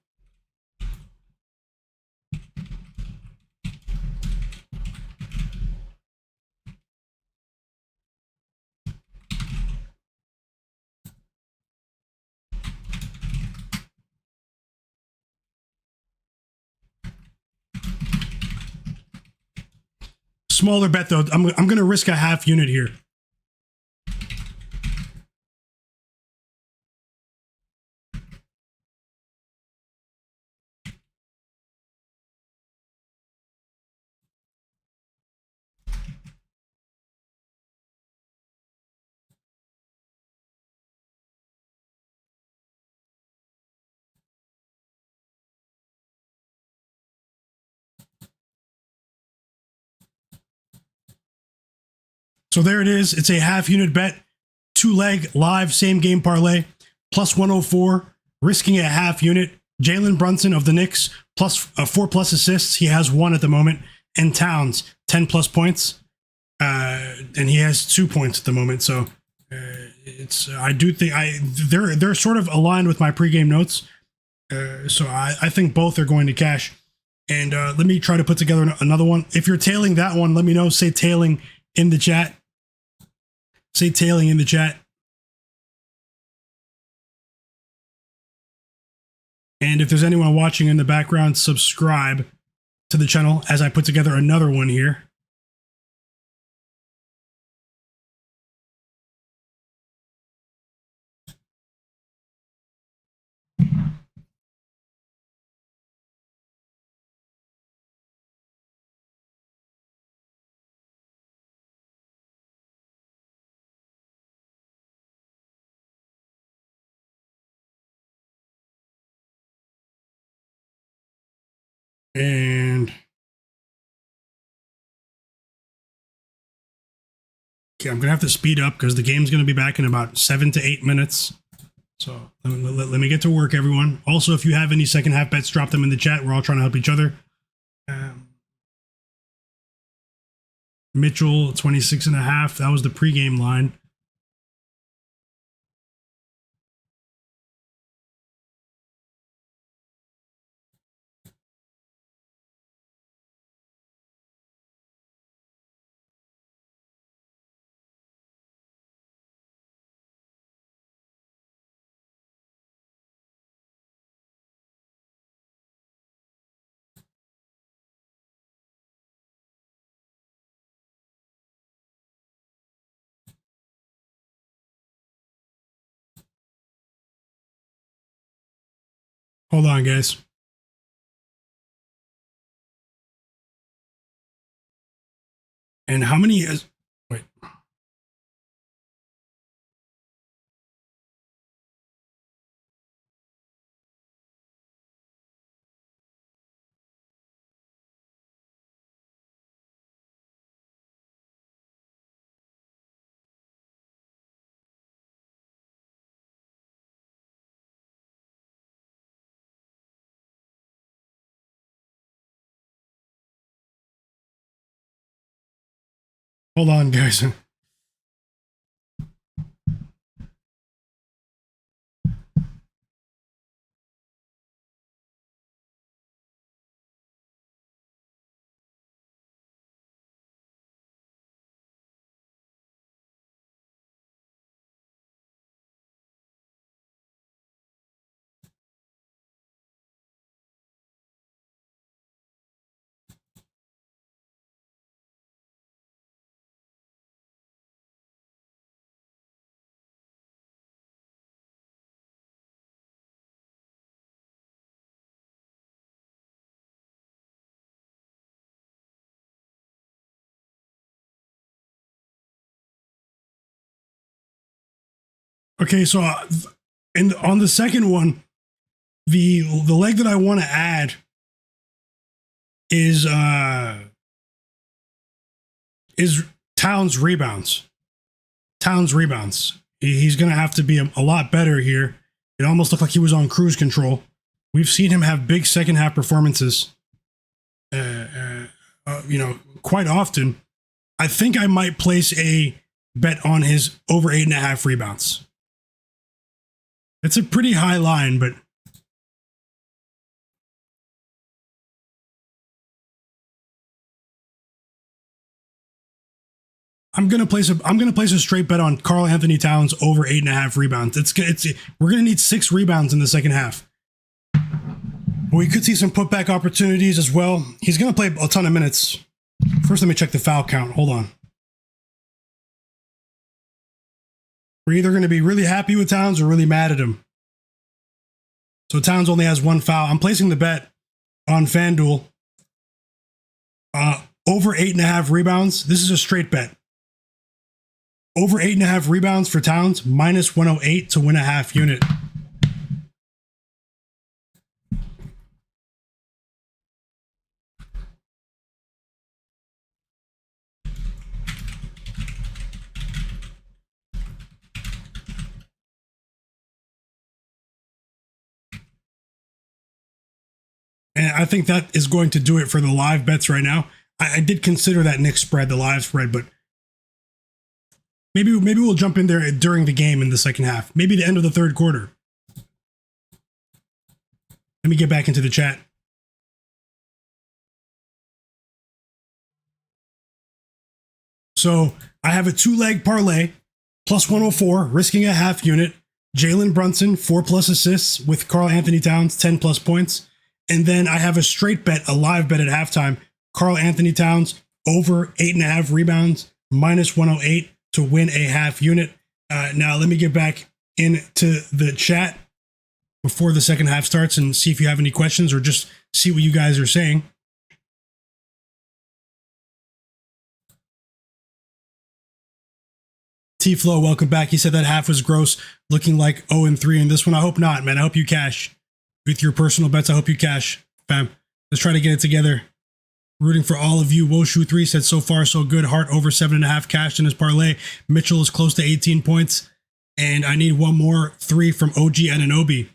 Smaller bet though. I'm going to risk a half unit here. So there it is. It's a half unit bet, 2-leg live same game parlay, plus 104, risking a half unit. Jalen Brunson of the Knicks, plus 4+ assists. He has 1 at the moment. And Towns, 10+ points. And he has 2 points at the moment. So I do think they're sort of aligned with my pregame notes. So I think both are going to cash. And let me try to put together another one. If you're tailing that one, let me know. Say tailing in the chat. Say tailing in the chat. And if there's anyone watching in the background, subscribe to the channel as I put together another one here. And okay, I'm going to have to speed up because the game's going to be back in about 7 to 8 minutes. So let me get to work, everyone. Also, if you have any second half bets, drop them in the chat. We're all trying to help each other. Mitchell, 26.5. That was the pregame line. Hold on, guys. And how many is... Wait. Hold on, guys. Okay, so on the second one, the leg that I want to add is Towns rebounds. Towns rebounds. He's going to have to be a lot better here. It almost looked like he was on cruise control. We've seen him have big second half performances, quite often. I think I might place a bet on his over 8.5 rebounds. It's a pretty high line, but I'm gonna place a straight bet on Karl-Anthony Towns over 8.5 rebounds. We're gonna need 6 rebounds in the second half. We could see some putback opportunities as well. He's gonna play a ton of minutes. First, let me check the foul count. Hold on. We're either gonna be really happy with Towns or really mad at him. So Towns only has 1 foul. I'm placing the bet on FanDuel. Over 8.5 rebounds. This is a straight bet. Over 8.5 rebounds for Towns, minus 108 to win a half unit. And I think that is going to do it for the live bets right now. I did consider that Knicks spread, the live spread, but maybe we'll jump in there during the game in the second half. Maybe the end of the third quarter. Let me get back into the chat. So I have a 2-leg parlay, plus 104, risking a half unit. Jalen Brunson, 4+ assists with Karl-Anthony Towns, 10+ points. And then I have a straight bet, a live bet at halftime. Karl-Anthony Towns over 8.5 rebounds, minus 108 to win a half unit. Now let me get back into the chat before the second half starts and see if you have any questions or just see what you guys are saying. T-Flow, welcome back. He said that half was gross, looking like 0-3 in this one. I hope not, man. I hope you cash. With your personal bets, I hope you cash, fam. Let's try to get it together. Rooting for all of you. Woshu3 said so far so good. Hart over 7.5 cashed in his parlay. Mitchell is close to 18 points. And I need one more 3 from OG Anunoby.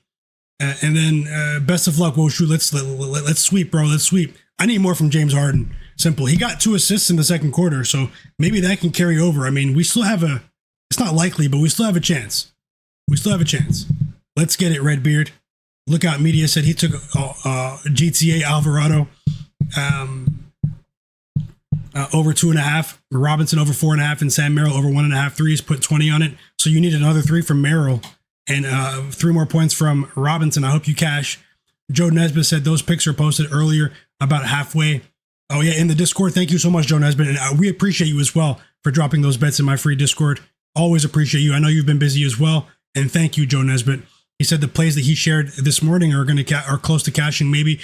And then best of luck, Woshu. Let's sweep, bro. Let's sweep. I need more from James Harden. Simple. He got 2 assists in the second quarter, so maybe that can carry over. I mean, we still have it's not likely, but we still have a chance. We still have a chance. Let's get it, Redbeard. Lookout Media said he took GTA Alvarado over 2.5, Robinson over 4.5, and Sam Merrill over 1.5 threes. Put 20 on it. So you need another 3 from Merrill and 3 more points from Robinson. I hope you cash. Joe Nesbitt said those picks are posted earlier, about halfway. Oh yeah, in the Discord. Thank you so much, Joe Nesbitt, and we appreciate you as well for dropping those bets in my free Discord. Always appreciate you. I know you've been busy as well, and thank you, Joe Nesbitt. He said the plays that he shared this morning are are close to cashing. Maybe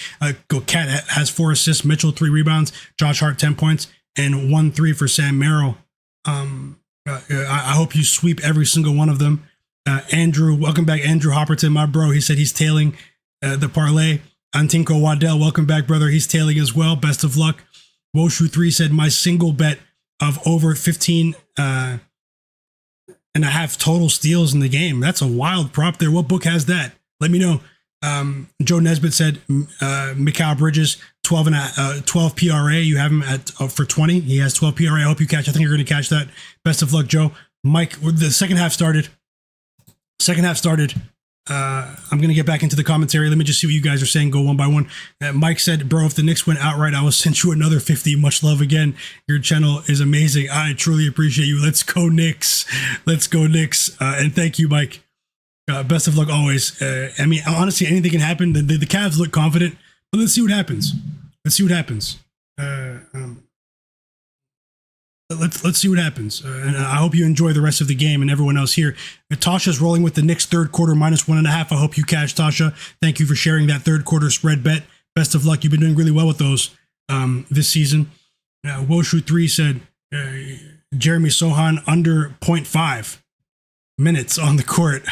Cat has 4 assists, Mitchell 3 rebounds, Josh Hart 10 points, and 1 3 for Sam Merrill. I hope you sweep every single one of them. Andrew, welcome back, Andrew Hopperton, my bro. He said he's tailing the parlay. Antinko Waddell, welcome back, brother. He's tailing as well. Best of luck. Woshu3 said my single bet of over 15 and a half total steals in the game. That's a wild prop there. What book has that? Let me know. Joe Nesbitt said Mikal Bridges 12 PRA. You have him at for 20. He has 12 PRA. I hope you catch. I think you're going to catch that. Best of luck, Joe. Mike, the second half started. I'm going to get back into the commentary. Let me just see what you guys are saying. Go one by one. Mike said, bro, if the Knicks went outright, I will send you another 50. Much love again. Your channel is amazing. I truly appreciate you. Let's go Knicks. Let's go Knicks. And thank you, Mike. Best of luck always. I mean, honestly, anything can happen. The Cavs look confident, but let's see what happens. Let's see what happens. Let's see what happens. And I hope you enjoy the rest of the game and everyone else here. Tasha's rolling with the Knicks third quarter minus 1.5. I hope you cash, Tasha. Thank you for sharing that third quarter spread bet. Best of luck. You've been doing really well with those this season. Woshu3 said Jeremy Sohan under 0.5 minutes on the court.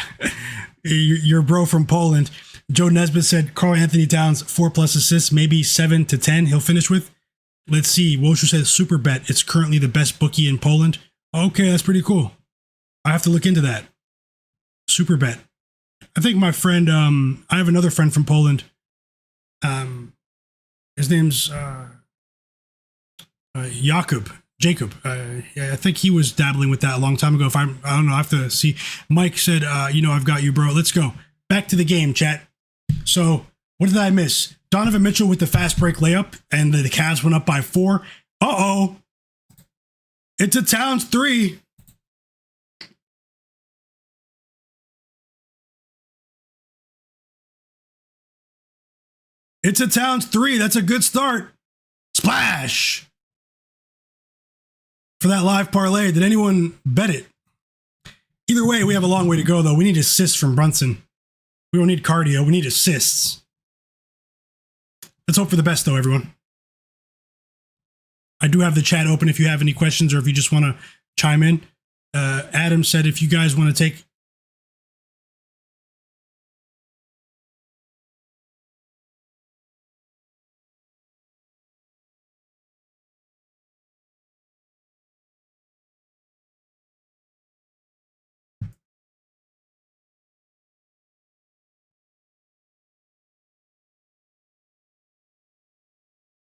Your bro from Poland. Joe Nesbitt said Karl-Anthony Towns 4+ assists, maybe 7 to 10 he'll finish with. Let's see. Woshu says super bet. It's currently the best bookie in Poland. Okay, that's pretty cool. I have to look into that. Super bet. I think my friend, I have another friend from Poland. His name's Jacob. Yeah, I think he was dabbling with that a long time ago. I don't know. I have to see. Mike said, I've got you, bro. Let's go. Back to the game, chat. So, what did I miss? Donovan Mitchell with the fast break layup, and the Cavs went up by 4. Uh-oh. It's a Towns 3. It's a Towns 3. That's a good start. Splash. For that live parlay, did anyone bet it? Either way, we have a long way to go, though. We need assists from Brunson. We don't need cardio. We need assists. Let's hope for the best, though, everyone. I do have the chat open if you have any questions or if you just want to chime in. Adam said if you guys want to take...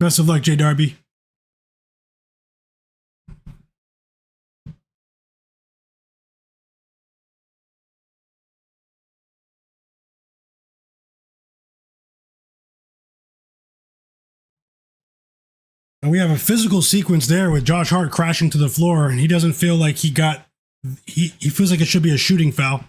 Best of luck, J. Darby. And we have a physical sequence there with Josh Hart crashing to the floor, and he doesn't feel like he feels like it should be a shooting foul.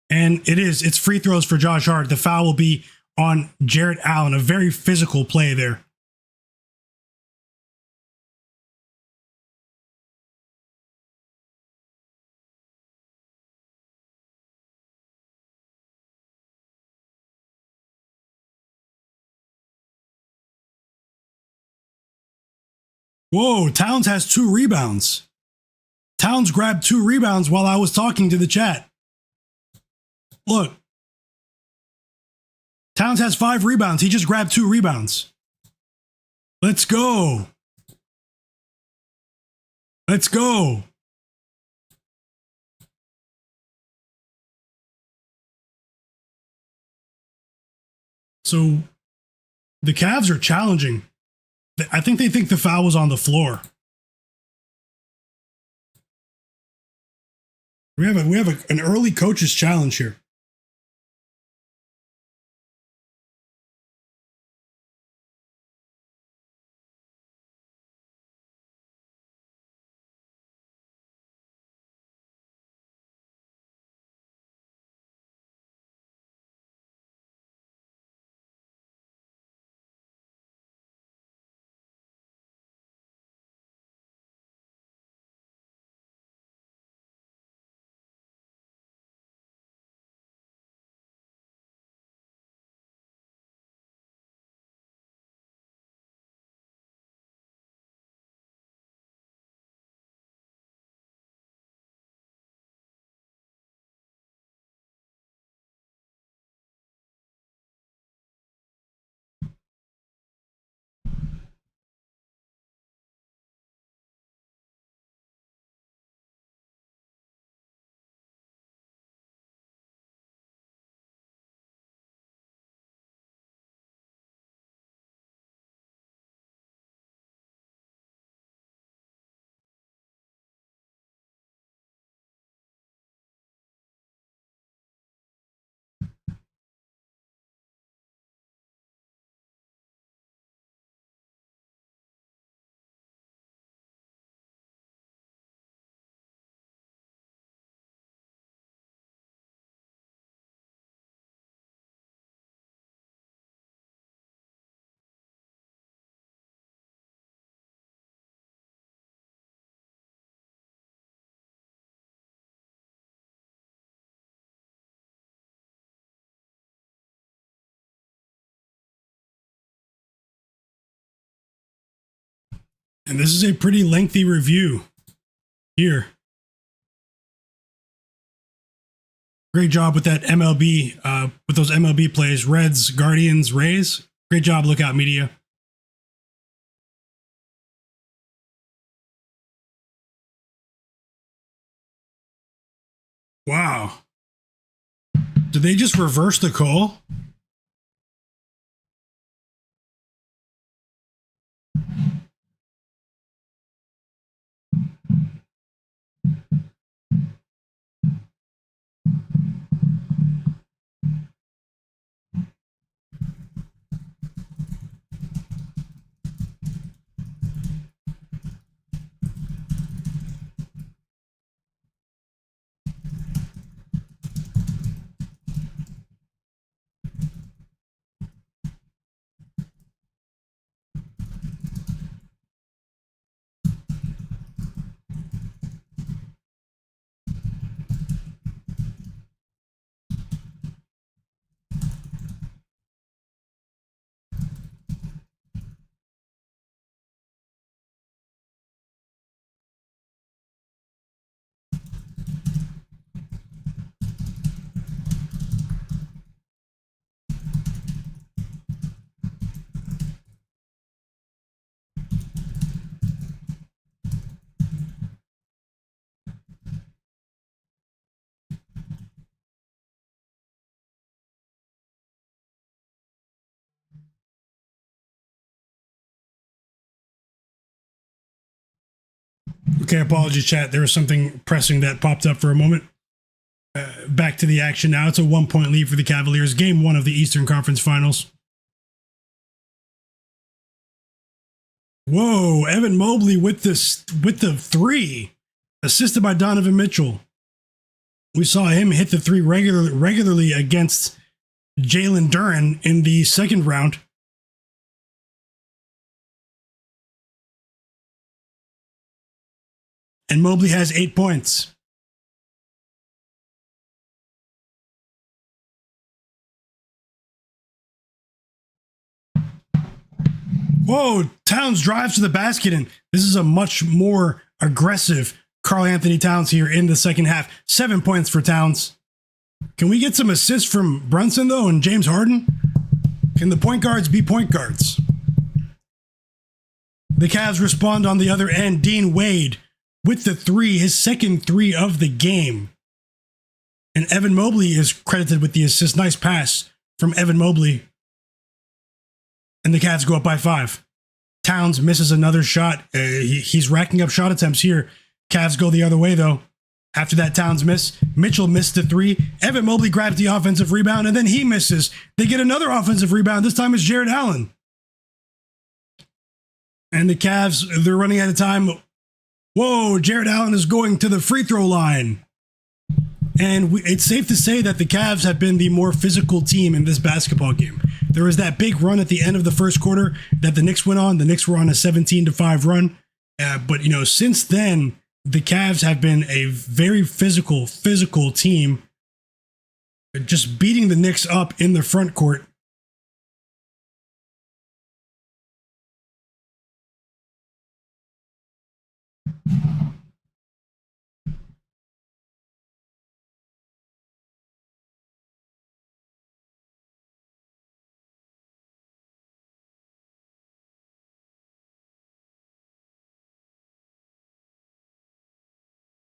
And it's free throws for Josh Hart. The foul will be on Jarrett Allen, a very physical play there. Whoa, Towns has 2 rebounds. Towns grabbed 2 rebounds while I was talking to the chat. Look. Towns has 5 rebounds. He just grabbed 2 rebounds. Let's go. Let's go. So the Cavs are challenging. I think they think the foul was on the floor. We have an early coach's challenge here. And this is a pretty lengthy review here. Great job with that MLB, with those MLB plays. Reds, Guardians, Rays. Great job, Lookout Media. Wow. Did they just reverse the call? Okay, apologies, chat. There was something pressing that popped up for a moment. Back to the action now. It's a 1-point lead for the Cavaliers. Game 1 of the Eastern Conference Finals. Whoa, Evan Mobley with the 3, assisted by Donovan Mitchell. We saw him hit the 3 regularly against Jalen Duren in the second round. And Mobley has 8 points. Whoa, Towns drives to the basket, and this is a much more aggressive Karl-Anthony Towns here in the second half. 7 points for Towns. Can we get some assists from Brunson, though, and James Harden? Can the point guards be point guards? The Cavs respond on the other end. Dean Wade with the three, his second three of the game. And Evan Mobley is credited with the assist. Nice pass from Evan Mobley. And the Cavs go up by 5. Towns misses another shot. He's racking up shot attempts here. Cavs go the other way, though. After that Towns miss, Mitchell missed the 3. Evan Mobley grabs the offensive rebound, and then he misses. They get another offensive rebound. This time it's Jarrett Allen. And the Cavs, they're running out of time. Whoa, Jarrett Allen is going to the free throw line. And it's safe to say that the Cavs have been the more physical team in this basketball game. There was that big run at the end of the first quarter that the Knicks went on. The Knicks were on a 17-5 run. But, since then, the Cavs have been a very physical team, just beating the Knicks up in the front court.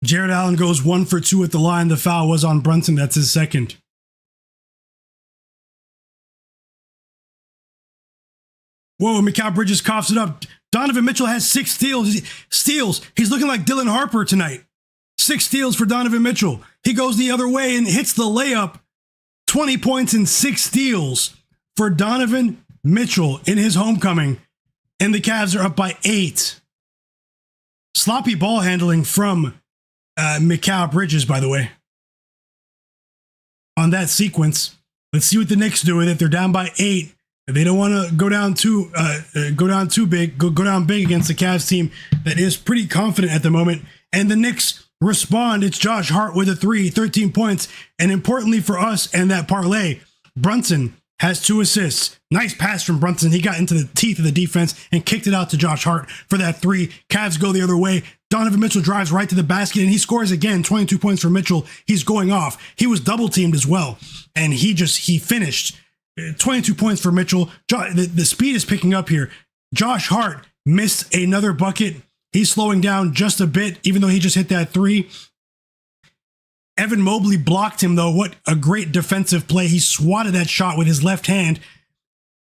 Jarrett Allen goes 1 for 2 at the line. The foul was on Brunson. That's his second. Whoa, Mikal Bridges coughs it up. Donovan Mitchell has 6 steals. He's looking like Dylan Harper tonight. 6 steals for Donovan Mitchell. He goes the other way and hits the layup. 20 points and 6 steals for Donovan Mitchell in his homecoming. And the Cavs are up by 8. Sloppy ball handling from Mikal Bridges, by the way. On that sequence, let's see what the Knicks do with it. They're down by 8. They don't want to go down too big. Go down big against the Cavs team that is pretty confident at the moment. And the Knicks respond. It's Josh Hart with a 3, 13 points. And importantly for us and that parlay, Brunson has 2 assists. Nice pass from Brunson. He got into the teeth of the defense and kicked it out to Josh Hart for that 3. Cavs go the other way. Donovan Mitchell drives right to the basket and he scores again. 22 points for Mitchell. He's going off. He was double teamed as well. And he finished. 22 points for Mitchell. The speed is picking up here. Josh Hart missed another bucket. He's slowing down just a bit, even though he just hit that 3. Evan Mobley blocked him, though. What a great defensive play. He swatted that shot with his left hand.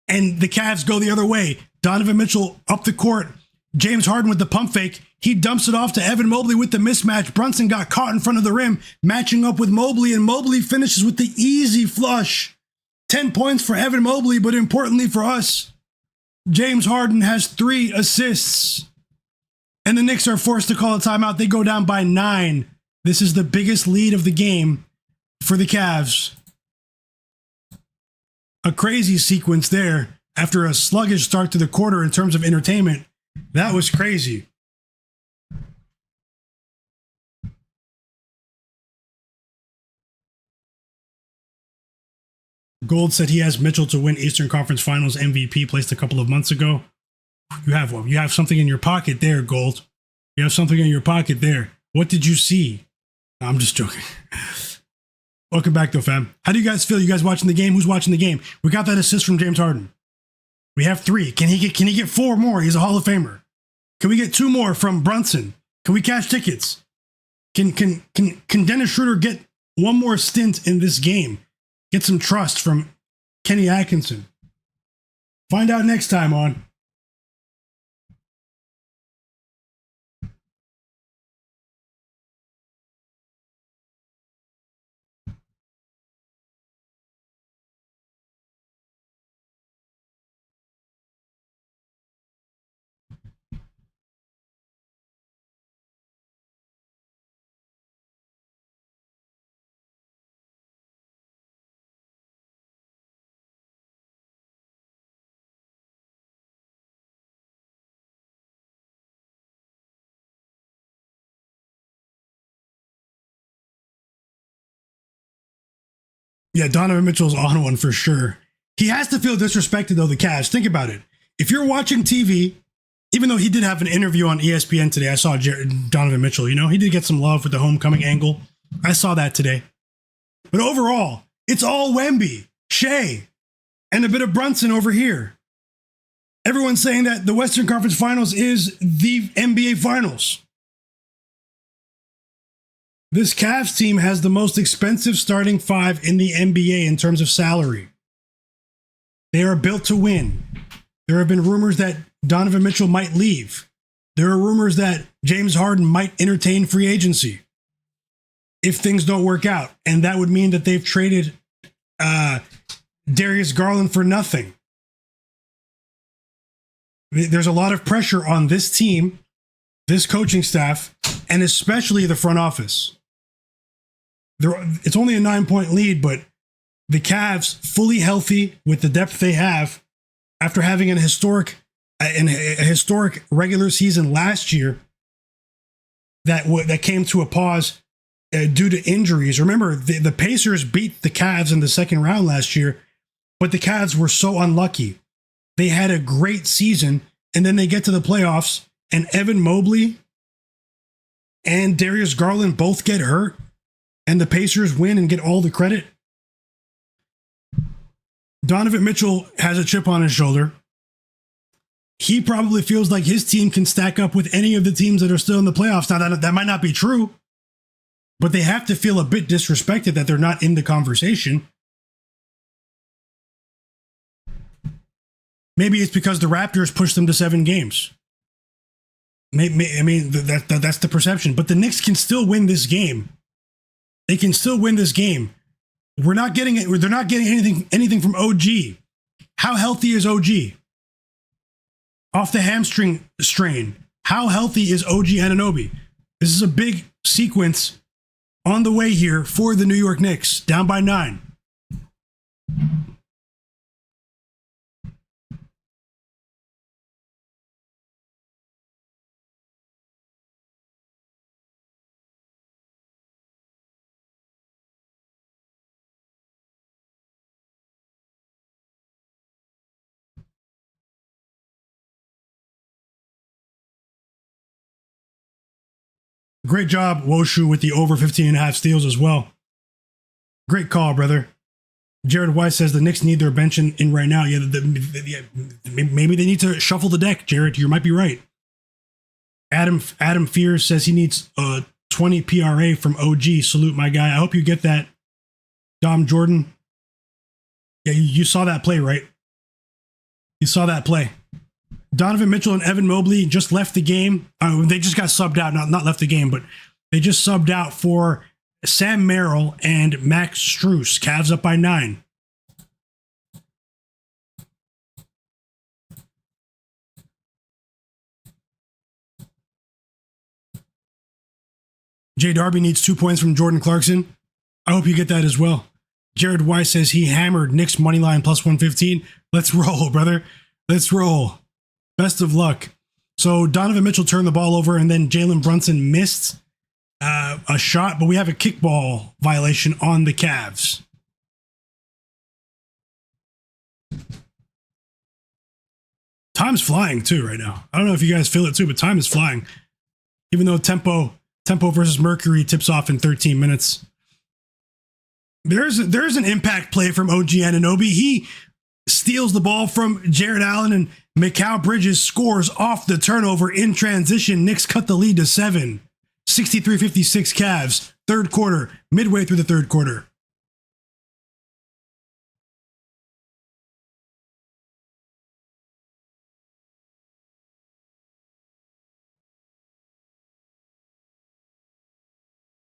And the Cavs go the other way. Donovan Mitchell up the court. James Harden with the pump fake. He dumps it off to Evan Mobley with the mismatch. Brunson got caught in front of the rim, matching up with Mobley, and Mobley finishes with the easy flush. 10 points for Evan Mobley, but importantly for us, James Harden has 3 assists. And the Knicks are forced to call a timeout. They go down by 9. This is the biggest lead of the game for the Cavs. A crazy sequence there after a sluggish start to the quarter in terms of entertainment. That was crazy. Gold said he has Mitchell to win Eastern Conference Finals MVP placed a couple of months ago. You have something in your pocket there, Gold. You have something in your pocket there. What did you see? No, I'm just joking. Welcome back, though, fam. How do you guys feel? You guys watching the game? Who's watching the game? We got that assist from James Harden. We have 3. Can he get 4 more? He's a Hall of Famer. Can we get 2 more from Brunson? Can we cash tickets? Can Dennis Schroeder get 1 more stint in this game? Get some trust from Kenny Atkinson. Find out next time on Yeah, Donovan Mitchell's on one for sure. He has to feel disrespected, though, the Cavs. Think about it. if you're watching TV, even though he did have an interview on ESPN today, I saw Donovan Mitchell, he did get some love with the homecoming angle. I saw that today. But overall, it's all Wemby, Shea, and a bit of Brunson over here. Everyone's saying that the Western Conference Finals is the NBA Finals. This Cavs team has the most expensive starting five in the NBA in terms of salary. They are built to win. There have been rumors that Donovan Mitchell might leave. There are rumors that James Harden might entertain free agency if things don't work out. And that would mean that they've traded Darius Garland for nothing. There's a lot of pressure on this team, this coaching staff, and especially the front office. It's only a 9-point lead, but the Cavs, fully healthy with the depth they have, after having a historic regular season last year that came to a pause due to injuries. Remember, the Pacers beat the Cavs in the second round last year, but the Cavs were so unlucky. They had a great season, and then they get to the playoffs, and Evan Mobley and Darius Garland both get hurt, and the Pacers win and get all the credit. Donovan Mitchell has a chip on his shoulder. He probably feels like his team can stack up with any of the teams that are still in the playoffs. Now, that might not be true, but they have to feel a bit disrespected that they're not in the conversation. Maybe it's because the Raptors pushed them to 7 games. That's the perception. But the Knicks can still win this game. They can still win this game. We're not getting it. They're not getting anything from OG. How healthy is OG? Off the hamstring strain. How healthy is OG Anunoby? This is a big sequence on the way here for the New York Knicks, down by 9. Great job, Woshu, with the over 15.5 steals as well. Great call, brother. Jared Weiss says the Knicks need their bench in right now. Yeah, maybe they need to shuffle the deck, Jared. You might be right. Adam Fears says he needs 20 PRA from OG. Salute, my guy. I hope you get that. Dom Jordan. Yeah, you saw that play, right? You saw that play. Donovan Mitchell and Evan Mobley just left the game. They just got subbed out, not left the game, but they just subbed out for Sam Merrill and Max Strus. Cavs up by 9. Jay Darby needs 2 points from Jordan Clarkson. I hope you get that as well. Jared Weiss says he hammered Knicks money line plus 115. Let's roll, brother. Let's roll. Best of luck. So Donovan Mitchell turned the ball over, and then Jalen Brunson missed a shot, but we have a kickball violation on the Cavs. Time's flying too right now. I don't know if you guys feel it too, but time is flying. Even though tempo versus Mercury tips off in 13 minutes. There's an impact play from OG Anunoby. He steals the ball from Jarrett Allen, and Mikal Bridges scores off the turnover in transition. Knicks cut the lead to 7. 63-56 Cavs. Third quarter, midway through the third quarter.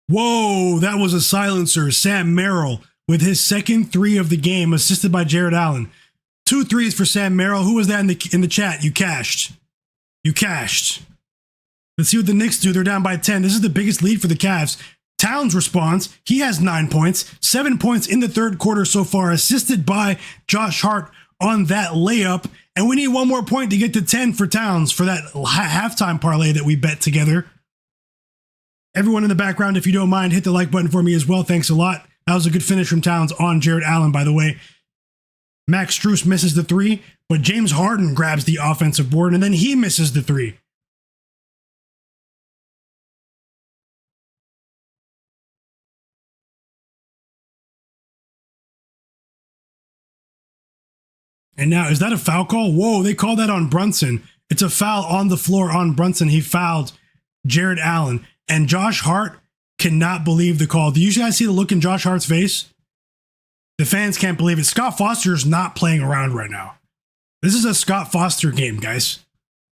Whoa, that was a silencer. Sam Merrill with his second 3 of the game, assisted by Jarrett Allen. 2 threes for Sam Merrill. Who was that in the chat? You cashed. Let's see what the Knicks do. They're down by 10. This is the biggest lead for the Cavs. Towns responds. He has 9 points. 7 points in the third quarter so far, assisted by Josh Hart on that layup. And we need one more point to get to 10 for Towns for that halftime parlay that we bet together. Everyone in the background, if you don't mind, hit the like button for me as well. Thanks a lot. That was a good finish from Towns on Jarrett Allen, by the way. Max Strus misses the 3, But James Harden grabs the offensive board, and then he misses the three. And now, is that a foul call? Whoa, they called that on Brunson. It's a foul on the floor on Brunson. He fouled Jarrett Allen. And Josh Hart cannot believe the call. Do you guys see the look in Josh Hart's face? The fans can't believe it. Scott Foster's not playing around right now. This is a Scott Foster game, guys.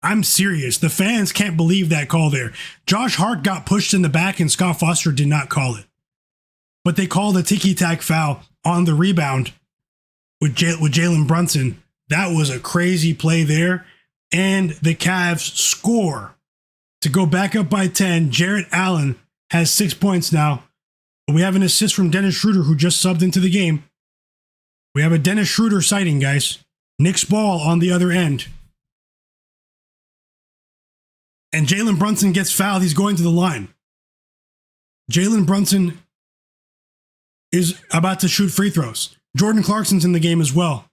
I'm serious. The fans can't believe that call there. Josh Hart got pushed in the back and Scott Foster did not call it. But they called a ticky-tack foul on the rebound with Jalen Brunson. That was a crazy play there. And the Cavs score to go back up by 10. Jarrett Allen has 6 points now. We have an assist from Dennis Schroeder, who just subbed into the game. We have a Dennis Schroeder sighting, guys. Knicks ball on the other end. And Jalen Brunson gets fouled. He's going to the line. Jalen Brunson is about to shoot free throws. Jordan Clarkson's in the game as well.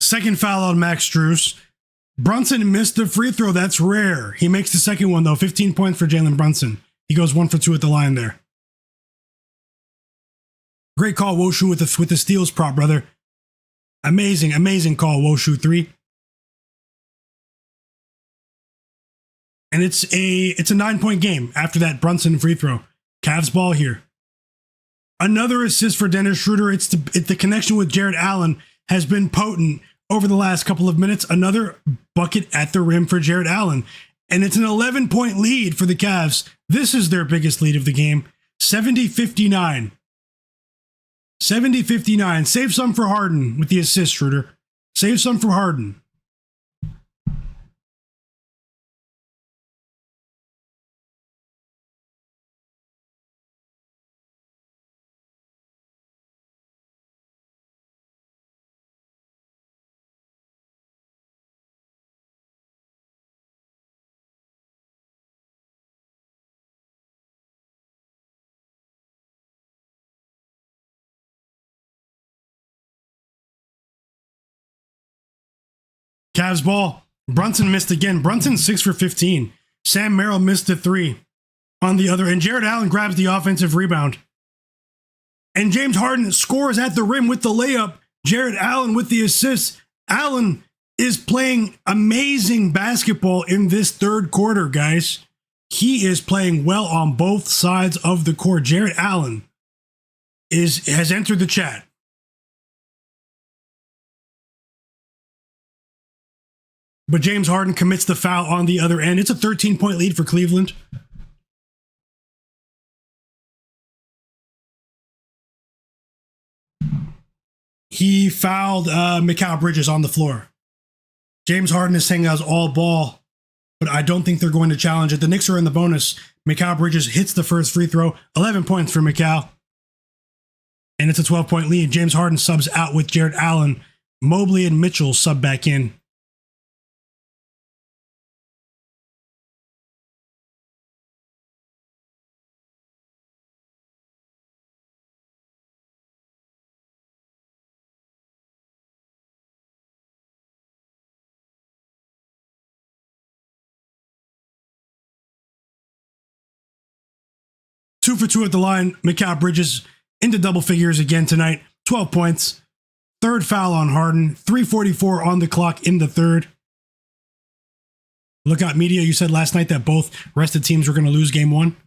Second foul on Max Strus. Brunson missed the free throw. That's rare. He makes the second one, though. 15 points for Jalen Brunson. He goes 1 for 2 at the line there. Great call, Woshu, with the steals prop, brother. Amazing, amazing call, Woshu 3. And it's a 9-point game after that Brunson free throw. Cavs ball here. Another assist for Dennis Schroeder. The connection with Jarrett Allen has been potent over the last couple of minutes. Another bucket at the rim for Jarrett Allen. And it's an 11-point lead for the Cavs. This is their biggest lead of the game. 70-59. 70-59. Save some for Harden with the assist, Schroeder. Save some for Harden. Cavs ball. Brunson missed again. Brunson 6 for 15. Sam Merrill missed a 3 on the other end. Jarrett Allen grabs the offensive rebound. And James Harden scores at the rim with the layup. Jarrett Allen with the assist. Allen is playing amazing basketball in this third quarter, guys. He is playing well on both sides of the court. Jarrett Allen has entered the chat. But James Harden commits the foul on the other end. It's a 13-point lead for Cleveland. He fouled Mikal Bridges on the floor. James Harden is saying that was all ball, but I don't think they're going to challenge it. The Knicks are in the bonus. Mikal Bridges hits the first free throw. 11 points for Mikal. And it's a 12-point lead. James Harden subs out with Jarrett Allen. Mobley and Mitchell sub back in. Two for 2 at the line. Mikal Bridges into double figures again tonight. 12 points. Third foul on Harden. 3:44 on the clock in the third. Lookout Media, you said last night that both rested teams were going to lose game one.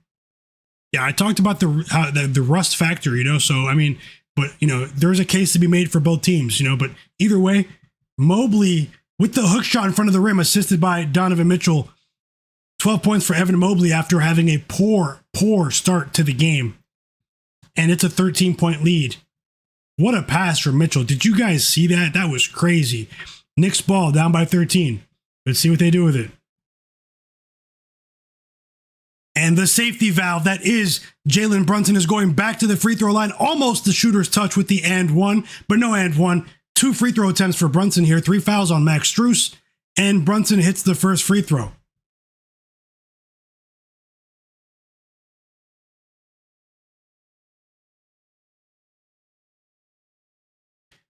Yeah, I talked about the rust factor, so, I mean, but, there's a case to be made for both teams, but either way, Mobley with the hook shot in front of the rim, assisted by Donovan Mitchell. 12 points for Evan Mobley after having a poor start to the game. And it's a 13-point lead. What a pass from Mitchell. Did you guys see that? That was crazy. Knicks ball down by 13. Let's see what they do with it. And the safety valve that is Jalen Brunson is going back to the free throw line. Almost the shooter's touch with the and one, but no and one. 2 free throw attempts for Brunson here. 3 fouls on Max Strus. And Brunson hits the first free throw.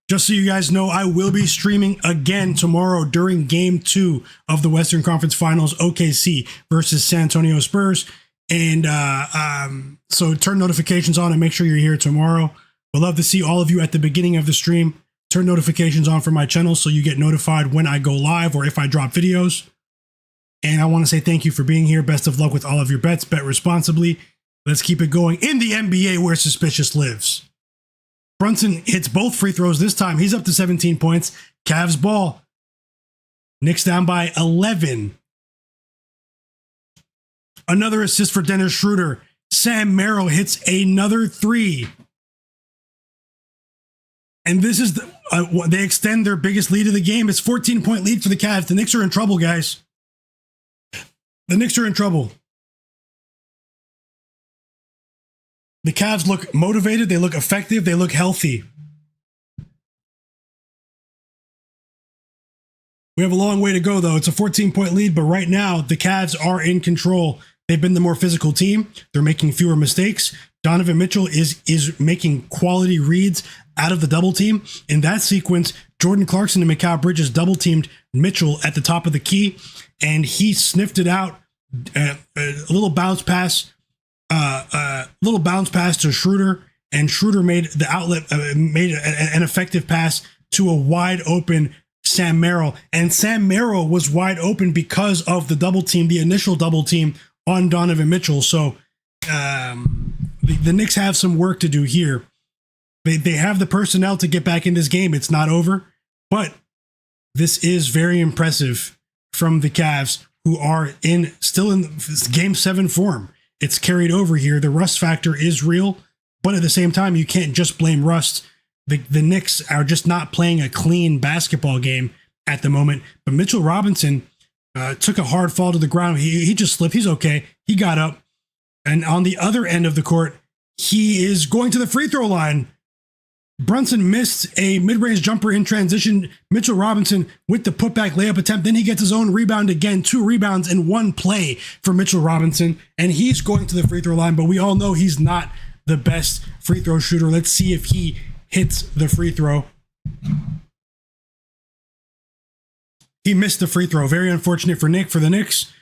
Just so you guys know, I will be streaming again tomorrow during Game 2 of the Western Conference Finals, OKC versus San Antonio Spurs. And so turn notifications on and make sure you're here tomorrow. We'd love to see all of you at the beginning of the stream. Turn notifications on for my channel so you get notified when I go live or if I drop videos. And I want to say thank you for being here. Best of luck with all of your bets. Bet responsibly. Let's keep it going in the NBA where suspicious lives. Brunson hits both free throws this time. He's up to 17 points. Cavs ball. Knicks down by 11. Another assist for Dennis Schroeder. Sam Merrill hits another 3. And this is they extend their biggest lead of the game. It's 14-point lead for the Cavs. The Knicks are in trouble, guys. The Knicks are in trouble. The Cavs look motivated, they look effective, they look healthy. We have a long way to go, though. It's a 14-point lead, but right now, the Cavs are in control. They've been the more physical team. They're making fewer mistakes. Donovan Mitchell is making quality reads out of the double team. In that sequence, Jordan Clarkson and Mikal Bridges double-teamed Mitchell at the top of the key, and he sniffed it out. A little bounce pass to Schroeder, and Schroeder made the outlet, made an effective pass to a wide open Sam Merrill. And Sam Merrill was wide open because of the double team, the initial double team on Donovan Mitchell. So the Knicks have some work to do here. They have the personnel to get back in this game. It's not over, but this is very impressive from the Cavs, who are still in Game 7 form. It's carried over here. The rust factor is real, but at the same time, you can't just blame rust. The Knicks are just not playing a clean basketball game at the moment. But Mitchell Robinson took a hard fall to the ground. He just slipped. He's okay. He got up. And on the other end of the court, he is going to the free throw line. Brunson missed a mid-range jumper in transition. Mitchell Robinson with the putback layup attempt. Then he gets his own rebound again. 2 rebounds in 1 play for Mitchell Robinson. And he's going to the free throw line, but we all know he's not the best free throw shooter. Let's see if he hits the free throw. He missed the free throw. Very unfortunate for the Knicks.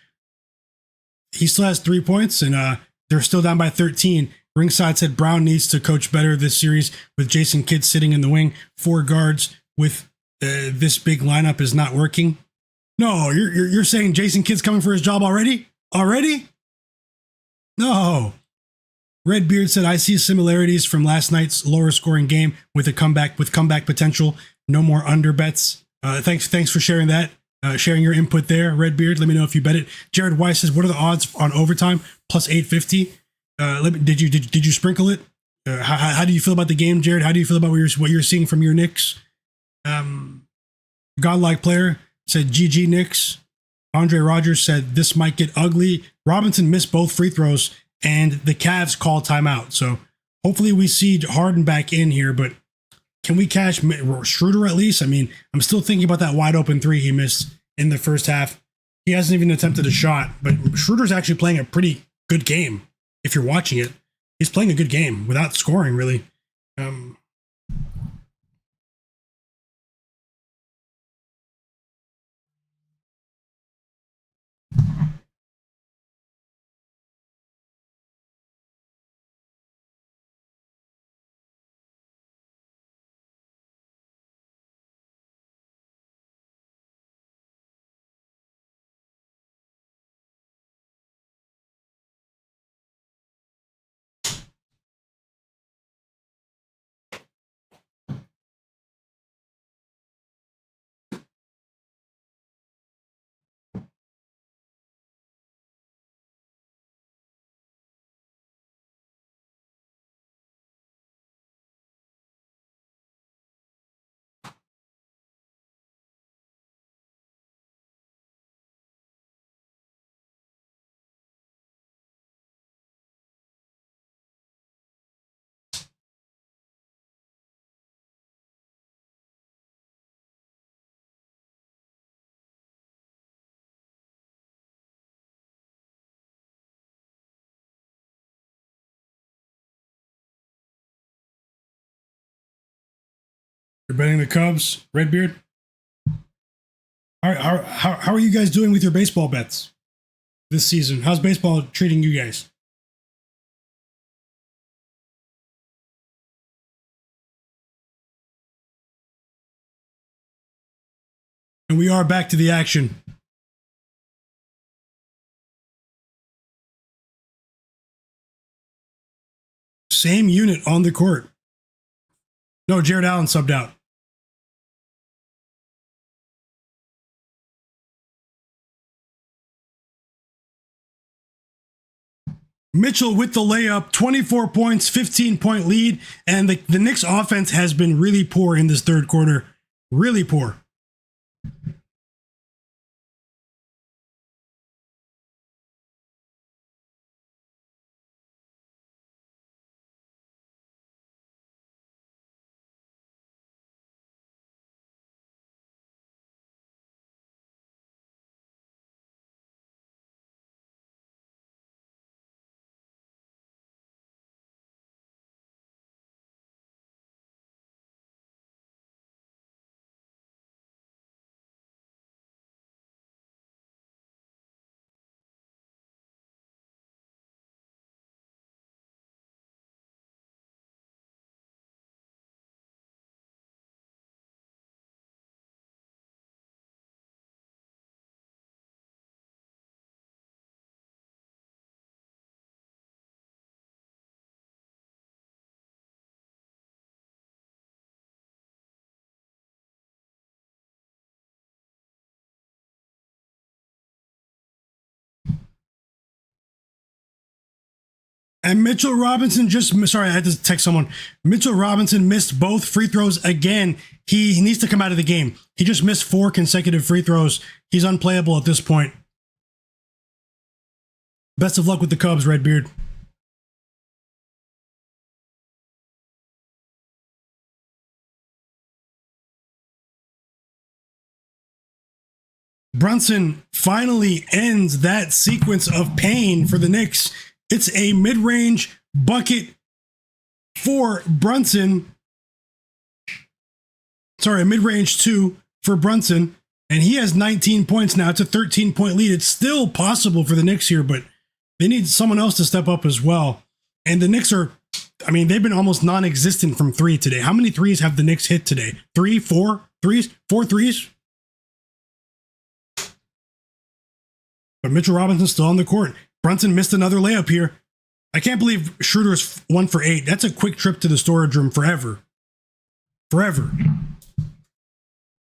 He still has 3 points, and they're still down by 13. Ringside said Brown needs to coach better this series with Jason Kidd sitting in the wing. 4 guards with this big lineup is not working. No, you're saying Jason Kidd's coming for his job already? Already? No. Redbeard said, I see similarities from last night's lower scoring game with comeback potential. No more under bets. Thanks for sharing that. Sharing your input there, Redbeard. Let me know if you bet it. Jared Weiss says, what are the odds on overtime? Plus 850. Did you sprinkle it? How do you feel about the game, Jared? How do you feel about what you're seeing from your Knicks? Godlike player said GG Knicks. Andre Rogers said this might get ugly. Robinson missed both free throws, and the Cavs call timeout. So hopefully we see Harden back in here, but can we catch Schroeder at least? I mean, I'm still thinking about that wide open 3 he missed in the first half. He hasn't even attempted a shot, but Schroeder's actually playing a pretty good game. If you're watching it, he's playing a good game without scoring, really. You're betting the Cubs, Redbeard. All right, how are you guys doing with your baseball bets this season? How's baseball treating you guys? And we are back to the action. Same unit on the court. No, Jarrett Allen subbed out. Mitchell with the layup, 24 points, 15-point lead, and the Knicks offense has been really poor in this third quarter. Really poor. And Mitchell Robinson sorry, I had to text someone. Mitchell Robinson missed both free throws again. He needs to come out of the game. He just missed 4 consecutive free throws. He's unplayable at this point. Best of luck with the Cubs, Redbeard. Brunson finally ends that sequence of pain for the Knicks. It's a mid-range bucket for Brunson. Sorry, a mid-range 2 for Brunson. And he has 19 points now. It's a 13-point lead. It's still possible for the Knicks here, but they need someone else to step up as well. And the Knicks they've been almost non-existent from 3 today. How many threes have the Knicks hit today? 3, 4 threes? 4 threes? But Mitchell Robinson's still on the court. Brunson missed another layup here. I can't believe Schroeder's 1 for 8. That's a quick trip to the storage room forever. Forever.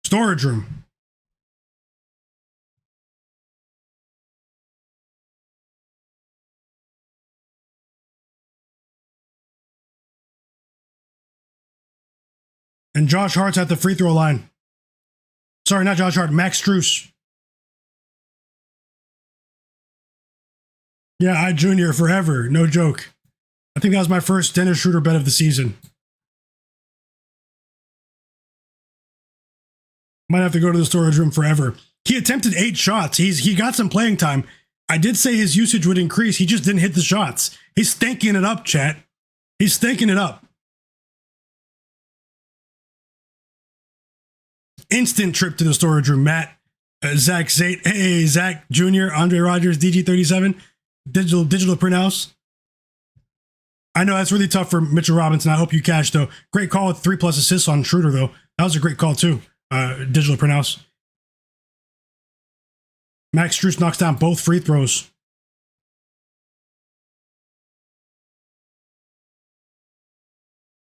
Storage room. And Josh Hart's at the free throw line. Sorry, not Josh Hart. Max Strus. Yeah, I Junior forever. No joke. I think that was my first Dennis Schroeder bet of the season. Might have to go to the storage room forever. He attempted 8 shots. He got some playing time. I did say his usage would increase. He just didn't hit the shots. He's stinking it up, chat. He's stinking it up. Instant trip to the storage room. Matt, Zach Zate, hey, Zach Jr., Andre Rogers, DG37, digital print house. I know that's really tough for Mitchell Robinson. I hope you cash, though. Great call with 3+ assists on Schroeder, though. That was a great call, too. Digital print house. Max Strus knocks down both free throws.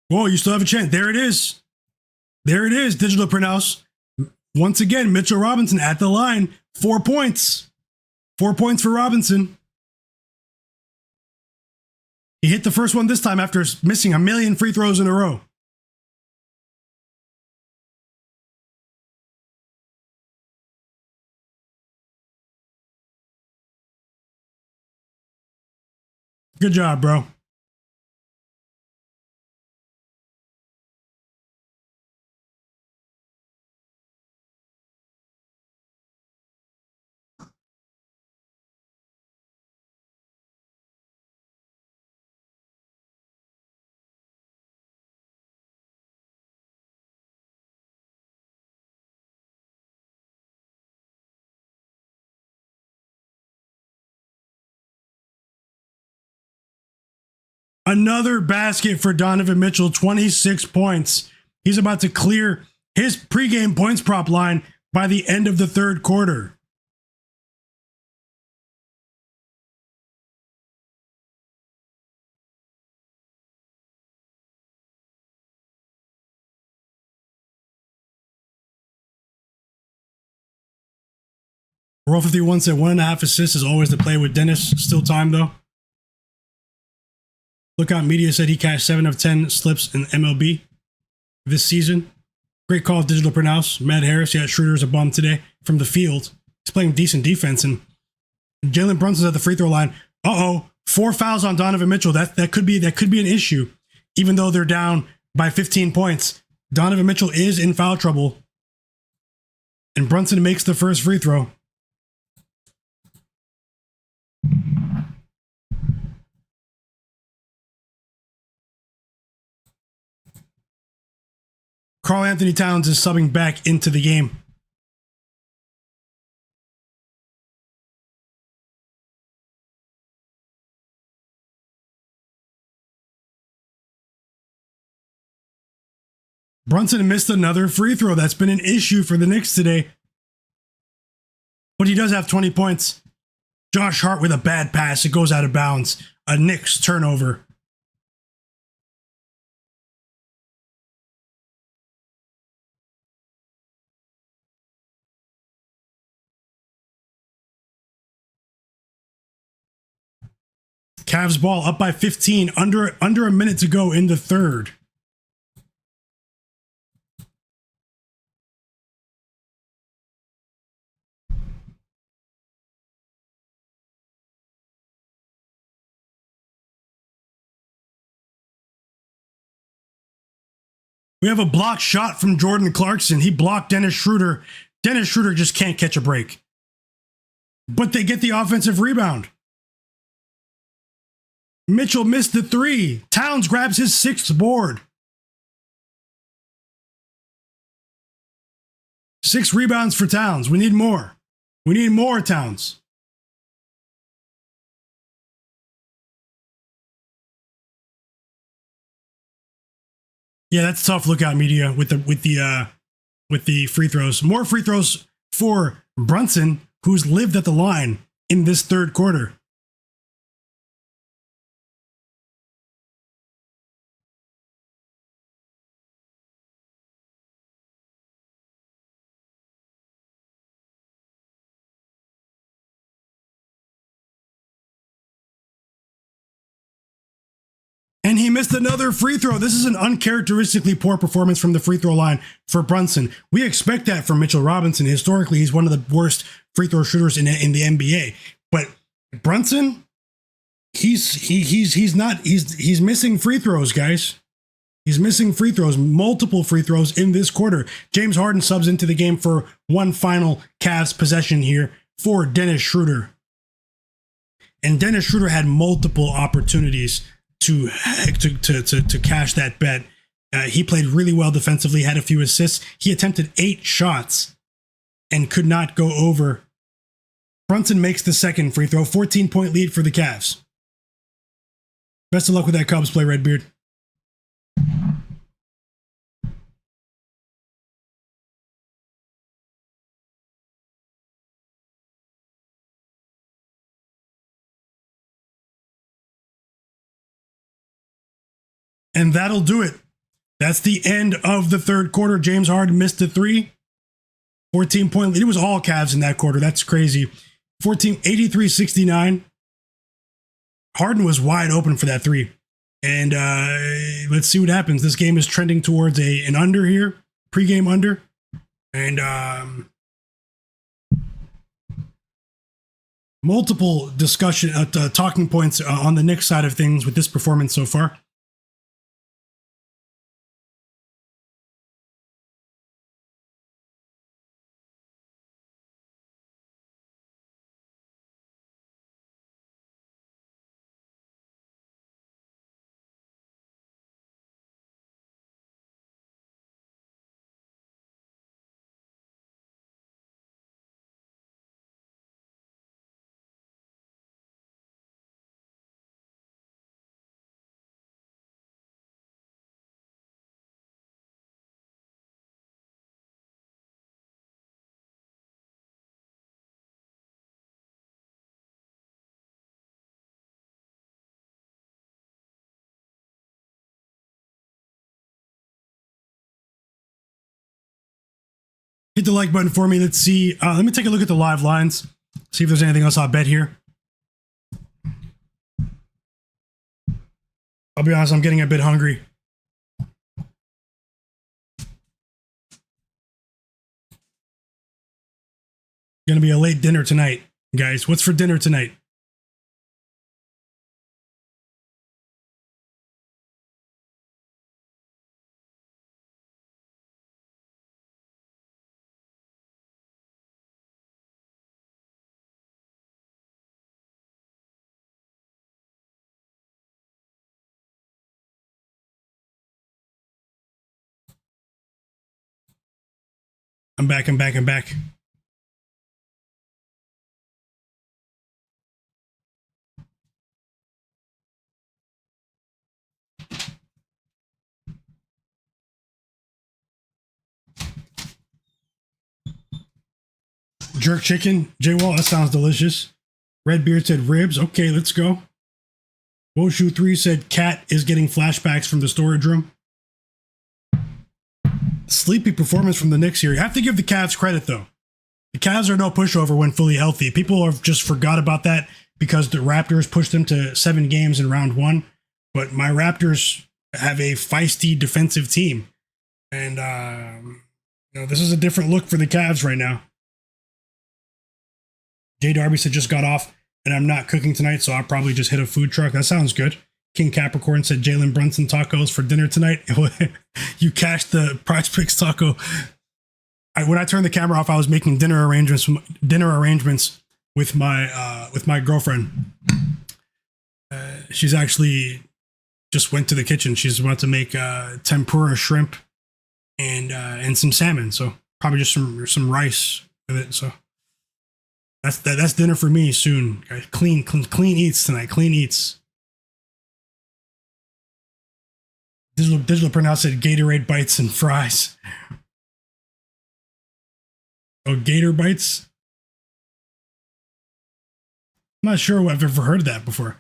Whoa, you still have a chance. There it is. There it is, digital print house. Once again, Mitchell Robinson at the line. 4 points. 4 points for Robinson. He hit the first one this time after missing a million free throws in a row. Good job, bro. Another basket for Donovan Mitchell, 26 points. He's about to clear his pregame points prop line by the end of the third quarter. Roll 51 said 1.5 assists is always the play with Dennis. Still time though. Lookout Media said he cashed 7 of 10 slips in MLB this season. Great call of digital pronounce. Matt Harris, yeah, Schroeder's a bum today from the field. He's playing decent defense, and Jalen Brunson's at the free throw line. 4 fouls on Donovan Mitchell. That could be an issue, even though they're down by 15 points. Donovan Mitchell is in foul trouble, and Brunson makes the first free throw. Karl-Anthony Towns is subbing back into the game. Brunson missed another free throw. That's been an issue for the Knicks today. But he does have 20 points. Josh Hart with a bad pass. It goes out of bounds. A Knicks turnover. Cavs ball up by 15, under a minute to go in the third. We have a blocked shot from Jordan Clarkson. He blocked Dennis Schroeder. Dennis Schroeder just can't catch a break. But they get the offensive rebound. Mitchell missed the three. Towns grabs his 6th board. 6 rebounds for Towns. We need more. We need more, Towns. Yeah, that's tough. Lookout Media with the free throws. More free throws for Brunson, who's lived at the line in this third quarter. And he missed another free throw. This is an uncharacteristically poor performance from the free throw line for Brunson. We expect that from Mitchell Robinson. Historically, he's one of the worst free throw shooters in the NBA. But Brunson, he's missing free throws, guys. He's missing free throws, multiple free throws in this quarter. James Harden subs into the game for one final Cavs possession here for Dennis Schroeder. And Dennis Schroeder had multiple opportunities to cash that bet. He played really well defensively, had a few assists. He attempted 8 shots and could not go over. Brunson makes the second free throw, 14-point lead for the Cavs. Best of luck with that Cubs play, Redbeard. And that'll do it. That's the end of the third quarter. James Harden missed a 3. 14-point lead. It was all Cavs in that quarter. That's crazy. 83-69. Harden was wide open for that 3. And let's see what happens. This game is trending towards an under here. Pre-game under. And multiple talking points on the Knicks side of things with this performance so far. Hit the like button for me. Let's see. Let me take a look at the live lines. See if there's anything else I'll bet here. I'll be honest, I'm getting a bit hungry. Gonna be a late dinner tonight, guys. What's for dinner tonight? I'm back. Jerk chicken. J-Wall, that sounds delicious. Redbeard said ribs. Okay, let's go. Woshu3 said cat is getting flashbacks from the storage room. Sleepy performance from the Knicks here. You have to give the Cavs credit, though. The Cavs are no pushover when fully healthy. People have just forgot about that because the Raptors pushed them to 7 games in round 1. But my Raptors have a feisty defensive team. And, this is a different look for the Cavs right now. Jay Darby said just got off and I'm not cooking tonight, so I'll probably just hit a food truck. That sounds good. King Capricorn said Jalen Brunson tacos for dinner tonight. You cashed the Prize Picks taco. When I turned the camera off, I was making dinner arrangements with my girlfriend. She's actually just went to the kitchen. She's about to make tempura shrimp and some salmon. So probably just some rice with it. So that's dinner for me soon. Guys. Clean eats tonight. Clean eats. Digital printout said Gatorade bites and fries. Oh, Gator bites? I'm not sure I've ever heard of that before.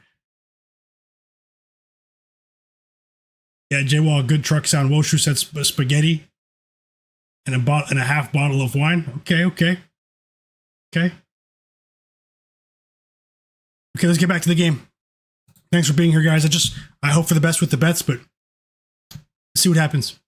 Yeah, J-Wall, good truck sound. Woshu said spaghetti and a half bottle of wine. Okay. Okay, let's get back to the game. Thanks for being here, guys. I hope for the best with the bets, but see what happens.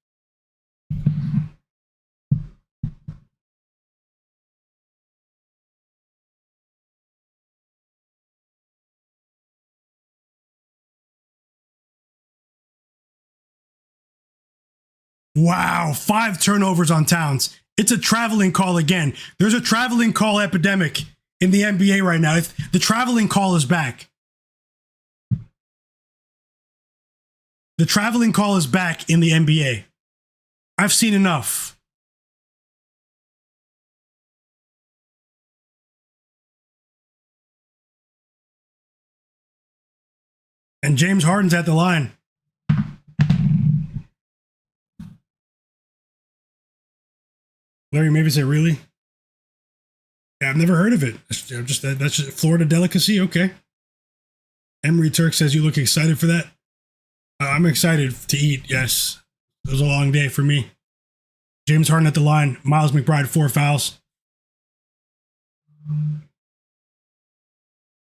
Wow, 5 turnovers on Towns. It's a traveling call again. There's a traveling call epidemic in the NBA right now. The traveling call is back. The traveling call is back in the NBA. I've seen enough. And James Harden's at the line. Larry maybe say, really? Yeah, I've never heard of it. That's just Florida delicacy. Okay. Emery Turk says you look excited for that. I'm excited to eat, yes. It was a long day for me. James Harden at the line. Miles McBride, 4 fouls.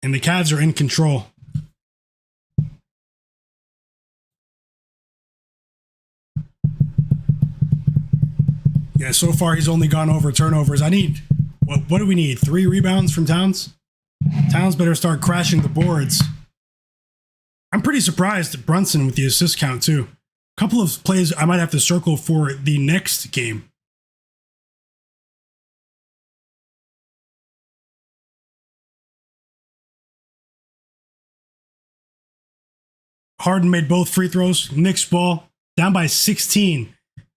And the Cavs are in control. Yeah, so far he's only gone over turnovers. What do we need? 3 rebounds from Towns? Towns better start crashing the boards. I'm pretty surprised at Brunson with the assist count, too. A couple of plays I might have to circle for the next game. Harden made both free throws. Knicks ball, down by 16.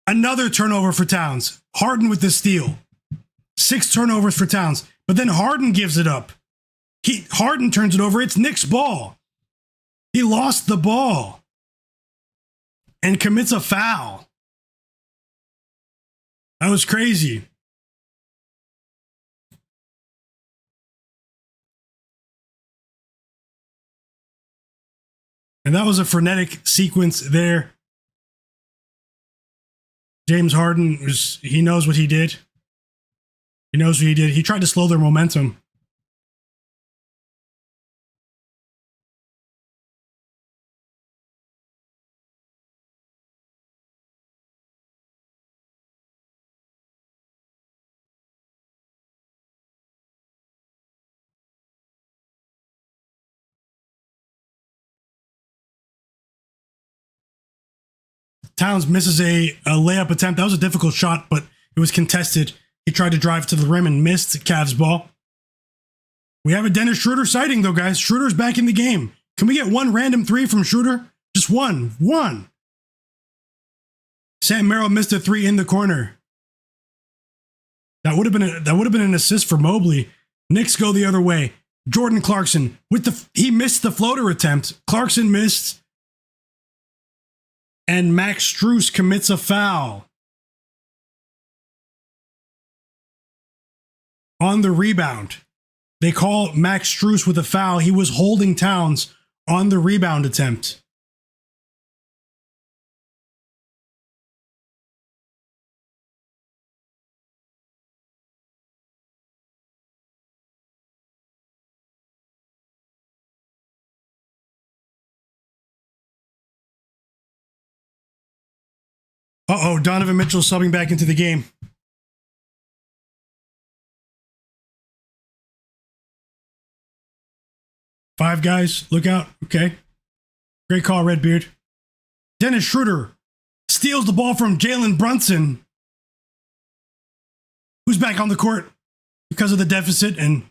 Another turnover for Towns. Harden with the steal. 6 turnovers for Towns. But then Harden gives it up. Harden turns it over. It's Knicks ball. He lost the ball and commits a foul. That was crazy. And that was a frenetic sequence there. James Harden he knows what he did. He knows what he did. He tried to slow their momentum. Towns misses a layup attempt. That was a difficult shot, but it was contested. He tried to drive to the rim and missed Cavs ball. We have a Dennis Schroeder sighting, though, guys. Schroeder's back in the game. Can we get one random three from Schroeder? Just one. One. Sam Merrill missed a three in the corner. That would have been an assist for Mobley. Knicks go the other way. Jordan Clarkson he missed the floater attempt. Clarkson missed. And Max Strus commits a foul. On the rebound. They call Max Strus with a foul. He was holding Towns on the rebound attempt. Uh-oh, Donovan Mitchell subbing back into the game. Five guys, look out. Okay. Great call, Redbeard. Dennis Schroeder steals the ball from Jalen Brunson, who's back on the court because of the deficit, and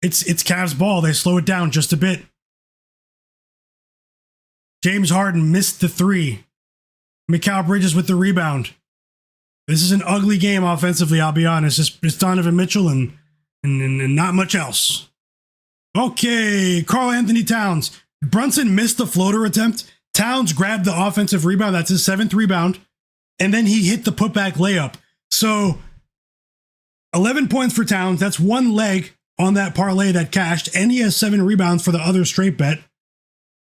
it's Cavs ball. They slow it down just a bit. James Harden missed the three. Mikal Bridges with the rebound. This is an ugly game offensively, I'll be honest. It's Donovan Mitchell and not much else. Okay, Karl-Anthony Towns. Brunson missed the floater attempt. Towns grabbed the offensive rebound. That's his seventh rebound. And then he hit the putback layup. So 11 points for Towns. That's one leg on that parlay that cashed. And he has 7 rebounds for the other straight bet.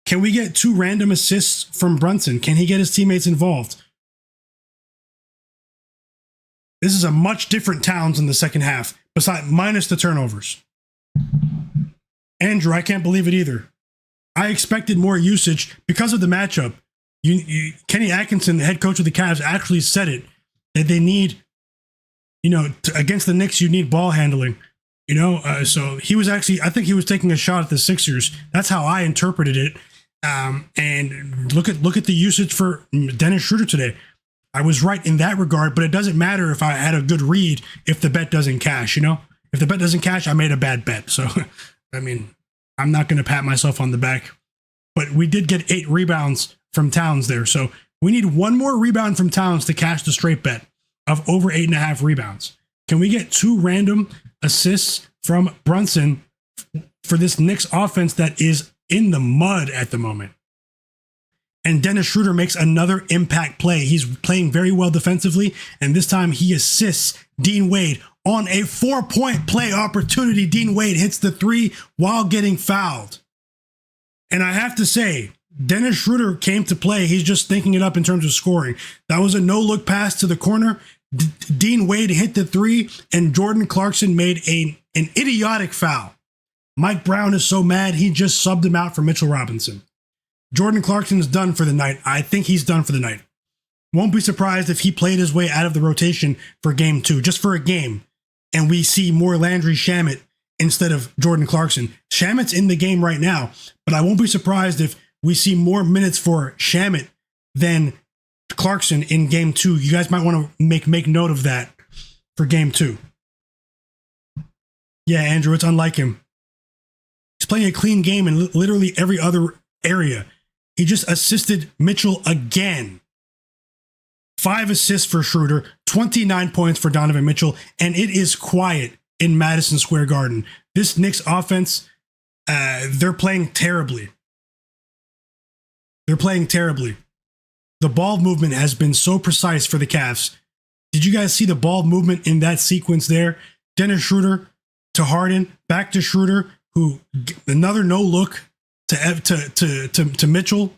Can we get 2 random assists from Brunson? Can he get his teammates involved? This is a much different Towns in the second half, minus the turnovers. Andrew, I can't believe it either. I expected more usage because of the matchup. Kenny Atkinson, the head coach of the Cavs, actually said it, that they need, against the Knicks, you need ball handling. So he was actually, I think he was taking a shot at the Sixers. That's how I interpreted it. And look at the usage for Dennis Schroeder today. I was right in that regard, but it doesn't matter if I had a good read if the bet doesn't cash, If the bet doesn't cash, I made a bad bet. So, I mean, I'm not going to pat myself on the back. But we did get 8 rebounds from Towns there. So we need one more rebound from Towns to cash the straight bet of over 8.5 rebounds. Can we get 2 random assists from Brunson for this Knicks offense that is in the mud at the moment? And Dennis Schroeder makes another impact play. He's playing very well defensively, and this time he assists Dean Wade on a 4-point play opportunity. Dean Wade hits the 3 while getting fouled. And I have to say, Dennis Schroeder came to play. He's just thinking it up in terms of scoring. That was a no-look pass to the corner. Dean Wade hit the 3, and Jordan Clarkson made an idiotic foul. Mike Brown is so mad, he just subbed him out for Mitchell Robinson. Jordan Clarkson's done for the night. I think he's done for the night. Won't be surprised if he played his way out of the rotation for game 2, just for a game, and we see more Landry Shamet instead of Jordan Clarkson. Shamet's in the game right now, but I won't be surprised if we see more minutes for Shamet than Clarkson in game 2. You guys might want to make note of that for game 2. Yeah, Andrew, it's unlike him. He's playing a clean game in literally every other area. He just assisted Mitchell again. 5 assists for Schroeder, 29 points for Donovan Mitchell, and it is quiet in Madison Square Garden. This Knicks offense, they're playing terribly. They're playing terribly. The ball movement has been so precise for the Cavs. Did you guys see the ball movement in that sequence there? Dennis Schroeder to Harden, back to Schroeder, who another no look to Mitchell,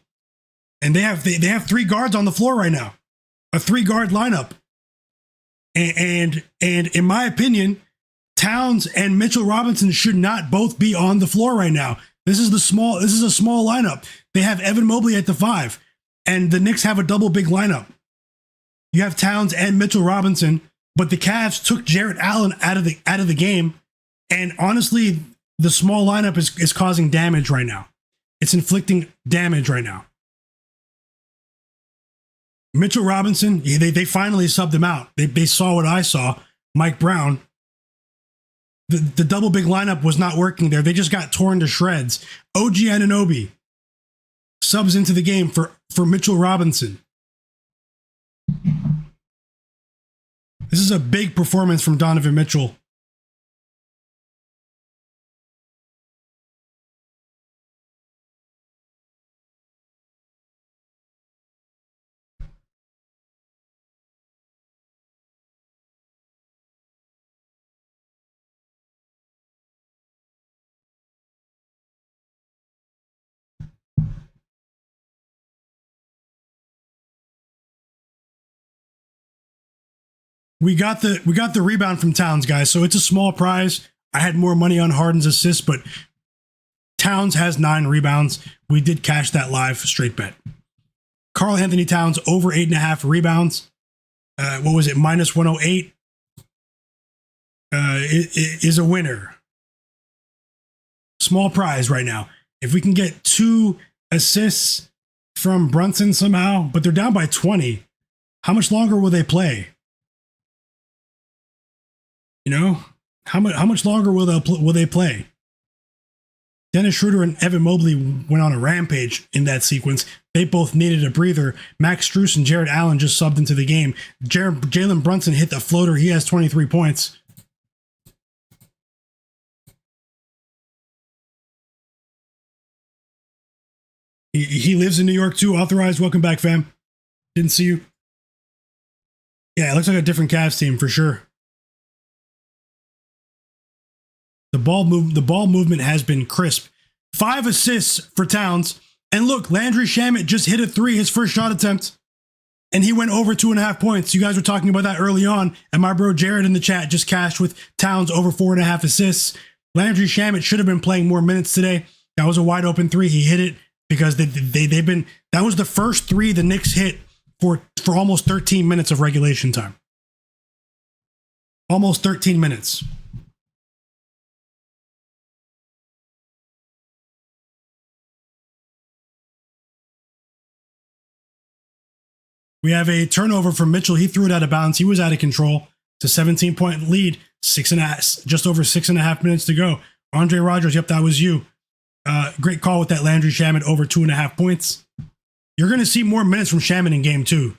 and they have 3 guards on the floor right now, a 3-guard lineup, and in my opinion, Towns and Mitchell Robinson should not both be on the floor right now. This is a small lineup. They have Evan Mobley at the 5, and the Knicks have a double big lineup. You have Towns and Mitchell Robinson, but the Cavs took Jarrett Allen out of the game, and honestly, the small lineup is causing damage right now. It's inflicting damage right now. Mitchell Robinson, they finally subbed him out. They saw what I saw. Mike Brown. The double big lineup was not working there. They just got torn to shreds. OG Anunoby subs into the game for Mitchell Robinson. This is a big performance from Donovan Mitchell. We got the rebound from Towns, guys. So it's a small prize. I had more money on Harden's assist, but Towns has 9 rebounds. We did cash that live straight bet. Karl-Anthony Towns over 8.5 rebounds. What was it? Minus 108 is a winner. Small prize right now. If we can get 2 assists from Brunson somehow, but they're down by 20. How much longer will they play? You know, how much longer will they play? Dennis Schroeder and Evan Mobley went on a rampage in that sequence. They both needed a breather. Max Strus and Jarrett Allen just subbed into the game. Jalen Brunson hit the floater. He has 23 points. He lives in New York too. Authorized. Welcome back, fam. Didn't see you. Yeah, it looks like a different Cavs team for sure. The ball movement has been crisp. 5 assists for Towns. And look, Landry Shamet just hit a 3, his first shot attempt. And he went over 2.5 points. You guys were talking about that early on. And my bro Jarrett in the chat just cashed with Towns over 4.5 assists. Landry Shamet should have been playing more minutes today. That was a wide open 3. He hit it because they've been, that was the first 3 the Knicks hit for almost 13 minutes of regulation time. Almost 13 minutes. We have a turnover from Mitchell. He threw it out of bounds. He was out of control. It's a 17-point lead. Just over 6.5 minutes to go. Andre Rogers, yep, that was you. Great call with that Landry Shamet over 2.5 points. You're going to see more minutes from Shamet in game 2.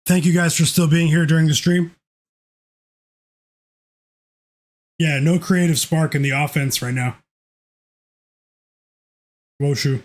Thank you guys for still being here during the stream. Yeah, no creative spark in the offense right now. Woshu.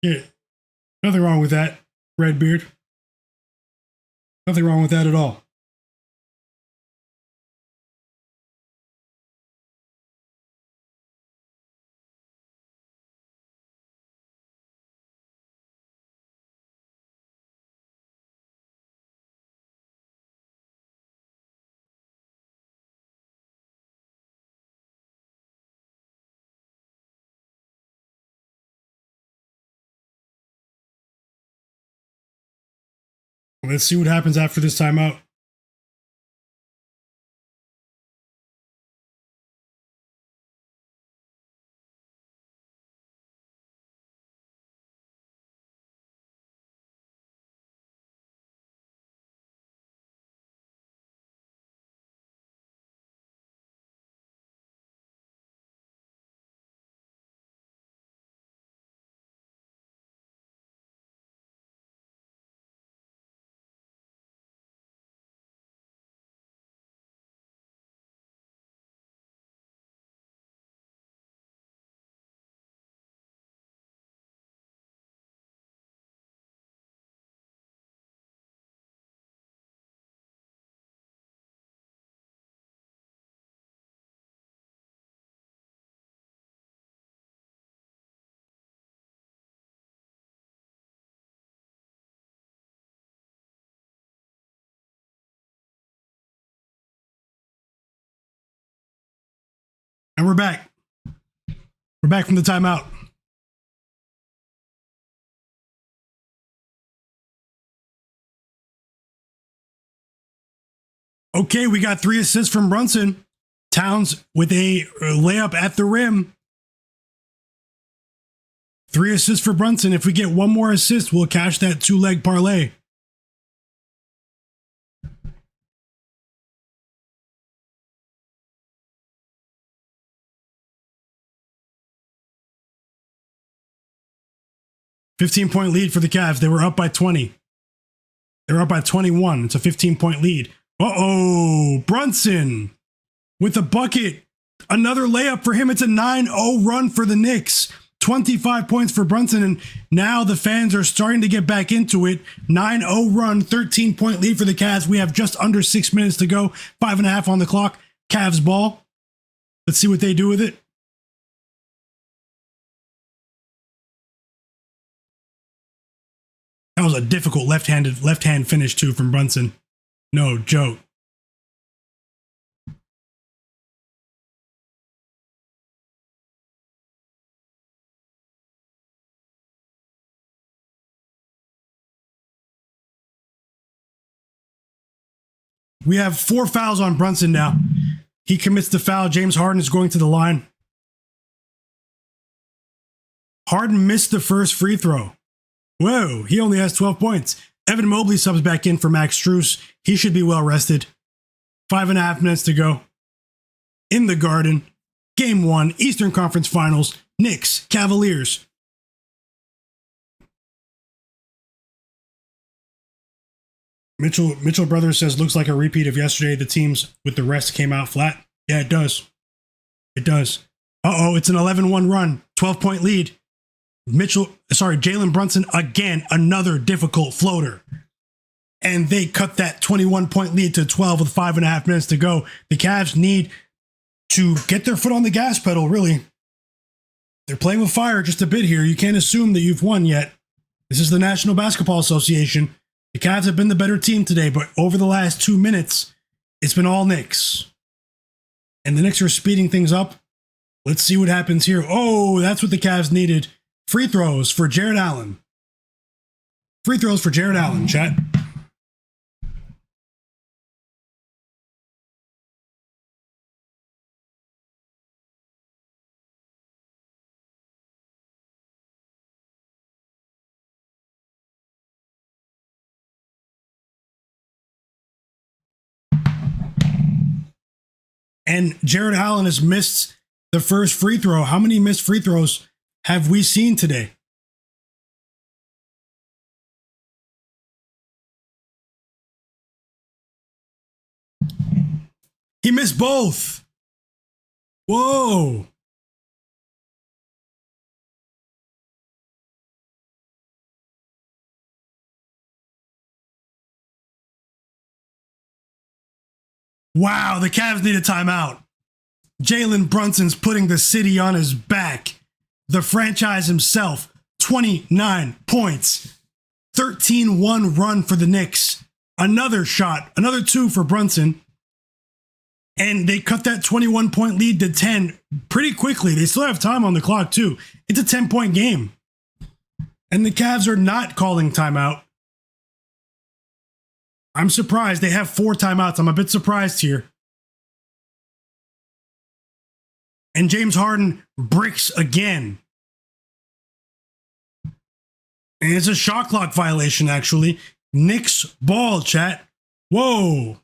Yeah, nothing wrong with that, Redbeard. Nothing wrong with that at all. Let's see what happens after this timeout. And we're back. We're back from the timeout. Okay, we got 3 assists from Brunson. Towns with a layup at the rim. 3 assists for Brunson. If we get one more assist, we'll cash that 2-leg parlay. $15-point lead for the Cavs. They were up by 20. They were up by 21. It's a 15-point lead. Uh-oh, Brunson with a bucket. Another layup for him. It's a 9-0 run for the Knicks. 25 points for Brunson, and now the fans are starting to get back into it. 9-0 run, 13-point lead for the Cavs. We have just under 6 minutes to go. 5.5 on the clock. Cavs ball. Let's see what they do with it. That was a difficult left-hand finish too from Brunson. No joke. We have 4 fouls on Brunson now. He commits the foul. James Harden is going to the line. Harden missed the first free throw. Whoa, he only has 12 points. Evan Mobley subs back in for Max Strus. He should be well rested. 5.5 minutes to go. In the Garden. Game 1, Eastern Conference Finals. Knicks, Cavaliers. Mitchell Brothers says, looks like a repeat of yesterday. The teams with the rest came out flat. Yeah, it does. It does. Uh-oh, it's an 11-1 run. 12-point lead. Jalen Brunson, again, another difficult floater. And they cut that 21-point lead to 12 with 5.5 minutes to go. The Cavs need to get their foot on the gas pedal, really. They're playing with fire just a bit here. You can't assume that you've won yet. This is the National Basketball Association. The Cavs have been the better team today, but over the last 2 minutes, it's been all Knicks. And the Knicks are speeding things up. Let's see what happens here. Oh, that's what the Cavs needed. Free throws for Jarrett Allen. Free throws for Jarrett Allen, chat. And Jarrett Allen has missed the first free throw. How many missed free throws have we seen today? He missed both. Whoa. Wow, the Cavs need a timeout. Jalen Brunson's putting the city on his back. The franchise himself, 29 points. 13-1 run for the Knicks. Another shot, another 2 for Brunson. And they cut that 21-point lead to 10 pretty quickly. They still have time on the clock, too. It's a 10-point game. And the Cavs are not calling timeout. I'm surprised. They have 4 timeouts. I'm a bit surprised here. And James Harden bricks again. And it's a shot clock violation, actually. Knicks ball, chat. Whoa.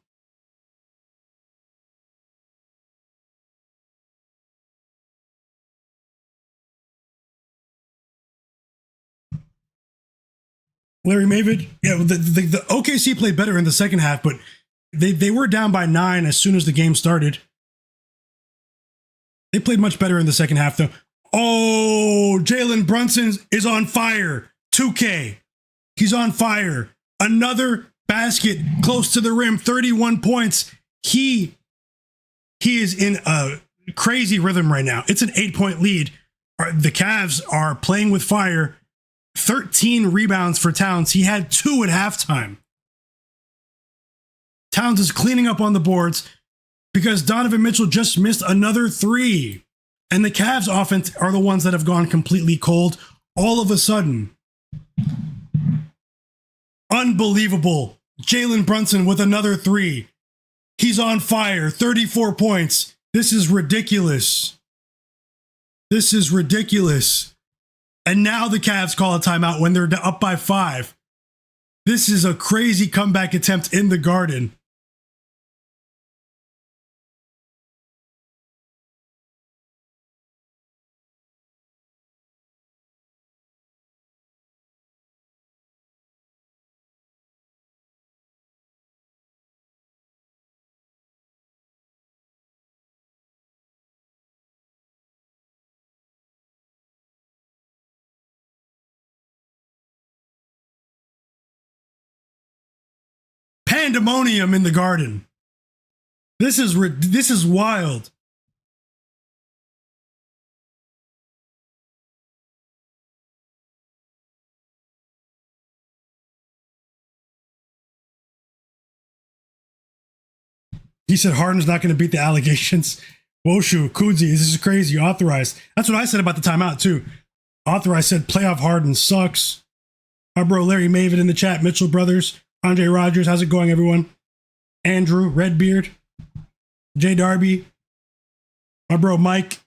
Larry Mavid, yeah, the OKC played better in the second half, but they were down by 9 as soon as the game started. They played much better in the second half, though. Oh, Jalen Brunson is on fire. 2K. He's on fire. Another basket close to the rim, 31 points. He is in a crazy rhythm right now. It's an 8-point lead. The Cavs are playing with fire. 13 rebounds for Towns. He had 2 at halftime. Towns is cleaning up on the boards because Donovan Mitchell just missed another 3. And the Cavs offense are the ones that have gone completely cold all of a sudden. Unbelievable. Jalen Brunson with another 3. He's on fire. 34 points. This is ridiculous. This is ridiculous. And now the Cavs call a timeout when they're up by 5. This is a crazy comeback attempt in the Garden. Pandemonium in the Garden. This is wild. He said Harden's not going to beat the allegations. Woshu, Kudzi, this is crazy. Authorized. That's what I said about the timeout, too. Authorized said playoff Harden sucks. My bro Larry Maven in the chat. Mitchell Brothers. Andre Rogers. How's it going, everyone? Andrew, Redbeard. Jay Darby. My bro Mike.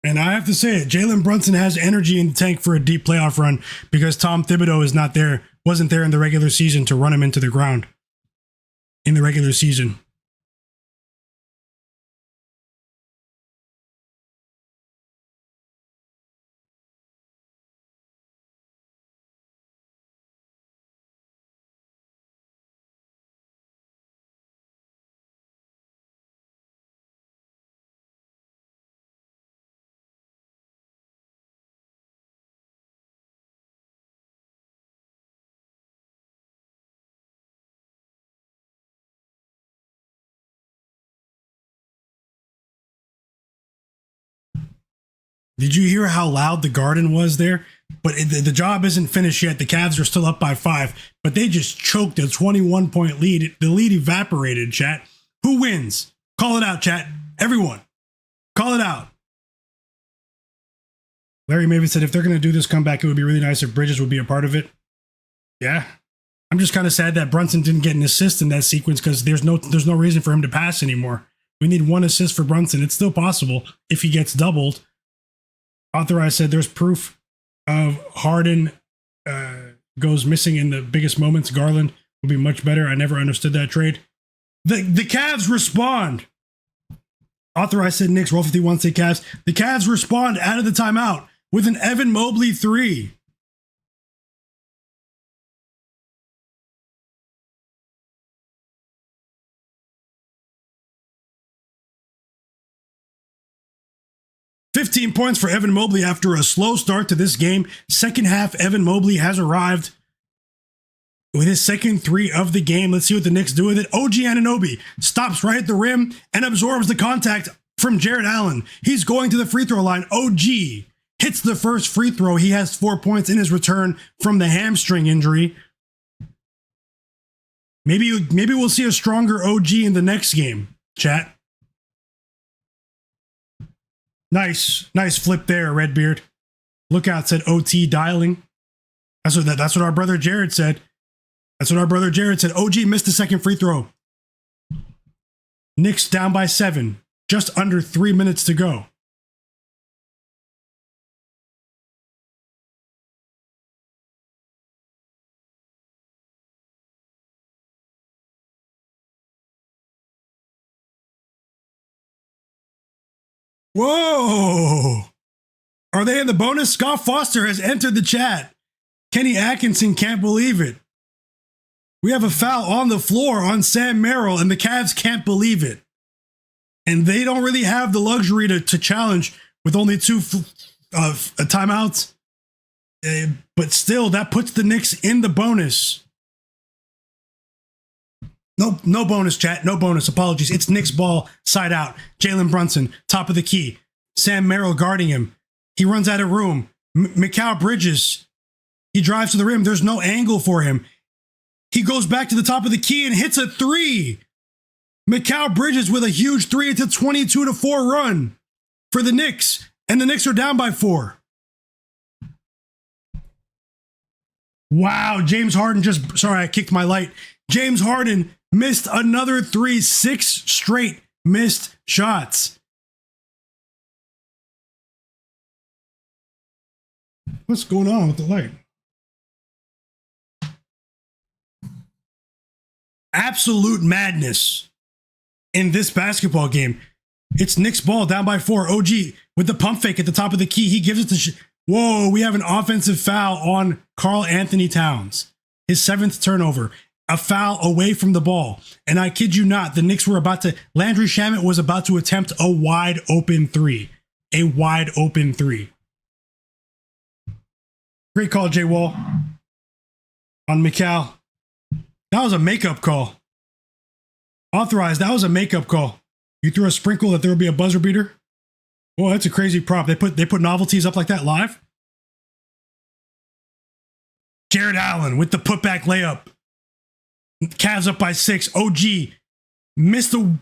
And I have to say it, Jalen Brunson has energy in the tank for a deep playoff run because Tom Thibodeau is not there, wasn't there in the regular season to run him into the ground in the regular season. Did you hear how loud the Garden was there? But the job isn't finished yet. The Cavs are still up by 5, but they just choked a 21-point lead. The lead evaporated, chat. Who wins? Call it out, chat. Everyone, call it out. Larry Maven said, if they're going to do this comeback, it would be really nice if Bridges would be a part of it. Yeah. I'm just kind of sad that Brunson didn't get an assist in that sequence because there's no reason for him to pass anymore. We need 1 assist for Brunson. It's still possible if he gets doubled. Authorized said there's proof of Harden goes missing in the biggest moments. Garland would be much better. I never understood that trade. The Cavs respond. Authorized said Knicks. Roll 51 say Cavs. The Cavs respond out of the timeout with an Evan Mobley 3. $15 points for Evan Mobley after a slow start to this game. Second half, Evan Mobley has arrived with his second 3 of the game. Let's see what the Knicks do with it. OG Anunoby stops right at the rim and absorbs the contact from Jarrett Allen. He's going to the free throw line. OG hits the first free throw. He has 4 points in his return from the hamstring injury. Maybe we'll see a stronger OG in the next game, chat. Nice flip there, Redbeard. Lookout said OT dialing. That's what our brother Jarrett said. OG missed the second free throw. Knicks down by 7. Just under 3 minutes to go. Whoa! Are they in the bonus? Scott Foster has entered the chat. Kenny Atkinson can't believe it. We have a foul on the floor on Sam Merrill, and the Cavs can't believe it. And they don't really have the luxury to challenge with only 2 timeouts. But still, that puts the Knicks in the bonus. No bonus, chat. No bonus. Apologies. It's Knicks ball, side out. Jalen Brunson, top of the key. Sam Merrill guarding him. He runs out of room. Mikal Bridges. He drives to the rim. There's no angle for him. He goes back to the top of the key and hits a 3. Mikal Bridges with a huge 3. It's a 22-4 run for the Knicks. And the Knicks are down by 4. Wow. James Harden sorry, I kicked my light. James Harden missed another 3, 6 straight missed shots. What's going on with the light? Absolute madness in this basketball game. It's Knicks ball down by 4. OG with the pump fake at the top of the key. He gives it to... Whoa, we have an offensive foul on Karl-Anthony Towns. His 7th turnover. A foul away from the ball. And I kid you not, the Knicks were about to... Landry Shamet was about to attempt a wide open 3. A wide open 3. Great call, Jay Wall. On Mikal. That was a makeup call. Authorized, that was a makeup call. You threw a sprinkle that there would be a buzzer beater? Oh, that's a crazy prop. They put novelties up like that live? Jarrett Allen with the putback layup. Cavs up by 6. OG missed the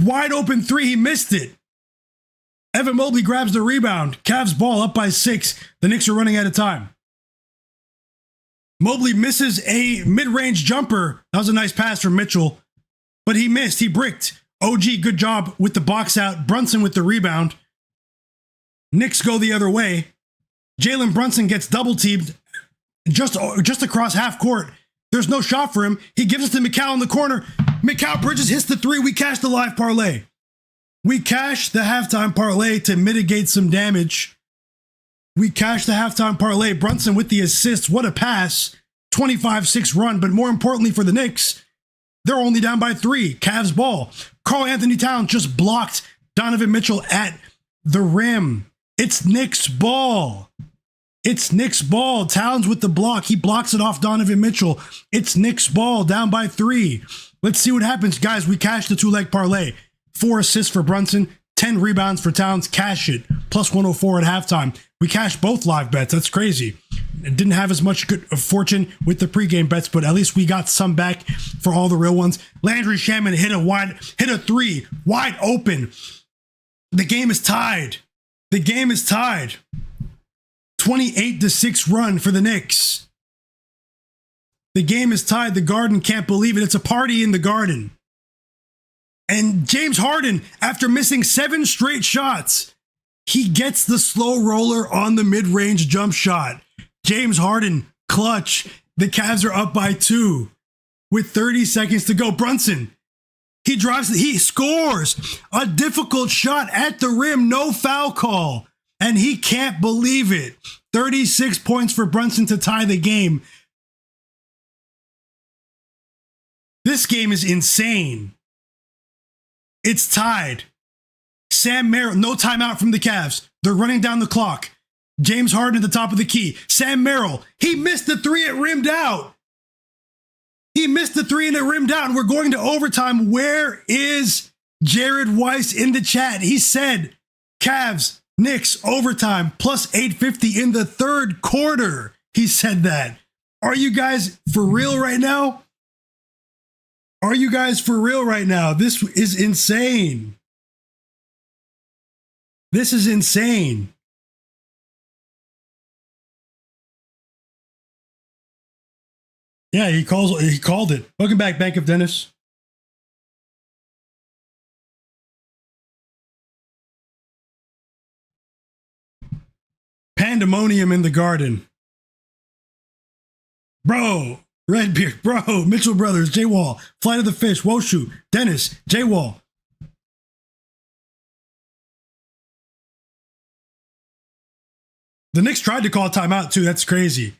wide open 3. He missed it. Evan Mobley grabs the rebound. Cavs ball up by 6. The Knicks are running out of time. Mobley misses a mid-range jumper. That was a nice pass from Mitchell, but he missed. He bricked. OG, good job with the box out. Brunson with the rebound. Knicks go the other way. Jalen Brunson gets double-teamed just across half court. There's no shot for him. He gives it to Mikal in the corner. Mikal Bridges hits the 3. We cash the live parlay. We cash the halftime parlay to mitigate some damage. We cash the halftime parlay. Brunson with the assist. What a pass. 25-6 run. But more importantly for the Knicks, they're only down by 3. Cavs ball. Karl-Anthony Towns just blocked Donovan Mitchell at the rim. It's Knicks ball. It's Knicks ball. Towns with the block. He blocks it off Donovan Mitchell. It's Knicks ball down by 3. Let's see what happens. Guys, we cashed the 2-leg parlay. 4 assists for Brunson. 10 rebounds for Towns, cash it. Plus 104 at halftime. We cashed both live bets. That's crazy. It didn't have as much good fortune with the pregame bets, but at least we got some back for all the real ones. Landry Shaman hit a three, wide open. The game is tied. The game is tied. 28-6 run for the Knicks. The game is tied. The Garden can't believe it. It's a party in the Garden. And James Harden, after missing 7 straight shots, he gets the slow roller on the mid-range jump shot. James Harden, clutch. The Cavs are up by 2 with 30 seconds to go. Brunson, he scores a difficult shot at the rim, no foul call, and he can't believe it. 36 points for Brunson to tie the game. This game is insane. It's tied. Sam Merrill, no timeout from the Cavs. They're running down the clock. James Harden at the top of the key. Sam Merrill, he missed the 3, it rimmed out. He missed the 3 and it rimmed out. And we're going to overtime. Where is Jarrett Weiss in the chat? He said, Cavs, Knicks, overtime, plus 850 in the third quarter. He said that. Are you guys for real right now? Are you guys for real right now? This is insane. This is insane. Yeah, he called it. Welcome back, Bank of Dennis. Pandemonium in the Garden. Bro, Redbeard, bro, Mitchell Brothers, J Wall, Flight of the Fish, Woshu, Dennis, J Wall. The Knicks tried to call timeout too. That's crazy.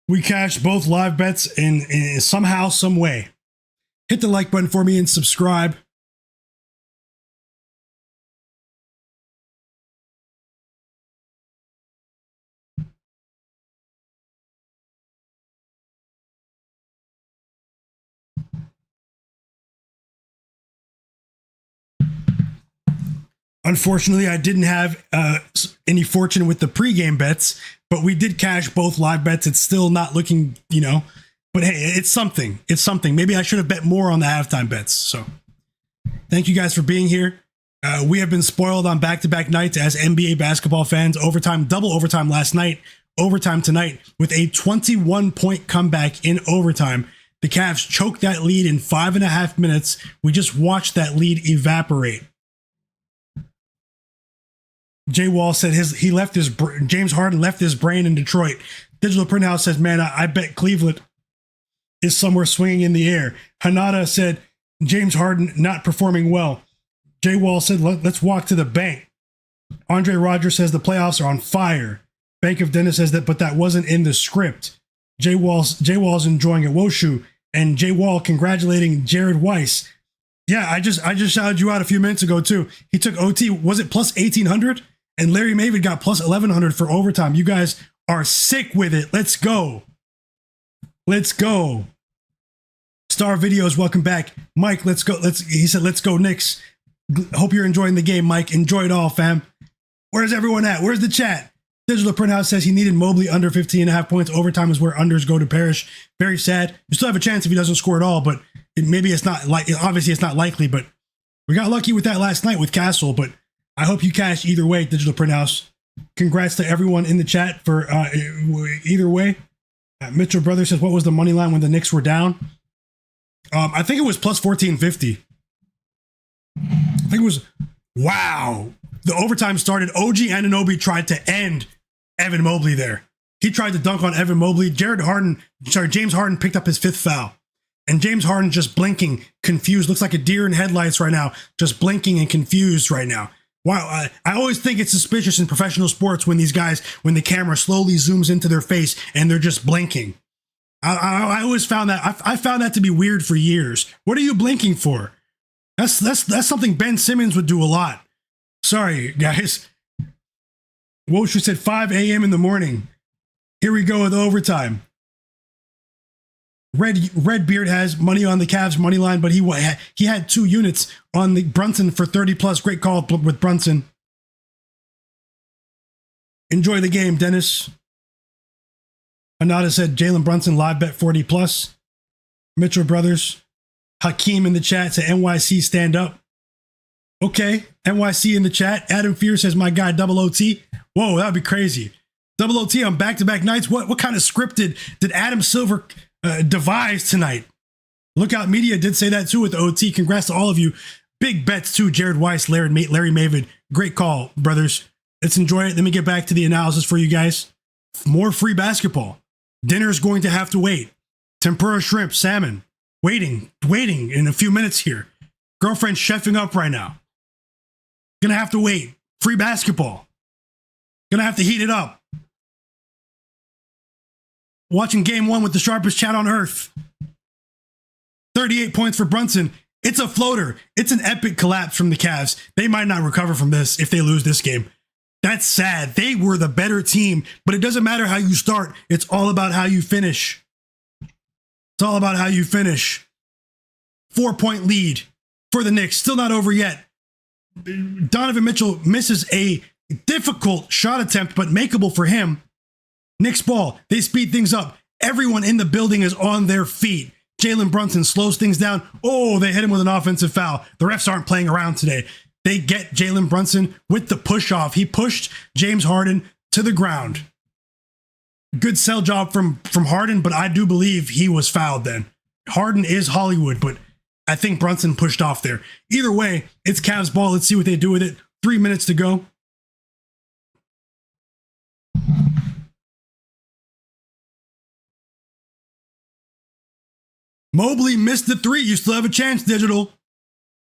We cashed both live bets in somehow, some way. Hit the like button for me and subscribe. Unfortunately, I didn't have any fortune with the pregame bets, but we did cash both live bets. It's still not looking, but hey, it's something. It's something. Maybe I should have bet more on the halftime bets. So thank you guys for being here. We have been spoiled on back-to-back nights as NBA basketball fans. Overtime, double overtime last night, overtime tonight with a 21-point comeback in overtime. The Cavs choked that lead in 5.5 minutes. We just watched that lead evaporate. Jay Wall said James Harden left his brain in Detroit. Digital Print House says, man, I bet Cleveland is somewhere swinging in the air. Hanada said, James Harden not performing well. Jay Wall said, let's walk to the bank. Andre Rogers says the playoffs are on fire. Bank of Dennis says that, but that wasn't in the script. Jay Wall's enjoying it. Woshu and Jay Wall congratulating Jarrett Weiss. Yeah, I just shouted you out a few minutes ago too. He took OT. Was it plus 1,800? And Larry Mavid got plus 1,100 for overtime. You guys are sick with it. Let's go. Let's go. Star Videos, welcome back. Mike, let's go. He said, let's go Knicks. Hope you're enjoying the game, Mike. Enjoy it all, fam. Where's everyone at? Where's the chat? Digital Print House says he needed Mobley under 15.5 points. Overtime is where unders go to perish. Very sad. You still have a chance if he doesn't score at all, but maybe it's not obviously it's not likely, but we got lucky with that last night with Castle, but I hope you cash either way, Digital Print House. Congrats to everyone in the chat for either way. Mitchell Brothers says, what was the money line when the Knicks were down? I think it was plus 1450. I think it was, wow. The overtime started. OG Anunoby tried to end Evan Mobley there. He tried to dunk on Evan Mobley. James Harden picked up his 5th foul. And James Harden just blinking, confused, looks like a deer in headlights right now, just blinking and confused right now. Wow, I always think it's suspicious in professional sports when these guys, when the camera slowly zooms into their face and they're just blinking. I always found that, I found that to be weird for years. What are you blinking for? That's something Ben Simmons would do a lot. Sorry, guys. Woshu said 5 a.m. in the morning. Here we go with overtime. Redbeard has money on the Cavs money line, but he had 2 units on the Brunson for 30 plus. Great call with Brunson. Enjoy the game, Dennis. Anada said Jalen Brunson live bet 40 plus. Mitchell Brothers. Hakeem in the chat said NYC stand up. Okay, NYC in the chat. Adam Fear says my guy Double OT. Whoa, that'd be crazy. Double OT on back-to-back nights. What kind of scripted did Adam Silver devise tonight? Lookout Media did say that too with OT. Congrats to all of you. Big bets too. Jared Weiss, Larry Mavid. Great call, brothers. Let's enjoy it. Let me get back to the analysis for you guys. More free basketball. Dinner's going to have to wait. Tempura shrimp, salmon. Waiting in a few minutes here. Girlfriend's chefing up right now. Gonna have to wait. Free basketball. Gonna have to heat it up. Watching game 1 with the sharpest chat on earth. 38 points for Brunson. It's a floater. It's an epic collapse from the Cavs. They might not recover from this if they lose this game. That's sad. They were the better team, but it doesn't matter how you start. It's all about how you finish. It's all about how you finish. 4-point lead for the Knicks. Still not over yet. Donovan Mitchell misses a difficult shot attempt, but makeable for him. Knicks ball. They speed things up. Everyone in the building is on their feet. Jalen Brunson slows things down. Oh, they hit him with an offensive foul. The refs aren't playing around today. They get Jalen Brunson with the push off. He pushed James Harden to the ground. Good sell job from Harden, but I do believe he was fouled then. Harden is Hollywood, but I think Brunson pushed off there. Either way, it's Cavs ball. Let's see what they do with it. 3 minutes to go. Mobley missed the 3. You still have a chance, Digital.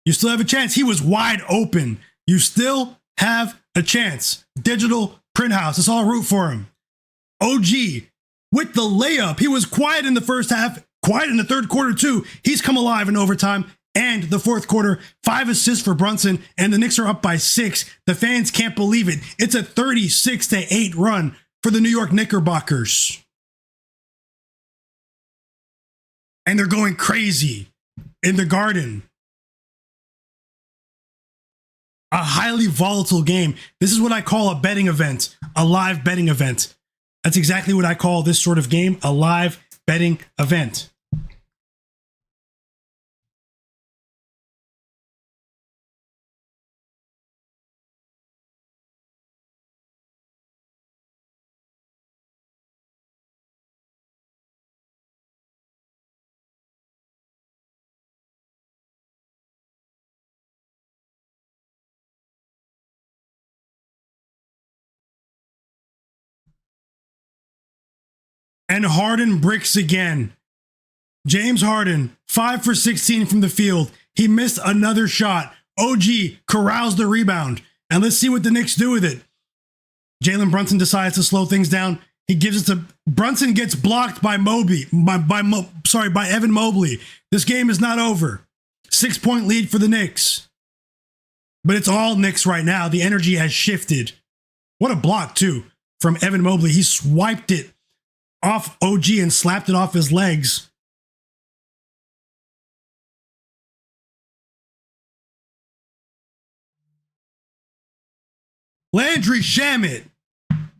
You still have a chance. He was wide open. You still have a chance. Digital Print House. Let's all root for him. OG with the layup. He was quiet in the first half, quiet in the third quarter too. He's come alive in overtime and the fourth quarter. 5 assists for Brunson, and the Knicks are up by 6. The fans can't believe it. It's a 36-8 run for the New York Knickerbockers. And they're going crazy in the Garden. A highly volatile game. This is what I call a betting event, a live betting event. That's exactly what I call this sort of game, a live betting event. And Harden bricks again. James Harden, 5 for 16 from the field. He missed another shot. OG corrals the rebound. And let's see what the Knicks do with it. Jalen Brunson decides to slow things down. He gives it to Brunson, gets blocked by by Evan Mobley. This game is not over. 6-point lead for the Knicks. But it's all Knicks right now. The energy has shifted. What a block too from Evan Mobley. He swiped it off OG and slapped it off his legs. Landry Shamet.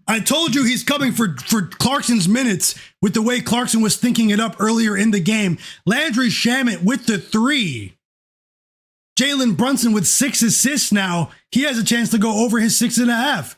I told you he's coming for Clarkson's minutes with the way Clarkson was thinking it up earlier in the game. Landry Shamet with the 3. Jalen Brunson with 6 assists now. He has a chance to go over his 6.5.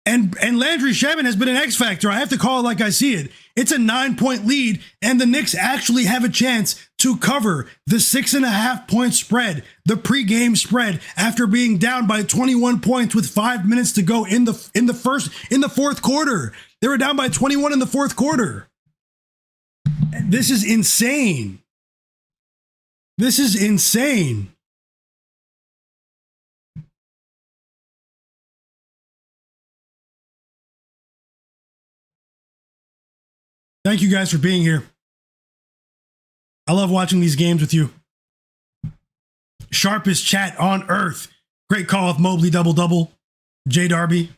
And Landry Shamet has been an X factor. I have to call it like I see it. It's a 9-point lead, and the Knicks actually have a chance to cover the 6.5-point spread, the pregame spread, after being down by 21 points with 5 minutes to go in the fourth quarter. They were down by 21 in the fourth quarter. This is insane. This is insane. Thank you guys for being here. I love watching these games with you. Sharpest chat on earth. Great call with Mobley double-double. J Darby.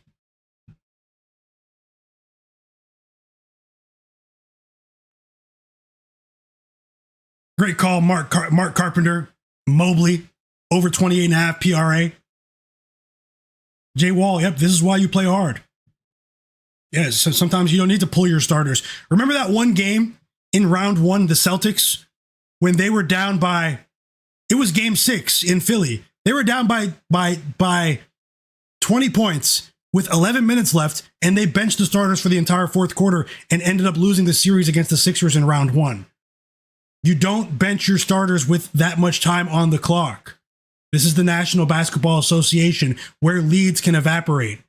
Great call, Mark Carpenter. Mobley, over 28.5 PRA. Jay Wall, yep, this is why you play hard. Yeah, so sometimes you don't need to pull your starters. Remember that one game in round one, the Celtics, when they were down by, it was game 6 in Philly. They were down by 20 points with 11 minutes left, and they benched the starters for the entire fourth quarter and ended up losing the series against the Sixers in round one. You don't bench your starters with that much time on the clock. This is the National Basketball Association, where leads can evaporate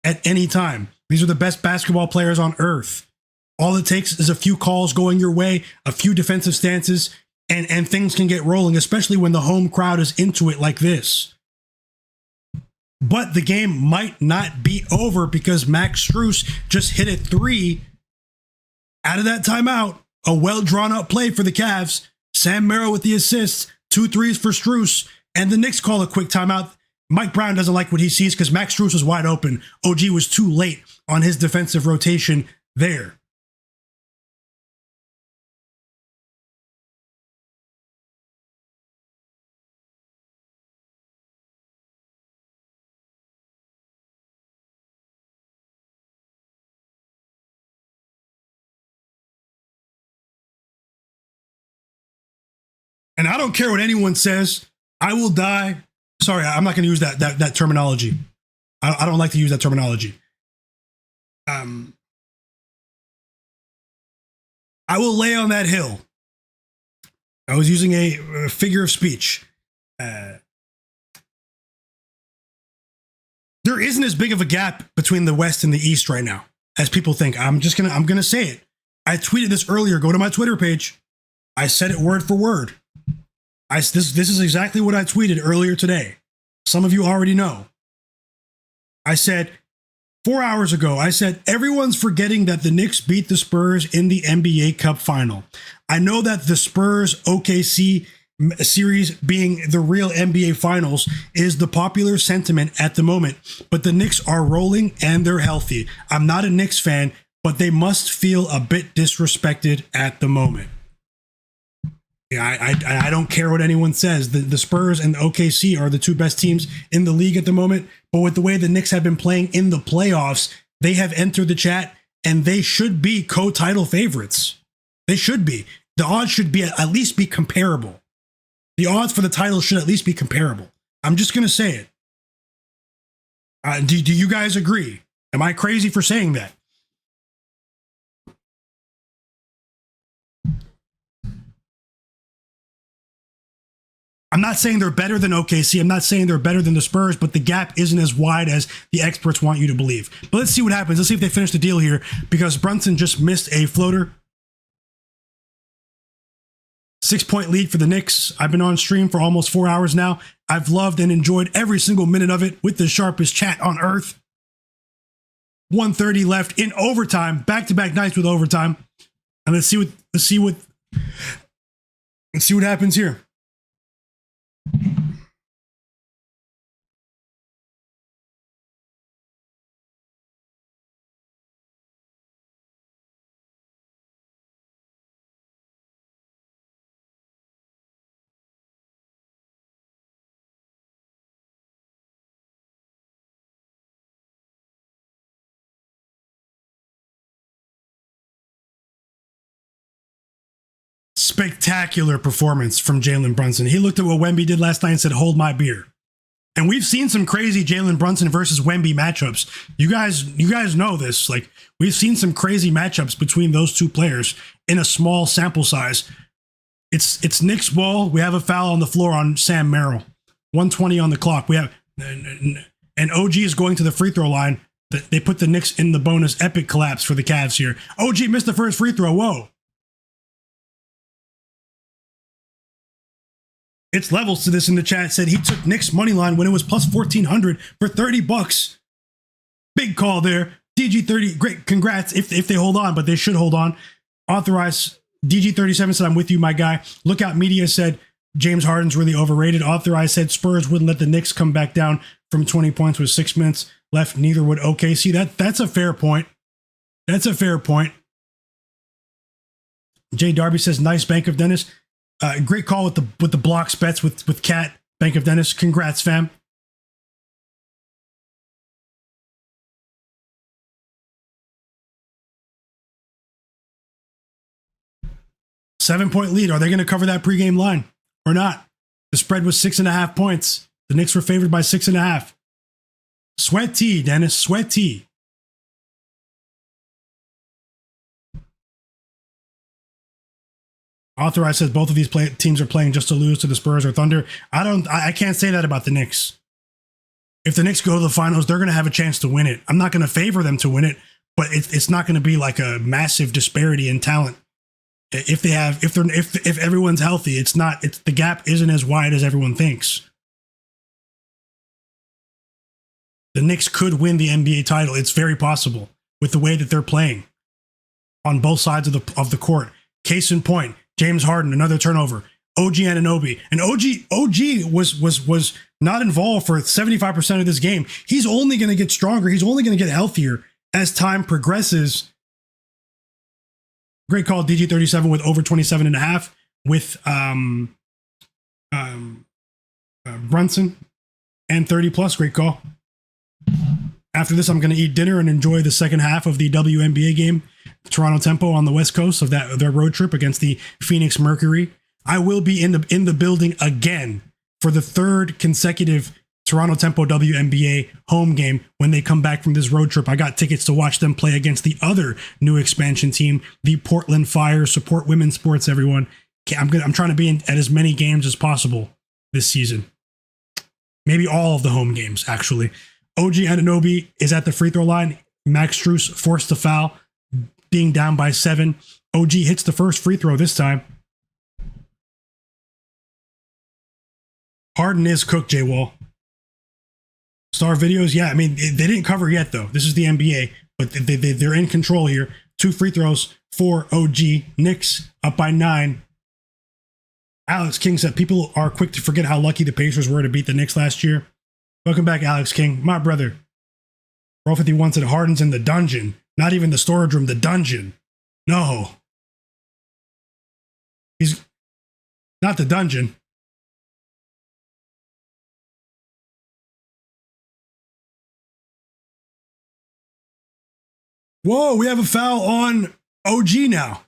at any time. These are the best basketball players on earth. All it takes is a few calls going your way, a few defensive stances, and things can get rolling, especially when the home crowd is into it like this. But the game might not be over because Max Strus just hit a 3 out of that timeout. A well-drawn-up play for the Cavs. Sam Merrill with the assists, 2 threes for Strus, and the Knicks call a quick timeout. Mike Brown doesn't like what he sees because Max Strus was wide open. OG was too late on his defensive rotation there. And I don't care what anyone says. I will die. Sorry, I'm not going to use that terminology. I don't like to use that terminology. I will lay on that hill. I was using a figure of speech. There isn't as big of a gap between the West and the East right now as people think. I'm gonna say it. I tweeted this earlier. Go to my Twitter page. I said it word for word. This is exactly what I tweeted earlier today. Some of you already know. I said 4 hours ago, I said, everyone's forgetting that the Knicks beat the Spurs in the NBA Cup final. I know that the Spurs OKC series being the real NBA finals is the popular sentiment at the moment, but the Knicks are rolling and they're healthy. I'm not a Knicks fan, but they must feel a bit disrespected at the moment. Yeah, I don't care what anyone says. The Spurs and the OKC are the two best teams in the league at the moment. But with the way the Knicks have been playing in the playoffs, they have entered the chat and they should be co-title favorites. They should be. The odds should be at least be comparable. The odds for the title should at least be comparable. I'm just going to say it. Do you guys agree? Am I crazy for saying that? I'm not saying they're better than OKC. I'm not saying they're better than the Spurs, but the gap isn't as wide as the experts want you to believe. But let's see what happens. Let's see if they finish the deal here because Brunson just missed a floater. 6-point lead for the Knicks. I've been on stream for almost 4 hours now. I've loved and enjoyed every single minute of it with the sharpest chat on earth. 1:30 left in overtime. Back-to-back nights with overtime. And let's see what happens here. Spectacular performance from Jalen Brunson. He looked at what Wemby did last night and said, hold my beer. And we've seen some crazy Jalen Brunson versus Wemby matchups. You guys know this. Like, we've seen some crazy matchups between those two players in a small sample size. It's Knicks ball. We have a foul on the floor on Sam Merrill. 1:20 on the clock. We have, and OG is going to the free throw line. They put the Knicks in the bonus. Epic collapse for the Cavs here. OG missed the first free throw. Whoa. It's levels to this in the chat. Said he took Knicks money line when it was plus 1,400 for $30. Big call there. DG30, great, congrats if they hold on, but they should hold on. Authorized, DG37 said, I'm with you, my guy. Lookout Media said, James Harden's really overrated. Authorized said, Spurs wouldn't let the Knicks come back down from 20 points with 6 minutes left. Neither would OKC. That's a fair point. That's a fair point. Jay Darby says, nice Bank of Dennis. Great call with the blocks bets with Cat, Bank of Dennis. Congrats, fam. Seven-point lead. Are they going to cover that pregame line or not? The spread was 6.5 points. The Knicks were favored by 6.5. Sweaty, Dennis. Sweaty. Authorized says both of these teams are playing just to lose to the Spurs or Thunder. I can't say that about the Knicks. If the Knicks go to the finals, they're going to have a chance to win it. I'm not going to favor them to win it, but it's not going to be like a massive disparity in talent. If everyone's healthy, the gap isn't as wide as everyone thinks. The Knicks could win the NBA title. It's very possible with the way that they're playing on both sides of the court. Case in point, James Harden, another turnover. OG Anunoby. And OG was not involved for 75% of this game. He's only going to get stronger. He's only going to get healthier as time progresses. Great call, DG37 with over 27.5 with Brunson and 30 plus. Great call. After this, I'm going to eat dinner and enjoy the second half of the WNBA game. Toronto Tempo on the West Coast of their road trip against the Phoenix Mercury. I will be in the building again for the third consecutive Toronto Tempo WNBA home game when they come back from this road trip. I got tickets to watch them play against the other new expansion team, the Portland Fire. Support women's sports, everyone. I'm trying to be at as many games as possible this season. Maybe all of the home games, actually. OG Anunoby is at the free throw line. Max Strus forced the foul, being down by 7. OG hits the first free throw this time. Harden is cooked, J-Wall. Star videos, yeah, I mean, they didn't cover yet, though. This is the NBA, but they're in control here. 2 free throws for OG. Knicks up by 9. Alex King said, people are quick to forget how lucky the Pacers were to beat the Knicks last year. Welcome back, Alex King. My brother. Roll 51 said, Harden's in the dungeon. Not even the storage room, the dungeon. No. He's not the dungeon. Whoa, we have a foul on OG now.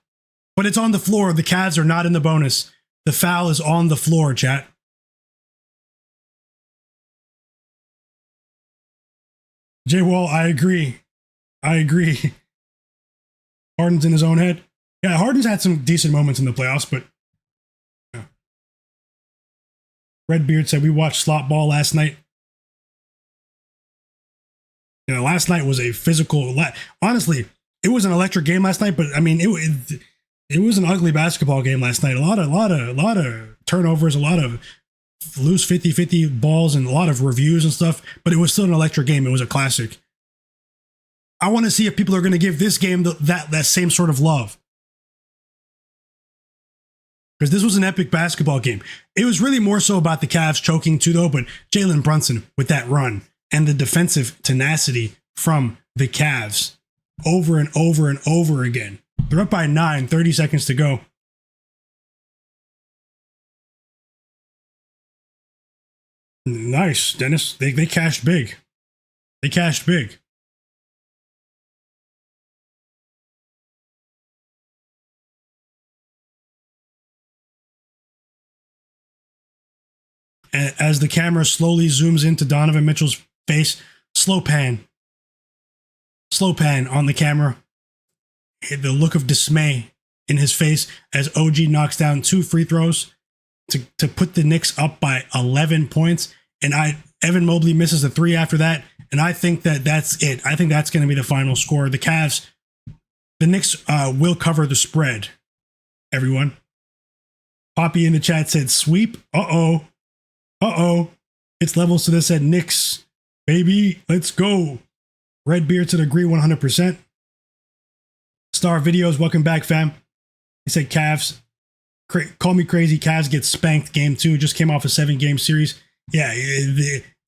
But it's on the floor. The Cavs are not in the bonus. The foul is on the floor, chat. J-Wall, I agree. Harden's in his own head. Yeah, Harden's had some decent moments in the playoffs, but... Yeah. Redbeard said, we watched slot ball last night. You know, last night was a physical... Honestly, it was an electric game last night, but I mean, it was an ugly basketball game last night. A lot of turnovers, a lot of loose 50-50 balls, and a lot of reviews and stuff, but it was still an electric game. It was a classic. I want to see if people are going to give this game that same sort of love. Because this was an epic basketball game. It was really more so about the Cavs choking too, though, but Jalen Brunson with that run and the defensive tenacity from the Cavs over and over and over again. They're up by 9, 30 seconds to go. Nice, Dennis. They cashed big. They cashed big. And as the camera slowly zooms into Donovan Mitchell's face, slow pan on the camera. The look of dismay in his face as OG knocks down 2 free throws to put the Knicks up by 11 points. And Evan Mobley misses a 3 after that. And I think that's it. I think that's going to be the final score. The Knicks will cover the spread, everyone. Poppy in the chat said sweep. Uh-oh. Uh-oh. It's levels to this at Knicks. Baby, let's go. Redbeard said agree 100%. Star Videos, welcome back, fam. He said Cavs. Call me crazy. Cavs get spanked game 2. Just came off a 7-game series. Yeah,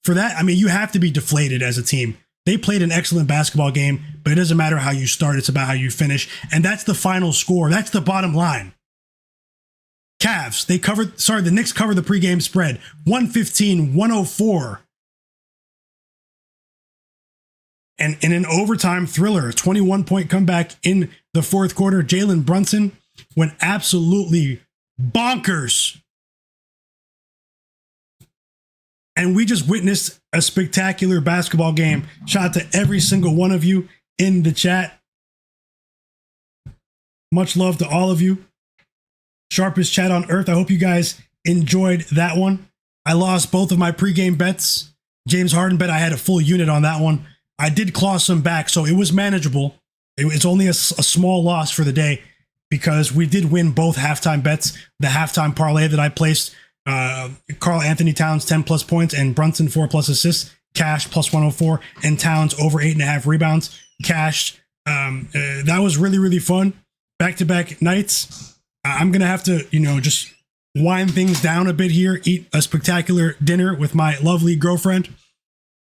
for that, I mean, you have to be deflated as a team. They played an excellent basketball game, but it doesn't matter how you start. It's about how you finish. And that's the final score. That's the bottom line. Cavs, the Knicks covered the pregame spread. 115-104. And in an overtime thriller, 21-point comeback in the fourth quarter, Jalen Brunson went absolutely bonkers. And we just witnessed a spectacular basketball game. Shout out to every single one of you in the chat. Much love to all of you. Sharpest chat on earth. I hope you guys enjoyed that one. I lost both of my pregame bets. James Harden bet I had a full unit on that one. I did claw some back, so it was manageable. It's only a small loss for the day because we did win both halftime bets. The halftime parlay that I placed, Karl-Anthony Towns 10 plus points and Brunson 4 plus assists, cash plus 104, and Towns over 8.5 rebounds, cashed. That was really, really fun. Back-to-back nights. I'm going to have to, just wind things down a bit here, eat a spectacular dinner with my lovely girlfriend,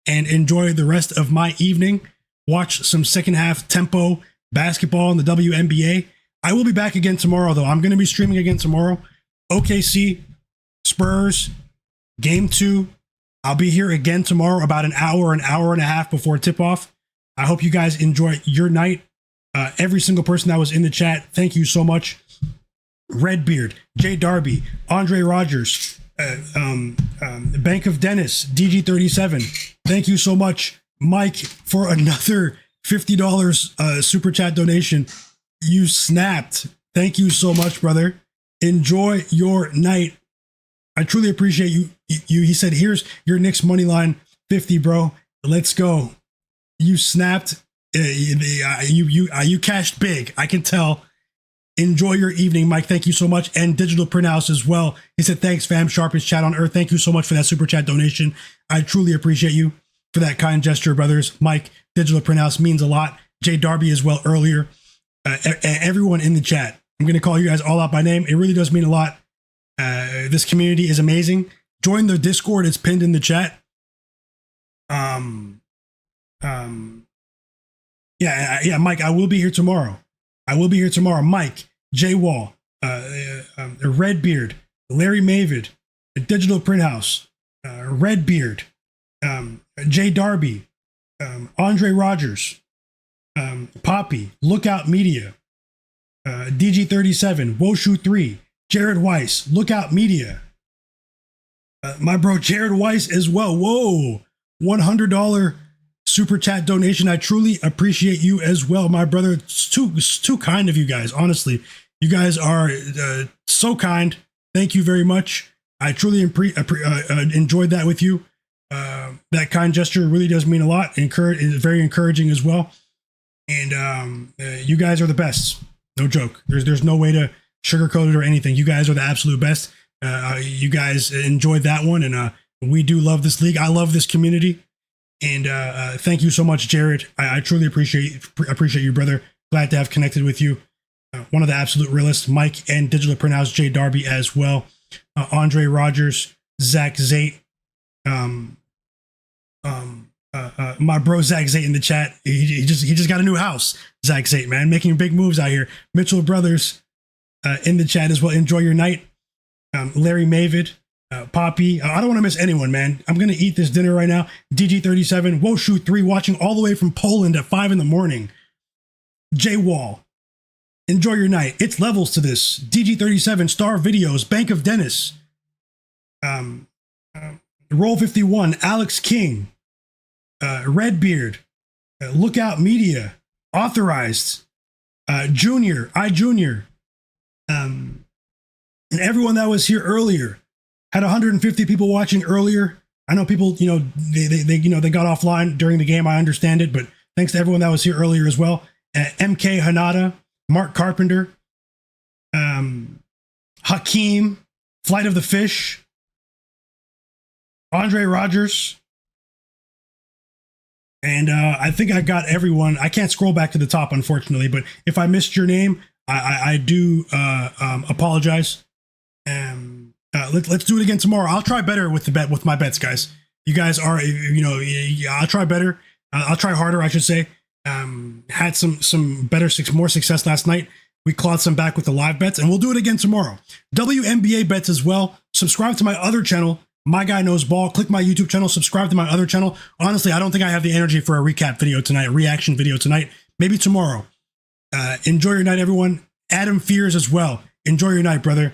and enjoy the rest of my evening. Watch some second half tempo basketball in the WNBA. I will be back again tomorrow, though. I'm going to be streaming again tomorrow. OKC, Spurs, game 2. I'll be here again tomorrow about an hour and a half before tip-off. I hope you guys enjoy your night. Every single person that was in the chat, thank you so much. Redbeard, Jay Darby, Andre Rogers, Bank of Dennis, DG37. Thank you so much, Mike, for another $50 super chat donation. You snapped. Thank you so much, brother. Enjoy your night. I truly appreciate you. He said, here's your Knicks money line, 50, bro. Let's go. You snapped. You cashed big. I can tell. Enjoy your evening, Mike. Thank you so much. And Digital Print House as well. He said, thanks, fam. Sharpest chat on earth. Thank you so much for that super chat donation. I truly appreciate you for that kind gesture, brothers. Mike, Digital Print House means a lot. Jay Darby as well earlier. Everyone in the chat. I'm going to call you guys all out by name. It really does mean a lot. This community is amazing. Join the Discord. It's pinned in the chat. Yeah, Mike, I will be here tomorrow. Mike, Jay Wall, Redbeard, Larry Mavid, Digital Print House, Redbeard, Jay Darby, Andre Rogers, Poppy, Lookout Media, DG37, Woshu 3, Jared Weiss, Lookout Media, my bro Jared Weiss as well. Whoa, $100 super chat donation. I truly appreciate you as well, my brother. It's too kind of you guys. Honestly, you guys are so kind. Thank you very much. I truly enjoyed that with you. That kind gesture really does mean a lot. It's very encouraging as well. And you guys are the best. No joke. There's no way to sugarcoat it or anything. You guys are the absolute best. You guys enjoyed that one, and we do love this league. I love this community. And thank you so much, Jarrett. I truly appreciate you, brother. Glad to have connected with you. One of the absolute realists, Mike, and Digital Print House, Jay Darby as well. Andre Rogers, Zach Zate, my bro Zach Zate in the chat. He just got a new house. Zach Zate, man, making big moves out here. Mitchell Brothers in the chat as well. Enjoy your night. Larry Mavid. Poppy, I don't want to miss anyone, man. I'm going to eat this dinner right now. DG37, Woshu 3, watching all the way from Poland at 5 in the morning. Jay Wall, enjoy your night. It's levels to this. DG37, Star Videos, Bank of Dennis. Roll 51, Alex King. Redbeard, Lookout Media, Authorized, Junior, and everyone that was here earlier. Had 150 people watching earlier. I know people, they got offline during the game. I understand it, but thanks to everyone that was here earlier as well. MK Hanada, Mark Carpenter, Hakeem, Flight of the Fish, Andre Rogers, and I think I got everyone. I can't scroll back to the top, unfortunately, but if I missed your name, I do apologize. Let's do it again tomorrow. I'll try better with my bets, guys. You guys are, I'll try better. I'll try harder, I should say. Had some more success last night. We clawed some back with the live bets, and we'll do it again tomorrow. WNBA bets as well. Subscribe to my other channel, My Guy Knows Ball. Click my YouTube channel. Subscribe to my other channel. Honestly, I don't think I have the energy for a recap video tonight, a reaction video tonight. Maybe tomorrow. Enjoy your night, everyone. Adam Fears as well. Enjoy your night, brother.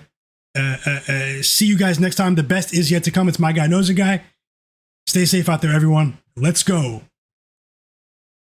See you guys next time. The best is yet to come. It's My Guy Knows a Guy. Stay safe out there, everyone. Let's go.